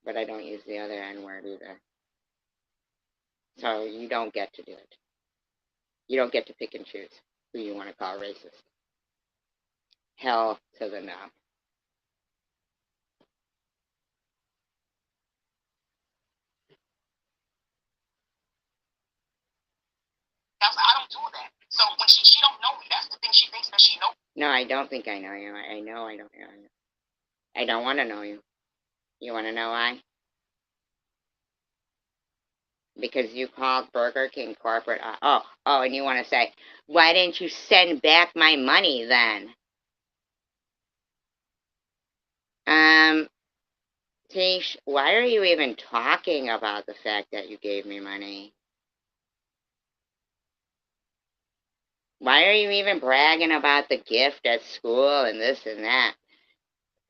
but I don't use the other N word either. So you don't get to do it. You don't get to pick and choose who you want to call racist. Hell to the no. I don't do that. So when she don't know me, that's the thing. She thinks that she knows. No, I don't think I know you. I know I don't know you. I don't want to know you. You want to know why? Because you called Burger King corporate. And you want to say, why didn't you send back my money then? Tish, why are you even talking about the fact that you gave me money? Why are you even bragging about the gift at school and this and that?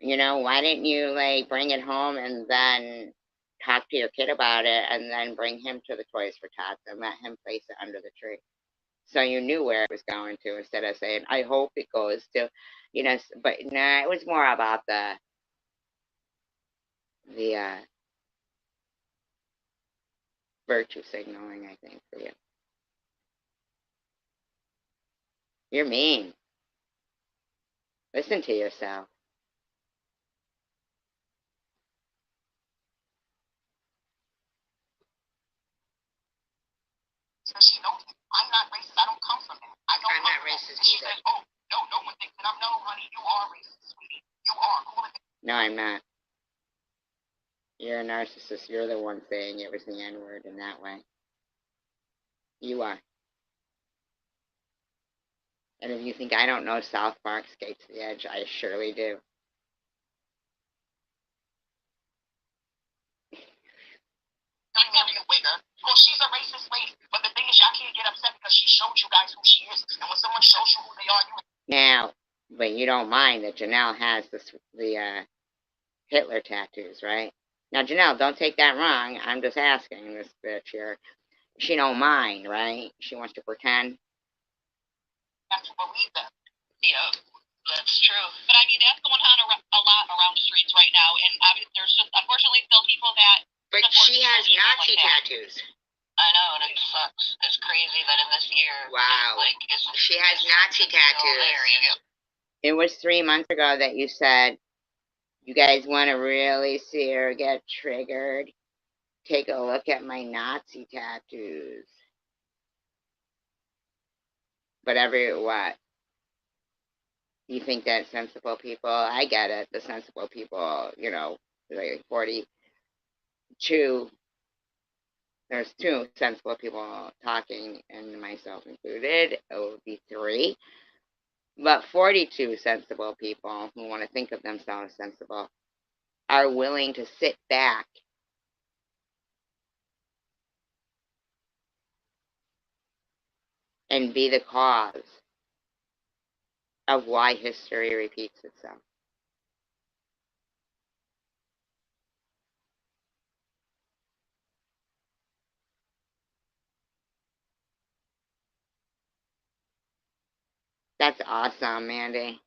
Why didn't you, bring it home and then talk to your kid about it and then bring him to the Toys for Tots and let him place it under the tree? So you knew where it was going to instead of saying, I hope it goes to, but nah, it was more about the virtue signaling, I think, for you. You're mean. Listen to yourself. So she knows me. I'm not racist. I don't come from that. I don't. I'm not racist either. She says, oh, no one thinks that I'm. No, honey, you are racist, sweetie. You are. Cool. No, I'm not. You're a narcissist. You're the one saying it was the N-word in that way. You are. And if you think I don't know South Park Skate to the Edge, I surely do. I'm marrying a wigger. Well, she's a racist lady. But the thing is, y'all can't get upset because she showed you guys who she is. And when someone shows you who they are, you... Now, but you don't mind that Janelle has the Hitler tattoos, right? Now, Janelle, don't take that wrong. I'm just asking this bitch here. She don't mind, right? She wants to pretend. Have to believe that. Yeah, that's true. But I mean, that's going on a lot around the streets right now. And there's just, unfortunately, still people that... But she has Nazi tattoos. I know, and it sucks. It's crazy that in this year... Wow. She has Nazi tattoos. It was 3 months ago that you said, you guys want to really see her get triggered? Take a look at my Nazi tattoos. But what? You think that sensible people, I get it, the sensible people, like 42, there's 2 sensible people talking, and myself included, it would be 3. But 42 sensible people who want to think of themselves as sensible are willing to sit back and be the cause of why history repeats itself. That's awesome, Mandy.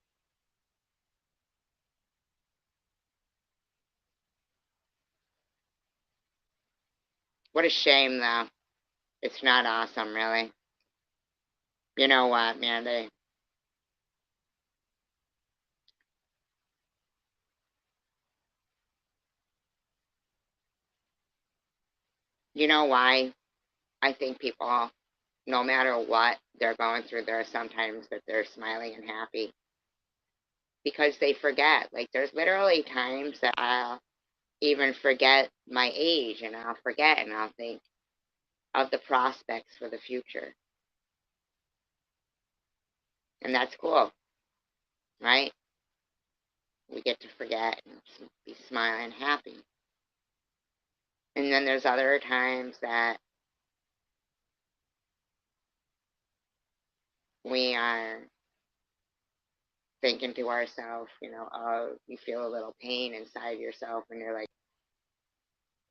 What a shame, though. It's not awesome, really. You know what, Mandy? You know why I think people, no matter what they're going through, there are sometimes that they're smiling and happy. because they forget. Like, there's literally times that I'll even forget my age, and I'll forget, and I'll think of the prospects for the future. And that's cool, right? We get to forget and be smiling happy. And then there's other times that we are thinking to ourselves, oh, you feel a little pain inside yourself, and you're like,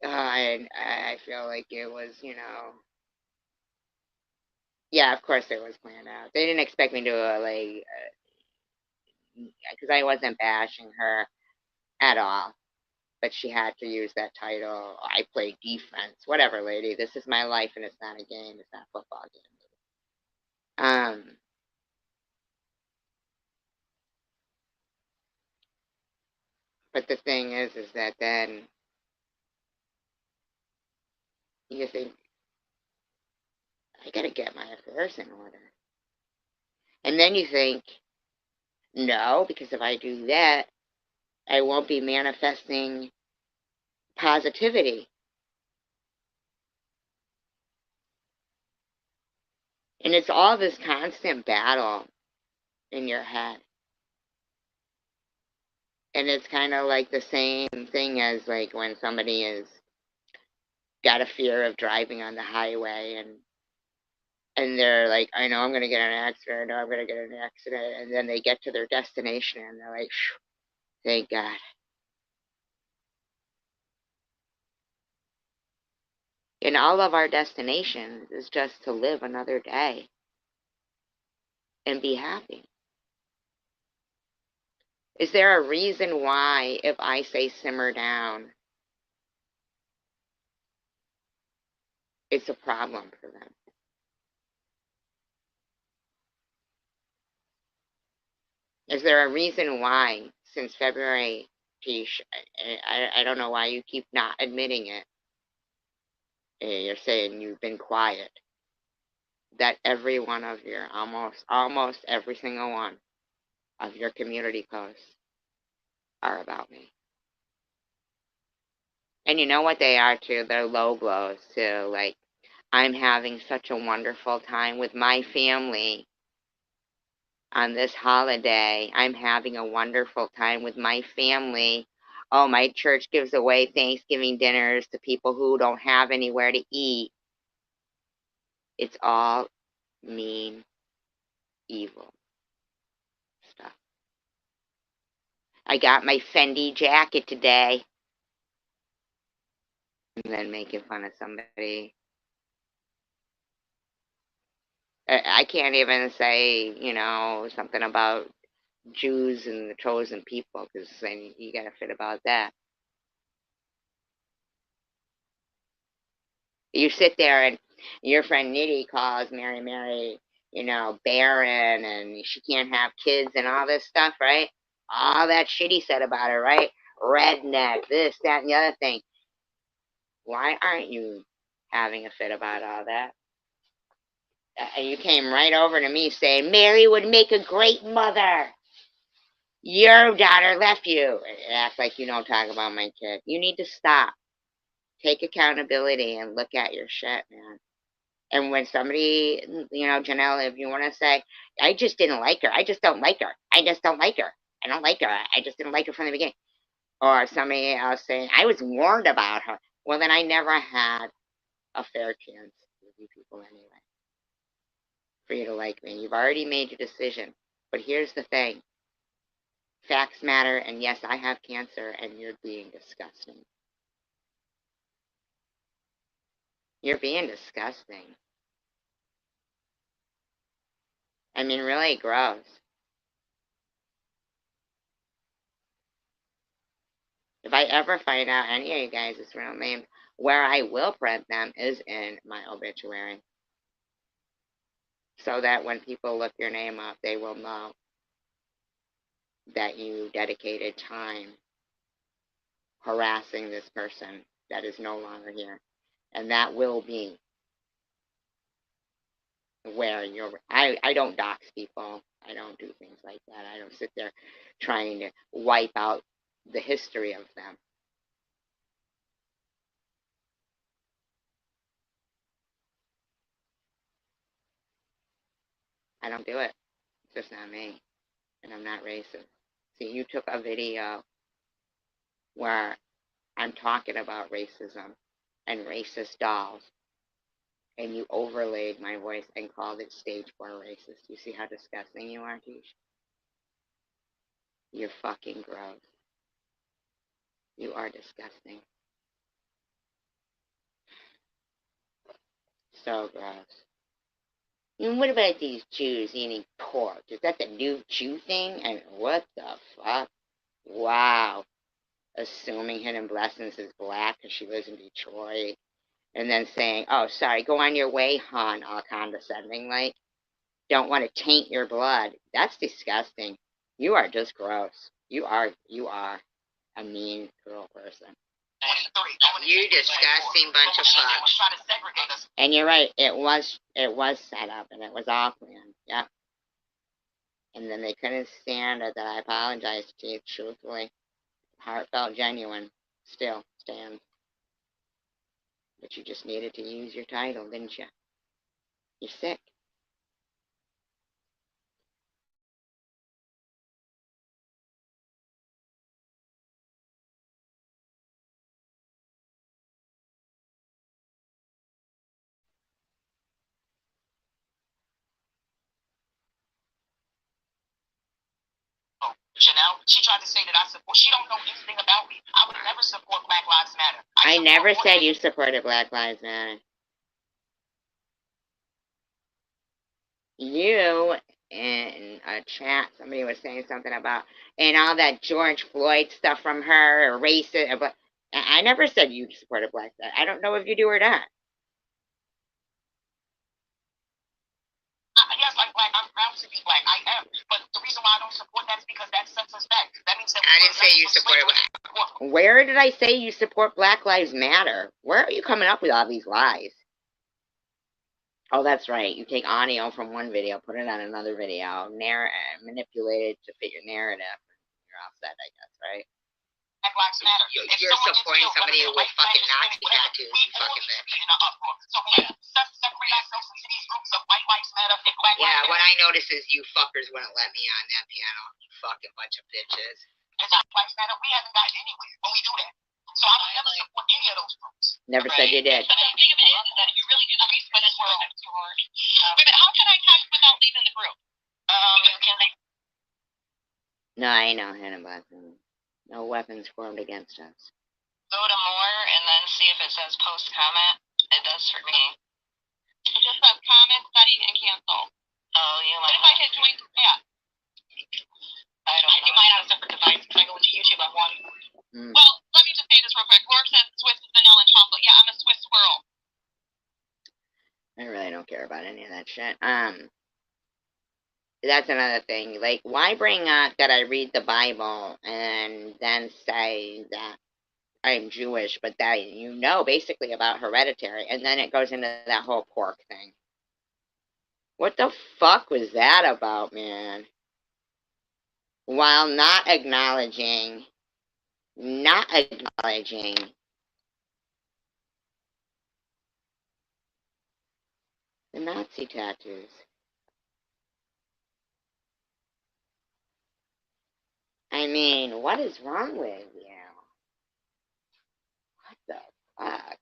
oh, I feel like it was, yeah, of course it was planned out. They didn't expect me to, because I wasn't bashing her at all. But she had to use that title. I play defense. Whatever, lady. This is my life, and it's not a game. It's not a football game. But the thing is that then you think, I gotta get my affairs in order. And then you think, no, because if I do that, I won't be manifesting positivity. And it's all this constant battle in your head. And it's kind of like the same thing as like when somebody is got a fear of driving on the highway, and they're like, I know I'm going to get in an accident, I know I'm going to get in an accident, and then they get to their destination and they're like, thank God. And all of our destinations is just to live another day and be happy. Is there a reason why if I say simmer down, it's a problem for them? Is there a reason why since February, Tish, I don't know why you keep not admitting it. You're saying you've been quiet. That every one of your, almost every single one of your community posts are about me. And you know what they are too? They're low blows too. Like, I'm having such a wonderful time with my family on this holiday. I'm having a wonderful time with my family. Oh, my church gives away Thanksgiving dinners to people who don't have anywhere to eat. It's all mean, evil stuff. I got my Fendi jacket today. And then making fun of somebody. I can't even say, something about Jews and the chosen people, because then you got to fit about that. You sit there and your friend Nitty calls Mary, barren, and she can't have kids and all this stuff, right? All that shit he said about her, right? Redneck, this, that, and the other thing. Why aren't you having a fit about all that? And you came right over to me saying, Mary would make a great mother. Your daughter left you. Act like you don't talk about my kid. You need to stop. Take accountability and look at your shit, man. And when somebody, Janelle, if you want to say, I just didn't like her. I just don't like her. I just don't like her. I don't like her. I just didn't like her from the beginning. Or somebody else saying, I was warned about her. Well, then I never had a fair chance with you people anyway. For you to like me. You've already made your decision. But here's the thing. Facts matter, and yes, I have cancer, and you're being disgusting. You're being disgusting. I mean, really gross. If I ever find out any of you guys' real names, where I will print them is in my obituary. So that when people look your name up, they will know that you dedicated time harassing this person that is no longer here. And that will be where you're. I don't dox people. I don't do things like that. I don't sit there trying to wipe out the history of them. I don't do it. It's just not me. And I'm not racist. See, you took a video where I'm talking about racism and racist dolls, and you overlaid my voice and called it stage 4 racist. You see how disgusting you are, Tish? You're fucking gross. You are disgusting. So gross. And what about these Jews eating pork? Is that the new Jew thing? And what the fuck? Wow. Assuming Hidden Blessings is black because she lives in Detroit. And then saying, oh, sorry, go on your way, hon, all condescending, like, don't want to taint your blood. That's disgusting. You are just gross. You are a mean, cruel person. You disgusting bunch of fucks. And you're right, it was set up and it was all planned. Yep. And then they couldn't stand it that I apologized to you, truthfully. Heartfelt, genuine. Still stands. But you just needed to use your title, didn't you? You're sick. Janelle, she tried to say that I support. She don't know anything about me. I would never support Black Lives Matter. I never said you supported Black Lives Matter. You, in a chat, somebody was saying something about, and all that George Floyd stuff from her, or racist, but I never said you supported Black Lives. I don't know if you do or not. Yes, I'm black. I'm proud to be black. I am. But the reason why I don't support that is because that sets us back. That means that I didn't say you supported black. Where did I say you support Black Lives Matter? Where are you coming up with all these lies? Oh, that's right. You take audio from one video, put it on another video, manipulate it to fit your narrative. You're all set, I guess, right? Black Lives Matter. You're supporting somebody with fucking Nazi tattoos, you fucking bitch. So we separate ourselves into these groups of White Lives Matter and Black Lives Yeah, Matter. what I noticed is you fuckers wouldn't let me on that piano. You fucking bunch of bitches. It's Black Lives Matter. We haven't gotten anywhere when we do that. So I would never support any of those groups. Never said you did. But the thing of it is that you really do things for this world. Wait a minute, how can I text without leaving the group? Can they? No, I know, Hannah Blackman. No weapons formed against us. Go to more and then see if it says post comment. It does for me. It just says comment, study, and cancel. Oh, you might. What if I hit join? Yeah. I do mine on a separate device because I go into YouTube on one. Well, let me just say this real quick. Rourke says Swiss vanilla and chocolate. Yeah, I'm a Swiss squirrel. I really don't care about any of that shit. That's another thing. Like, why bring up that I read the Bible and then say that I'm Jewish, but that you know basically about hereditary, and then it goes into that whole pork thing. What the fuck was that about, man? While not acknowledging the Nazi tattoos. I mean, what is wrong with you? What the fuck?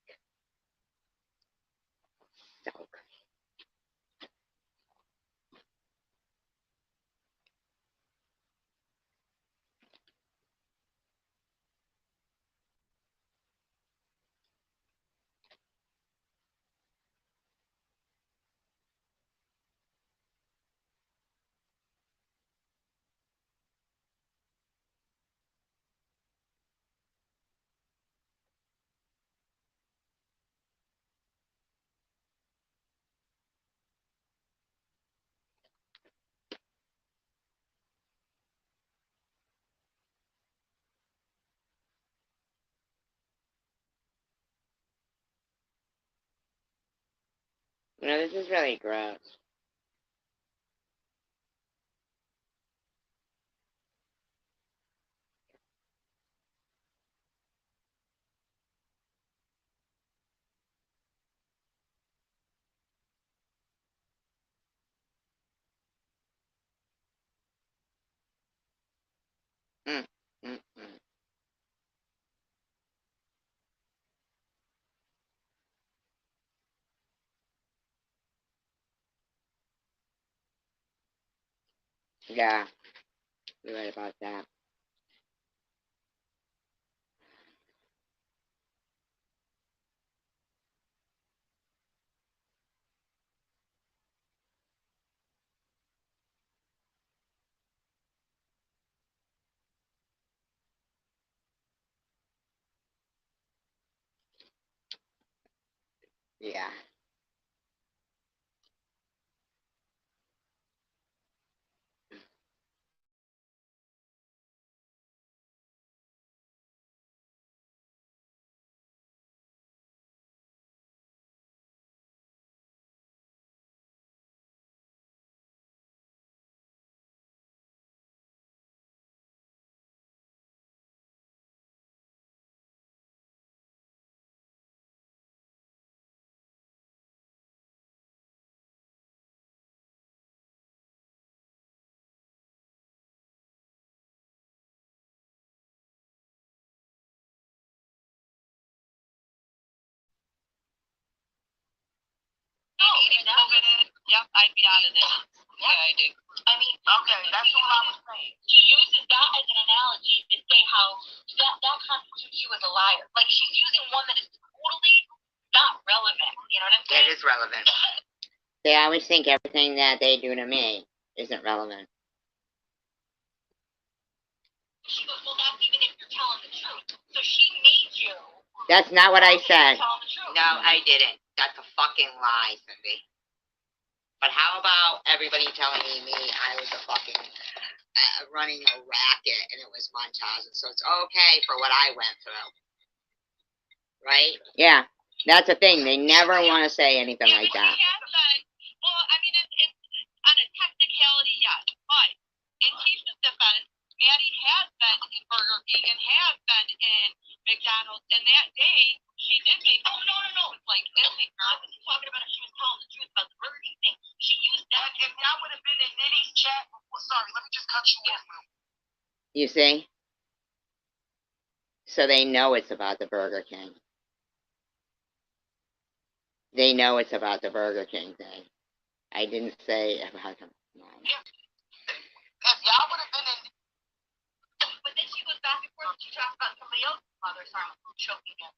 So this is really gross. Yeah, you're right about that. Yeah. Yep, I'd be out of there. Yeah, I do. I mean, okay, that's what I was saying. She uses that as an analogy to say how that constitutes you as a liar. Like, she's using one that is totally not relevant. You know what I'm saying? It is relevant. They always think everything that they do to me isn't relevant. She goes, well, that's even if you're telling the truth. So she made you. That's not what I said. Telling the truth. No, I didn't. That's a fucking lie, Cindy. But how about everybody telling me I was a fucking running a racket and it was Munchausen, so it's okay for what I went through, right? Yeah, that's the thing. They never want to say anything like that. Well, I mean, it's on a technicality, yes, but in Keisha's defense, Maddie has been in Burger King and has been in McDonald's, and that day she did make. Oh no! It's like I was talking about if she was telling the truth about the Burger King thing. She used that. If that would have been in Nitty's chat. Well, sorry, let me just cut you off. You see? So they know it's about the Burger King. They know it's about the Burger King thing. I didn't say about them. No. Yeah. If y'all would have been in. But then she goes back and forth and she talks about somebody else's mother's arm choking him.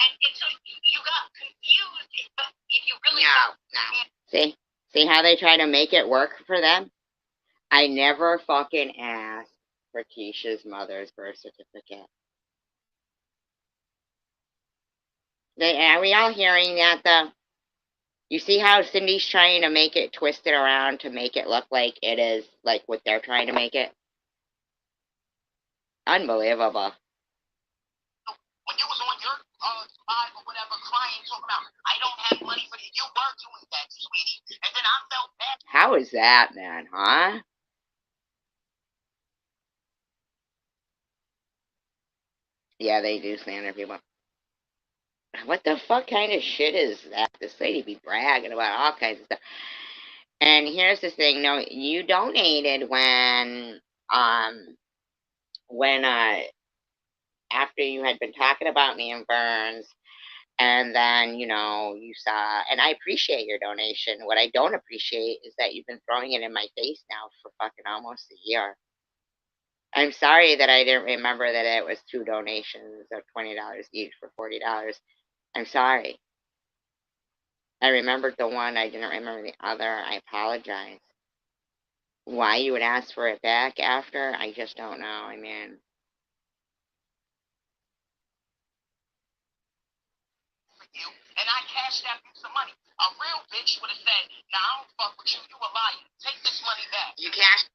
And so you got confused. But if you really. No. See how they try to make it work for them? I never fucking asked for Keisha's mother's birth certificate. Are we all hearing that, though? You see how Cindy's trying to make it twisted around to make it look like it is like what they're trying to make it? Unbelievable. When you was on your live or whatever, crying, talking about, I don't have money for you. You were doing that, sweetie. And then I felt bad. How is that, man, huh? Yeah, they do slander people. What the fuck kind of shit is that? This lady be bragging about all kinds of stuff. And here's the thing, no, you donated when after you had been talking about me and Burns, and then, you saw, and I appreciate your donation. What I don't appreciate is that you've been throwing it in my face now for fucking almost a year. I'm sorry that I didn't remember that it was 2 donations of $20 each for $40. I'm sorry. I remembered the one, I didn't remember the other. I apologize. Why you would ask for it back after, I just don't know. I mean, You, and I cashed that piece of money. A real bitch would have said, nah, I don't fuck with you. You a liar. Take this money back. You cashed.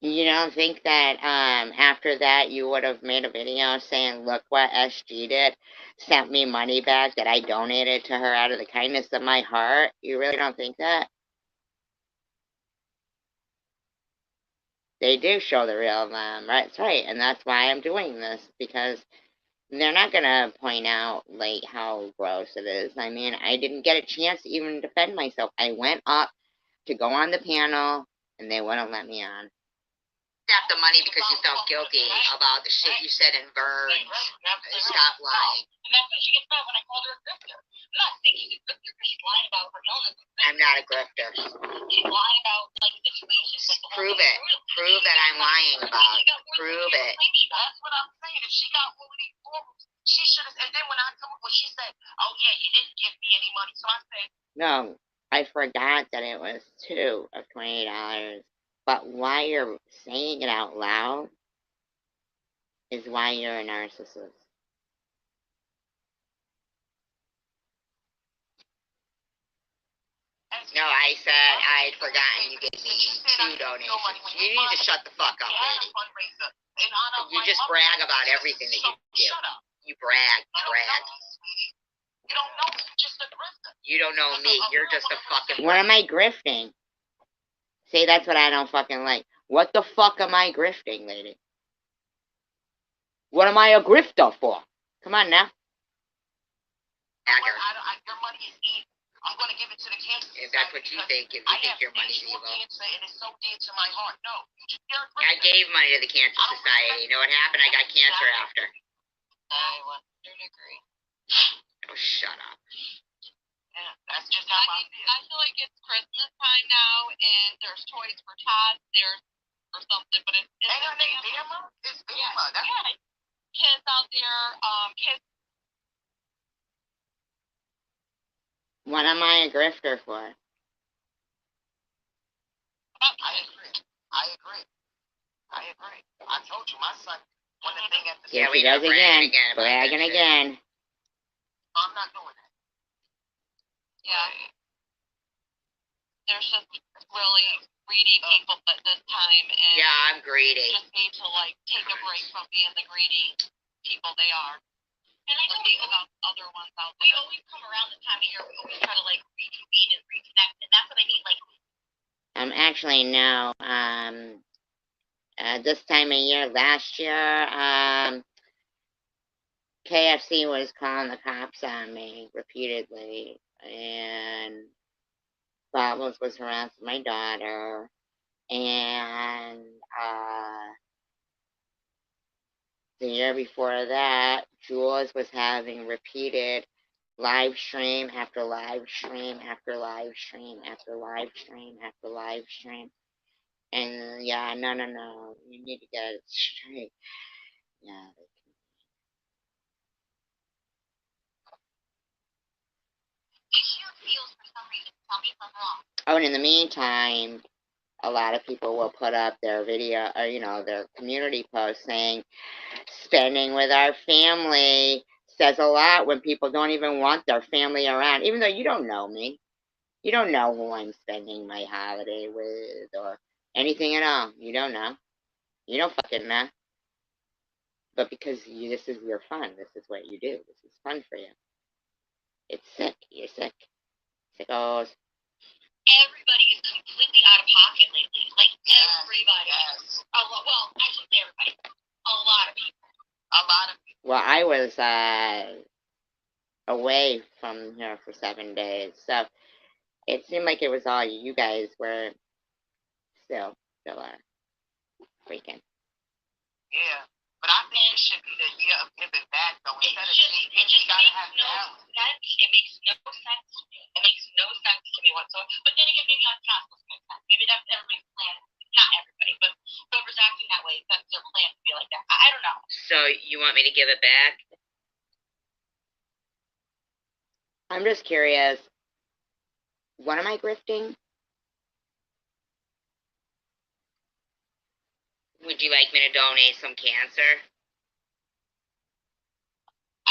you don't think that after that you would have made a video saying, look what SG did, sent me money back that I donated to her out of the kindness of my heart? You really don't think that? They do show the real them, right? That's right, and that's why I'm doing this, because they're not gonna point out, like, how gross it is. I mean, I didn't get a chance to even defend myself. I went up to go on the panel, and they wouldn't let me on. got the money because you felt guilty about the shit you said in Vern. Stop lying. And that's when she gets mad when I called her a grifter. I'm not saying she's a grifter because she's lying about her illness. I'm not a grifter. She's lying about like situations. Like the Prove it. Prove that I'm lying about it. Prove it. That's what I'm saying. If she got all of these forms, she should have. And then when I come up with, she said, "Oh yeah, you didn't give me any money." So I said, No, I forgot that it was two of $20. But why you're saying it out loud is why you're a narcissist. No, I said I had forgotten you gave me 2 donations. You need to shut the fuck up, lady. You just brag about everything that you do. You brag. "You don't know. You're just a grifter." You don't know me. You're just a fucking... What am I grifting? See, that's what I don't fucking like. What the fuck am I grifting, lady? What am I a grifter for? Come on now. Your money is evil. I'm going to give it to the cancer. If that's what you think, if you think your money's evil. Cancer, and it's so dear to my heart. No, you're a I grifter. gave money to the Cancer Society. You know what happened? I got cancer after. I want to agree. Oh, shut up. Yeah, that's just how I feel. I feel like it's Christmas time now, and there's toys for Todd, there's or something, but it's Ain't her name Bama? It's Bama. yeah, kids out there, kids. What am I a grifter for? I agree. I told you, my son, when the thing at the Here we she goes know bragging again. about that Bragging shit. again. I'm not doing that. Yeah. There's just really greedy people at this time, and Yeah, I'm greedy. just need to like take a break from being the greedy people they are. And I know about other ones out there. We always come around this time of year, we always try to like reconvene and reconnect, and that's what I mean. Like, Actually, no. This time of year, last year, KFC was calling the cops on me repeatedly, and Bobbles was harassing my daughter, and the year before that, Jules was having repeated live stream after live stream after live stream after live stream after live stream. And yeah, no, you need to get it straight. Yeah. this year feels for some reason. Tell me if I'm wrong. Oh, and in the meantime, a lot of people will put up their video, or their community post saying, spending with our family says a lot when people don't even want their family around, even though you don't know me. You don't know who I'm spending my holiday with or anything at all. You don't know. You don't fucking know. But because this is your fun, this is what you do. This is fun for you. It's sick. You're sick. Sickos. Everybody is completely out of pocket lately. Like, everybody. Yes. Well, I shouldn't say everybody. A lot of people. Well, I was away from here for 7 days, so it seemed like it was all you guys were still are freaking. Yeah. But I think it should be the year of giving back, though. It just gotta have balance. It makes no sense to me. It makes no sense to me whatsoever. But then again, maybe on task will make sense. Maybe that's everybody's plan. Not everybody, but whoever's acting that way, that's their plan to be like that. I don't know. So you want me to give it back? I'm just curious. What am I grifting? Would you like me to donate some cancer?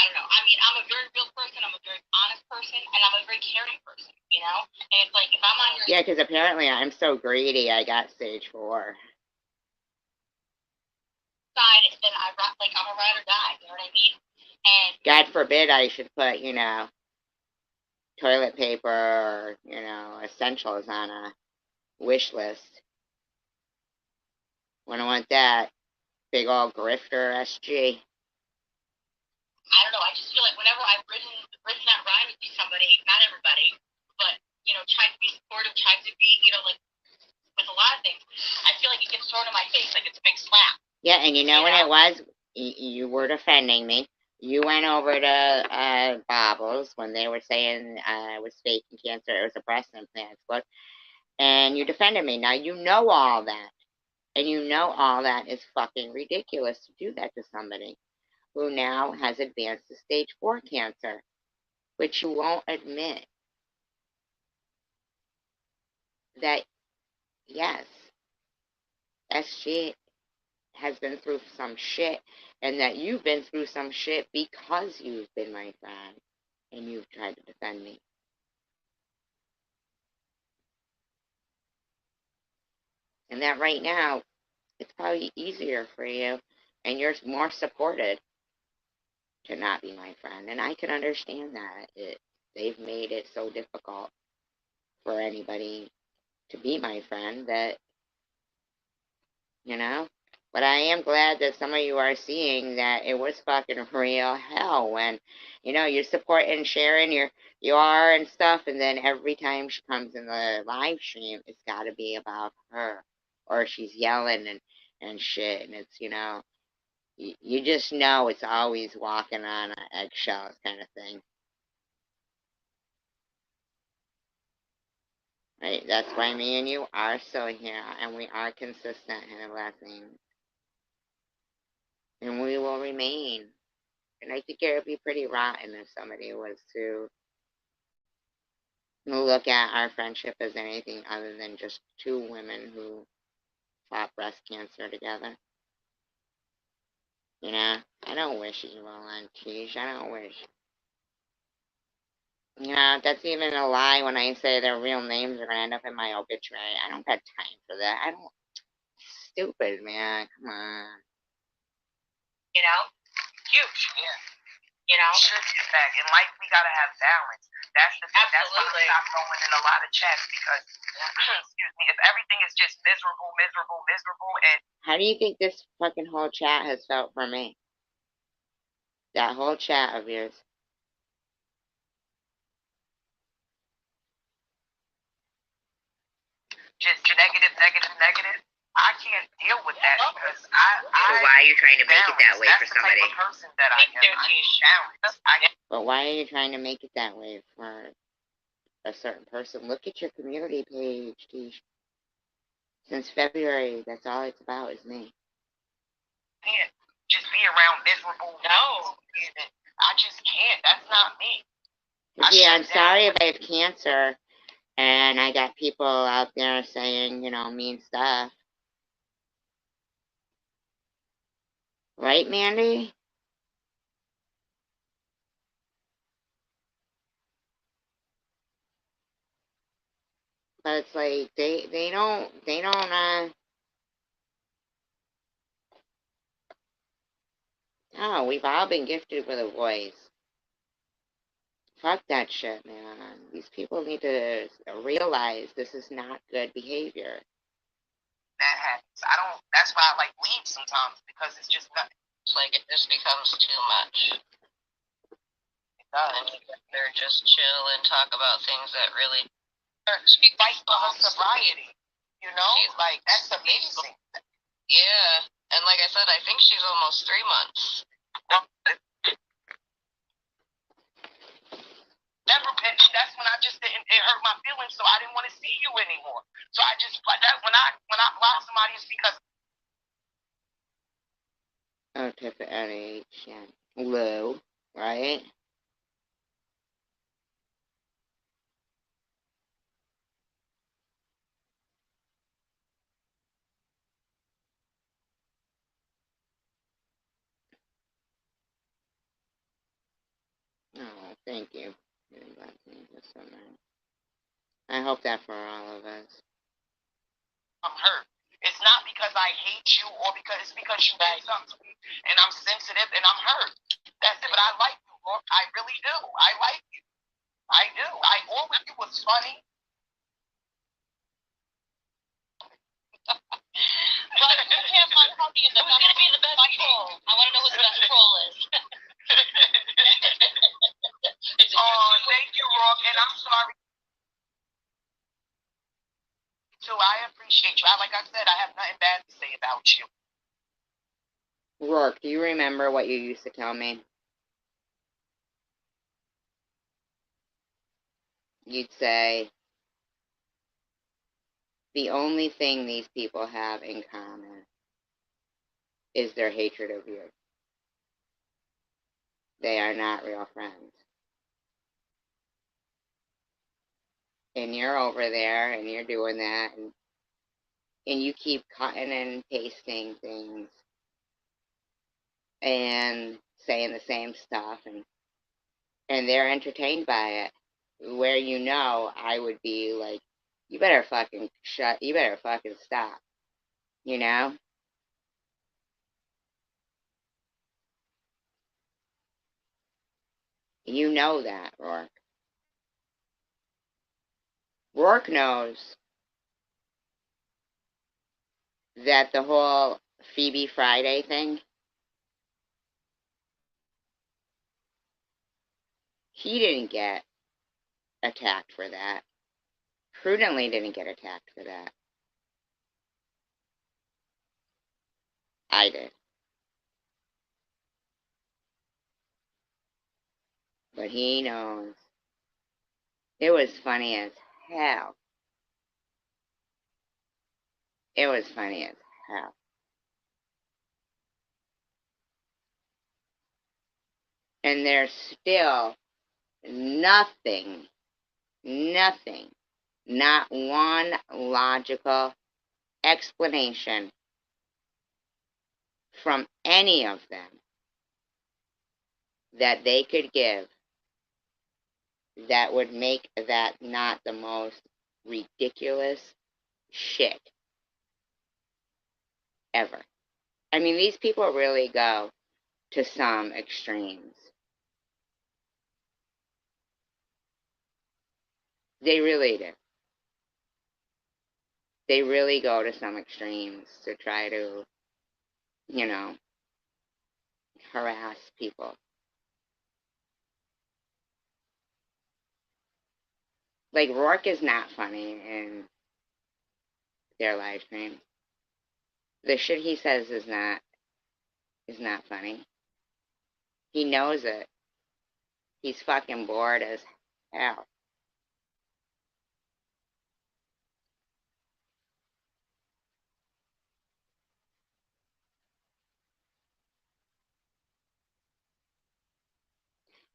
I don't know. I mean, I'm a very real person. I'm a very honest person, and I'm a very caring person, you know? And it's like, if I'm on your... Yeah, because apparently I'm so greedy, I got stage 4. side, then I'm a ride or die, you know what I mean? And God forbid I should put, toilet paper or, essentials on a wish list. When I want that big old grifter SG. I don't know, I just feel like whenever I've ridden that ride with somebody, not everybody, but, tried to be supportive, tried to be, like, with a lot of things, I feel like it gets thrown in my face, like it's a big Yeah, and you know what it was? You were defending me. You went over to Bobbles when they were saying I was faking cancer. It was a breast implant, and you defended me. Now you know all that, and you know all that is fucking ridiculous to do that to somebody who now has advanced to stage 4 cancer, which you won't admit that yes, SG has been through some shit, and that you've been through some shit because you've been my friend and you've tried to defend me. And that right now, it's probably easier for you, and you're more supported to not be my friend. And I can understand that. They've made it so difficult for anybody to be my friend that, you know. But I am glad that some of you are seeing that it was fucking real hell when, you're supporting Sharon, you are and stuff, and then every time she comes in the live stream, it's got to be about her, or she's yelling and shit, and it's, you just know it's always walking on eggshells kind of thing. Right? That's why me and you are still here, and we are consistent in a blessing. And we will remain. And I think it would be pretty rotten if somebody was to look at our friendship as anything other than just two women who fought breast cancer together. I don't wish evil on Tish. I don't wish. That's even a lie when I say their real names are going to end up in my obituary. I don't got time for that. I don't. Stupid, man. Come on. Huge. Yeah. Should get back. In life, we gotta have balance. That's the thing. Absolutely. That's why I stopped going in a lot of chats because, excuse me, if everything is just miserable, and how do you think this fucking whole chat has felt for me? That whole chat of yours. Just negative. I can't deal with that because I. So why are you trying to make it that way for somebody? That's the type of person that I am. I'm But why are you trying to make it that way for a certain person? Look at your community page, Tish. Since February, that's all it's about is me. Can't just be around miserable. No. I just can't. That's not me. Yeah, I'm sorry if I have cancer and I got people out there saying, mean stuff. Right, Mandy? But it's like they don't no, we've all been gifted with a voice. Fuck that shit, man. These people need to realize this is not good behavior. That happens. That's why I leave sometimes because it's just not. It's like it just becomes too much. It does. And they're just chill and talk about things that really speak right for her sobriety. That's amazing. Yeah. And like I said, I think she's almost 3 months. Never, bitch. That's when I just didn't. It hurt my feelings, so I didn't want to see you anymore. So I just that when I block somebody, it's because. Oh, type of NH, yeah. Low, right? Oh, thank you. I hope that for all of us. I'm hurt. It's not because I hate you or because it's because you did something to me and I'm sensitive and I'm hurt. That's it. But I like you, Lord. I really do. I like you. I do. All of you was funny. But you can't find Puppy in the Who's going to be the best troll? I want to know who the best troll is. Thank you, Rock, and I'm sorry. So I appreciate you. Like I said, I have nothing bad to say about you. Rourke, do you remember what you used to tell me? You'd say, the only thing these people have in common is their hatred of you. They are not real friends. And you're over there and you're doing that, and you keep cutting and pasting things and saying the same stuff, and they're entertained by it. Where I would be like, you better fucking stop, you know? You know that, Rourke. Rourke knows that the whole Phoebe Friday thing, he didn't get attacked for that. Prudently didn't get attacked for that. I did. But he knows. It was funny as hell. It was funny as hell. And there's still nothing, not one logical explanation from any of them that they could give that would make that not the most ridiculous shit ever. I mean, these people really go to some extremes. They really do. They really go to some extremes to try to, harass people. Like, Rourke is not funny in their live stream. The shit he says is not funny. He knows it. He's fucking bored as hell.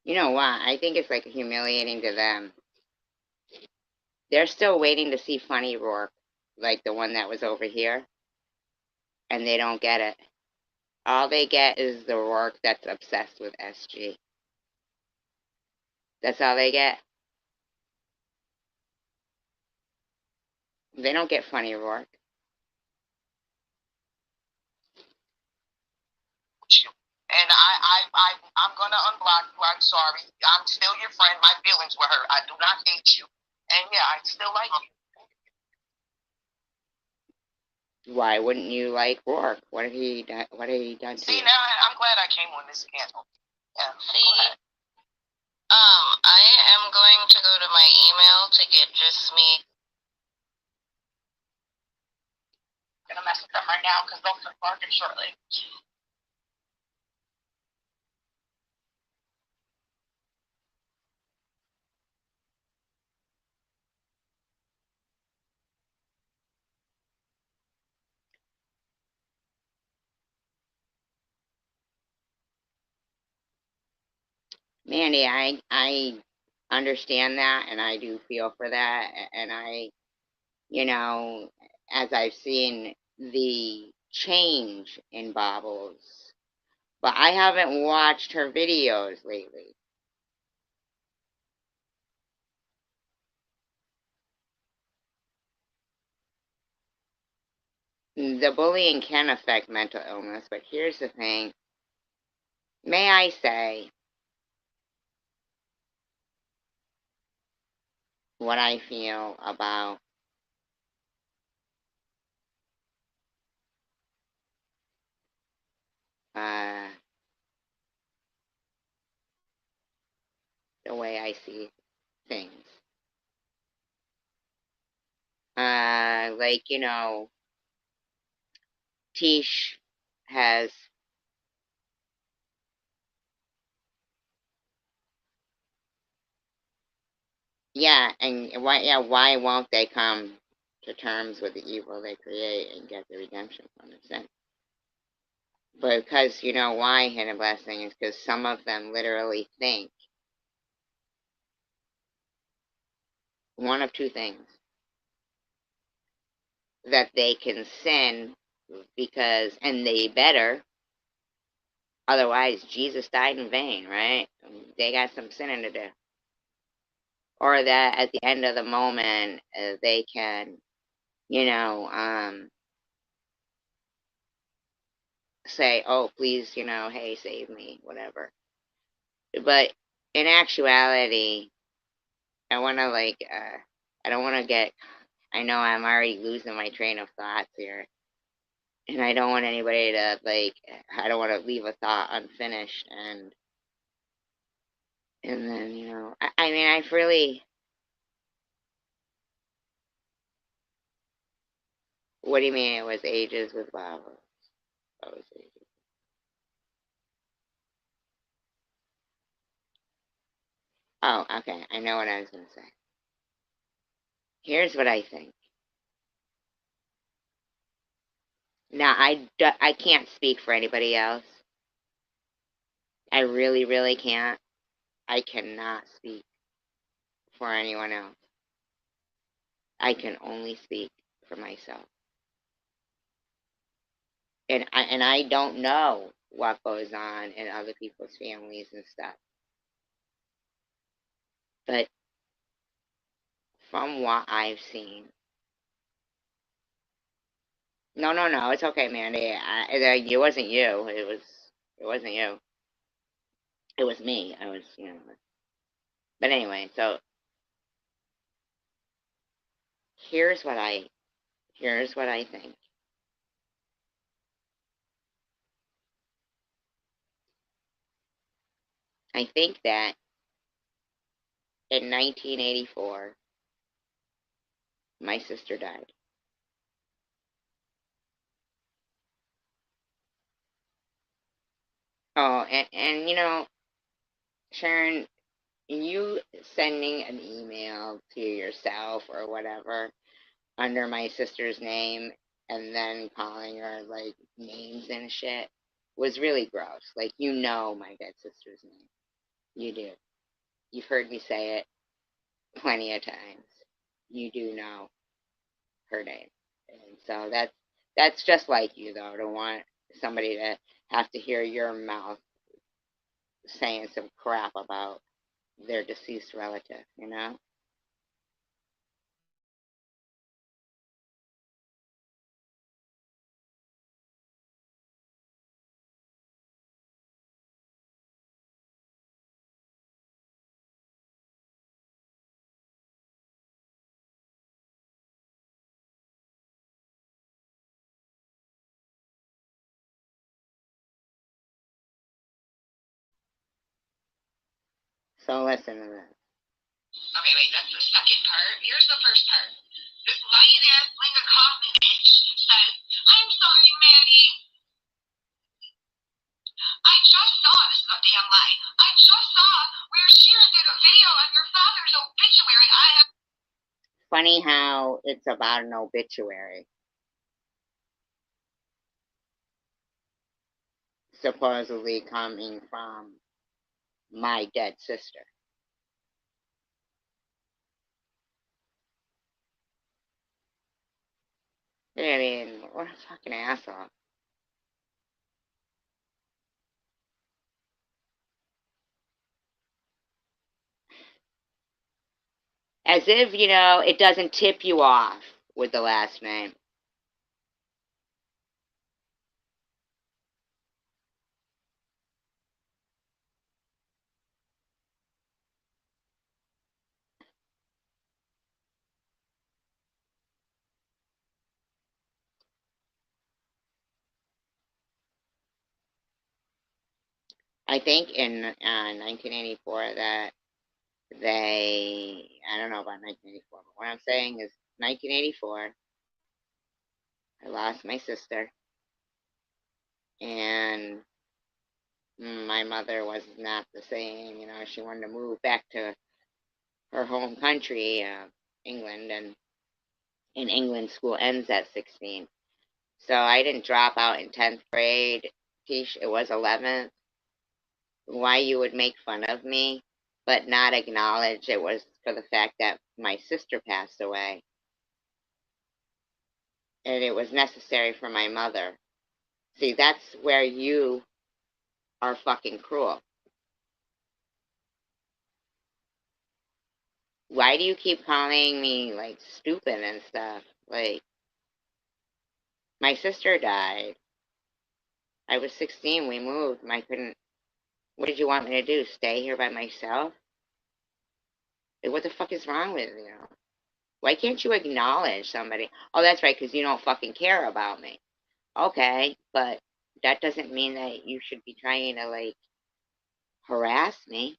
You know what? I think it's like humiliating to them. They're still waiting to see funny Rourke, like the one that was over here, and they don't get it. All they get is the Rourke that's obsessed with SG. That's all they get. They don't get funny Rourke. And I'm gonna unblock you. I'm sorry. I'm still your friend. My feelings were hurt. I do not hate you. And yeah, I still like you. Why wouldn't you like Rourke? What have he done? What have he done to See, you? now I'm glad I came on this channel. Yeah. See, I am going to go to my email to get just me. I'm gonna message them right now because they'll start barking shortly. Mandy, I understand that, and I do feel for that, and I, as I've seen the change in Bobbles, but I haven't watched her videos lately. The bullying can affect mental illness, but here's the thing. May I say what I feel about the way I see things. Like, Tish has Yeah, and why won't they come to terms with the evil they create and get the redemption from the sin? But because you know why, hidden blessing, is because some of them literally think one of two things: that they can sin because, and they better, otherwise Jesus died in vain, right? They got some sinning to do. Or that at the end of the moment, they can, you know, say, oh, please, you know, hey, save me, whatever. But in actuality, I want to, like, I don't want to get, I know I'm already losing my train of thoughts here. And I don't want anybody to, like, I don't want to leave a thought unfinished. And then, you know, I mean, I've really, what do you mean it was ages with Bob? What was ages? Oh, okay, I know what I was going to say. Here's what I think. Now, I can't speak for anybody else. I really, really can't. I cannot speak for anyone else. I can only speak for myself. And I don't know what goes on in other people's families and stuff. But from what I've seen, no, it's okay, Mandy. It wasn't you. It wasn't you. It was me. I was, you know. But anyway, so here's what I think. I think that in 1984, my sister died. Oh, and you know, Sharon, you sending an email to yourself or whatever under my sister's name and then calling her like names and shit was really gross. Like, you know my dead sister's name. You do. You've heard me say it plenty of times. You do know her name. And so that's just like you, though, to want somebody to have to hear your mouth saying some crap about their deceased relative, you know? So listen to this. Okay, wait, that's the second part. Here's the first part. This lying ass Linda Kaufman bitch says, I'm sorry, Maddie. I just saw, this is a damn lie. I just saw where Sheeran did a video on your father's obituary. I have. Funny how it's about an obituary. Supposedly coming from my dead sister. I mean, what a fucking asshole. As if, you know, it doesn't tip you off with the last name. I think in 1984 that I don't know about 1984, but what I'm saying is 1984, I lost my sister, and my mother was not the same. You know, she wanted to move back to her home country, England, and in England, school ends at 16. So I didn't drop out in 10th grade. It was 11th. Why you would make fun of me, but not acknowledge it was for the fact that my sister passed away. And it was necessary for my mother. See, that's where you are fucking cruel. Why do you keep calling me, like, stupid and stuff? Like, my sister died. I was 16, we moved. I couldn't. What did you want me to do? Stay here by myself? Like, what the fuck is wrong with you? Why can't you acknowledge somebody? Oh, that's right, because you don't fucking care about me. Okay, but that doesn't mean that you should be trying to, like, harass me.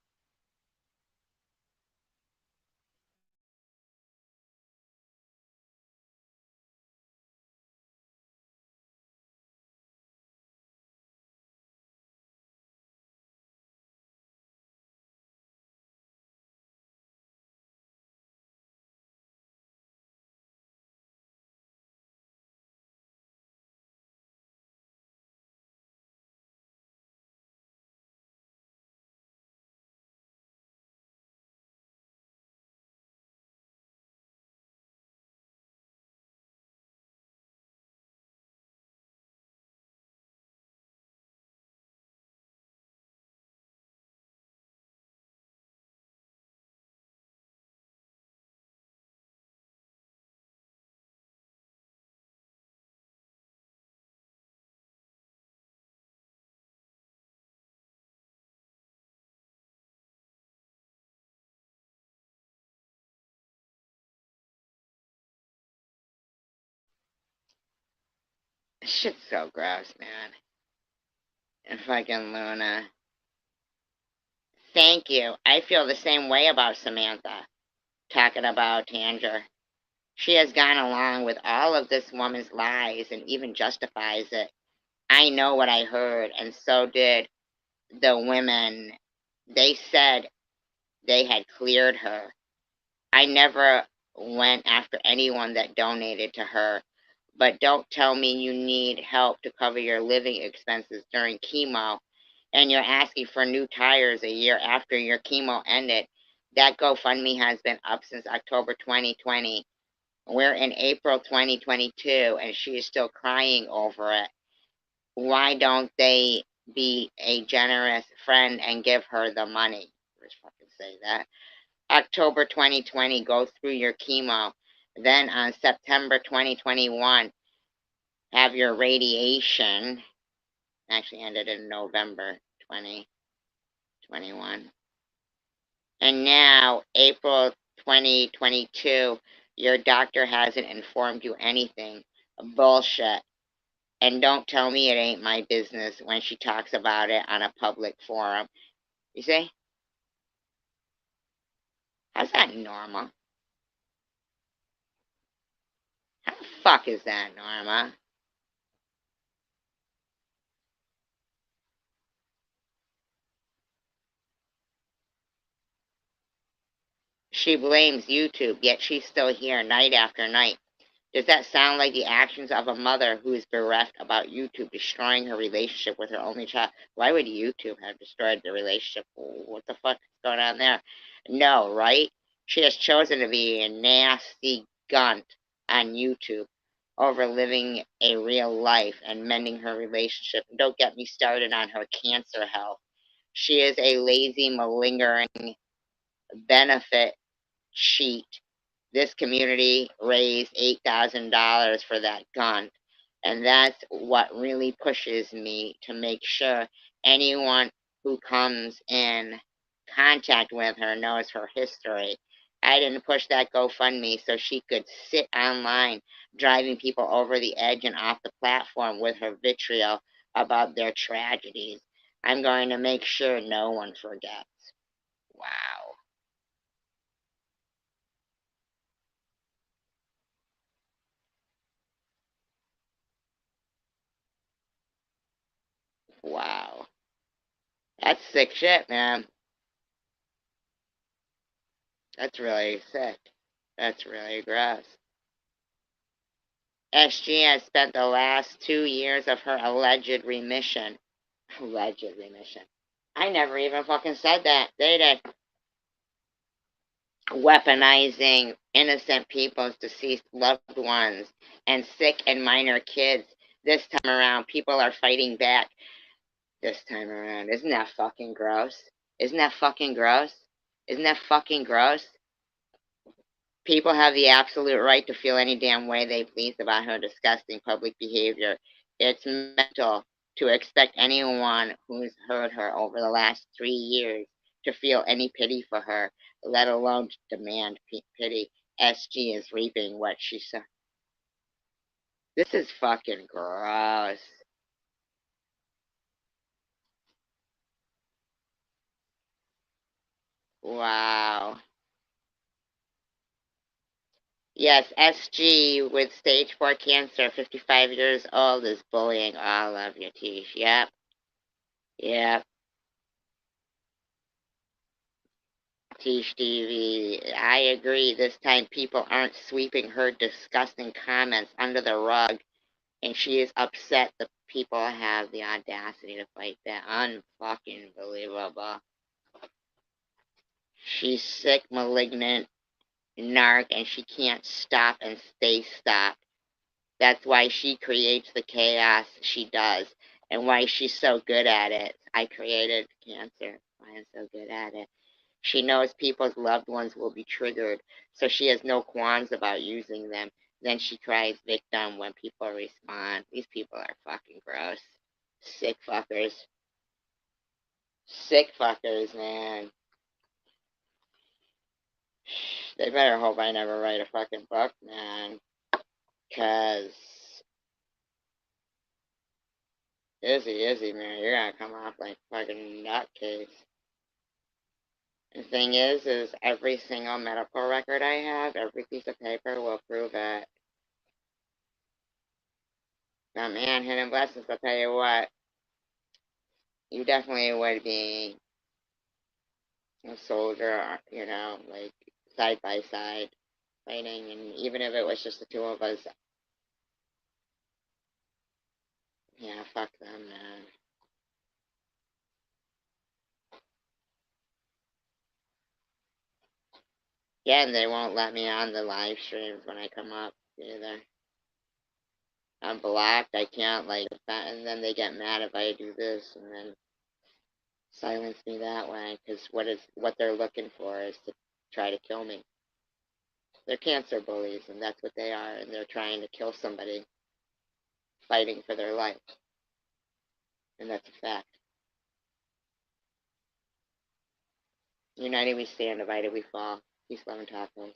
Shit's so gross, man. And fucking Luna. Thank you. I feel the same way about Samantha. Talking about Tanger. She has gone along with all of this woman's lies and even justifies it. I know what I heard, and so did the women. They said they had cleared her. I never went after anyone that donated to her, but don't tell me you need help to cover your living expenses during chemo and you're asking for new tires a year after your chemo ended. That GoFundMe has been up since October 2020. We're in April 2022 and she is still crying over it. Why don't they be a generous friend and give her the money? Let's fucking say that. October 2020, go through your chemo. Then on September 2021, have your radiation. Actually ended in November 2021. And now, April 2022, your doctor hasn't informed you anything. Bullshit. And don't tell me it ain't my business when she talks about it on a public forum. You see? How's that normal? How the fuck is that normal? She blames YouTube, yet she's still here night after night. Does that sound like the actions of a mother who is bereft about YouTube destroying her relationship with her only child? Why would YouTube have destroyed the relationship? What the fuck is going on there? No, right? She has chosen to be a nasty gunt on YouTube over living a real life and mending her relationship. And don't get me started on her cancer health. She is a lazy, malingering benefit cheat. This community raised $8,000 for that gun. And that's what really pushes me to make sure anyone who comes in contact with her knows her history. I didn't push that GoFundMe so she could sit online driving people over the edge and off the platform with her vitriol about their tragedies. I'm going to make sure no one forgets. Wow. Wow. That's sick shit, man. That's really sick. That's really gross. SG has spent the last 2 years of her alleged remission. Alleged remission. I never even fucking said that. They did. Weaponizing innocent people's deceased loved ones and sick and minor kids. This time around, people are fighting back. This time around. Isn't that fucking gross? Isn't that fucking gross? Isn't that fucking gross? People have the absolute right to feel any damn way they please about her disgusting public behavior. It's mental to expect anyone who's heard her over the last 3 years to feel any pity for her, let alone to demand pity. SG is reaping what she saw. This is fucking gross. Wow. Yes, SG with stage 4 cancer, 55 years old, is bullying all of your teeth. Yep. Yep. Tish TV, I agree. This time people aren't sweeping her disgusting comments under the rug, and she is upset that people have the audacity to fight that. Unfucking believable. She's sick, malignant, narc, and she can't stop and stay stopped. That's why she creates the chaos she does, and why she's so good at it. I created cancer. Why I'm so good at it. She knows people's loved ones will be triggered, so she has no qualms about using them. Then she cries victim when people respond. These people are fucking gross. Sick fuckers. Sick fuckers, man. They better hope I never write a fucking book, man. 'Cause Izzy, man, you're gonna come off like fucking nutcase. The thing is every single medical record I have, every piece of paper will prove it. But man, hidden blessings, I'll tell you what, you definitely would be a soldier, you know, like side by side fighting, and even if it was just the two of us, yeah, fuck them, man. Yeah, and they won't let me on the live streams when I come up either. I'm blocked, I can't, like, and then they get mad if I do this, and then silence me that way, because what they're looking for is to try to kill me. They're cancer bullies, and that's what they are, and they're trying to kill somebody fighting for their life. And that's a fact. United we stand, divided we fall. Peace, love, and tacos.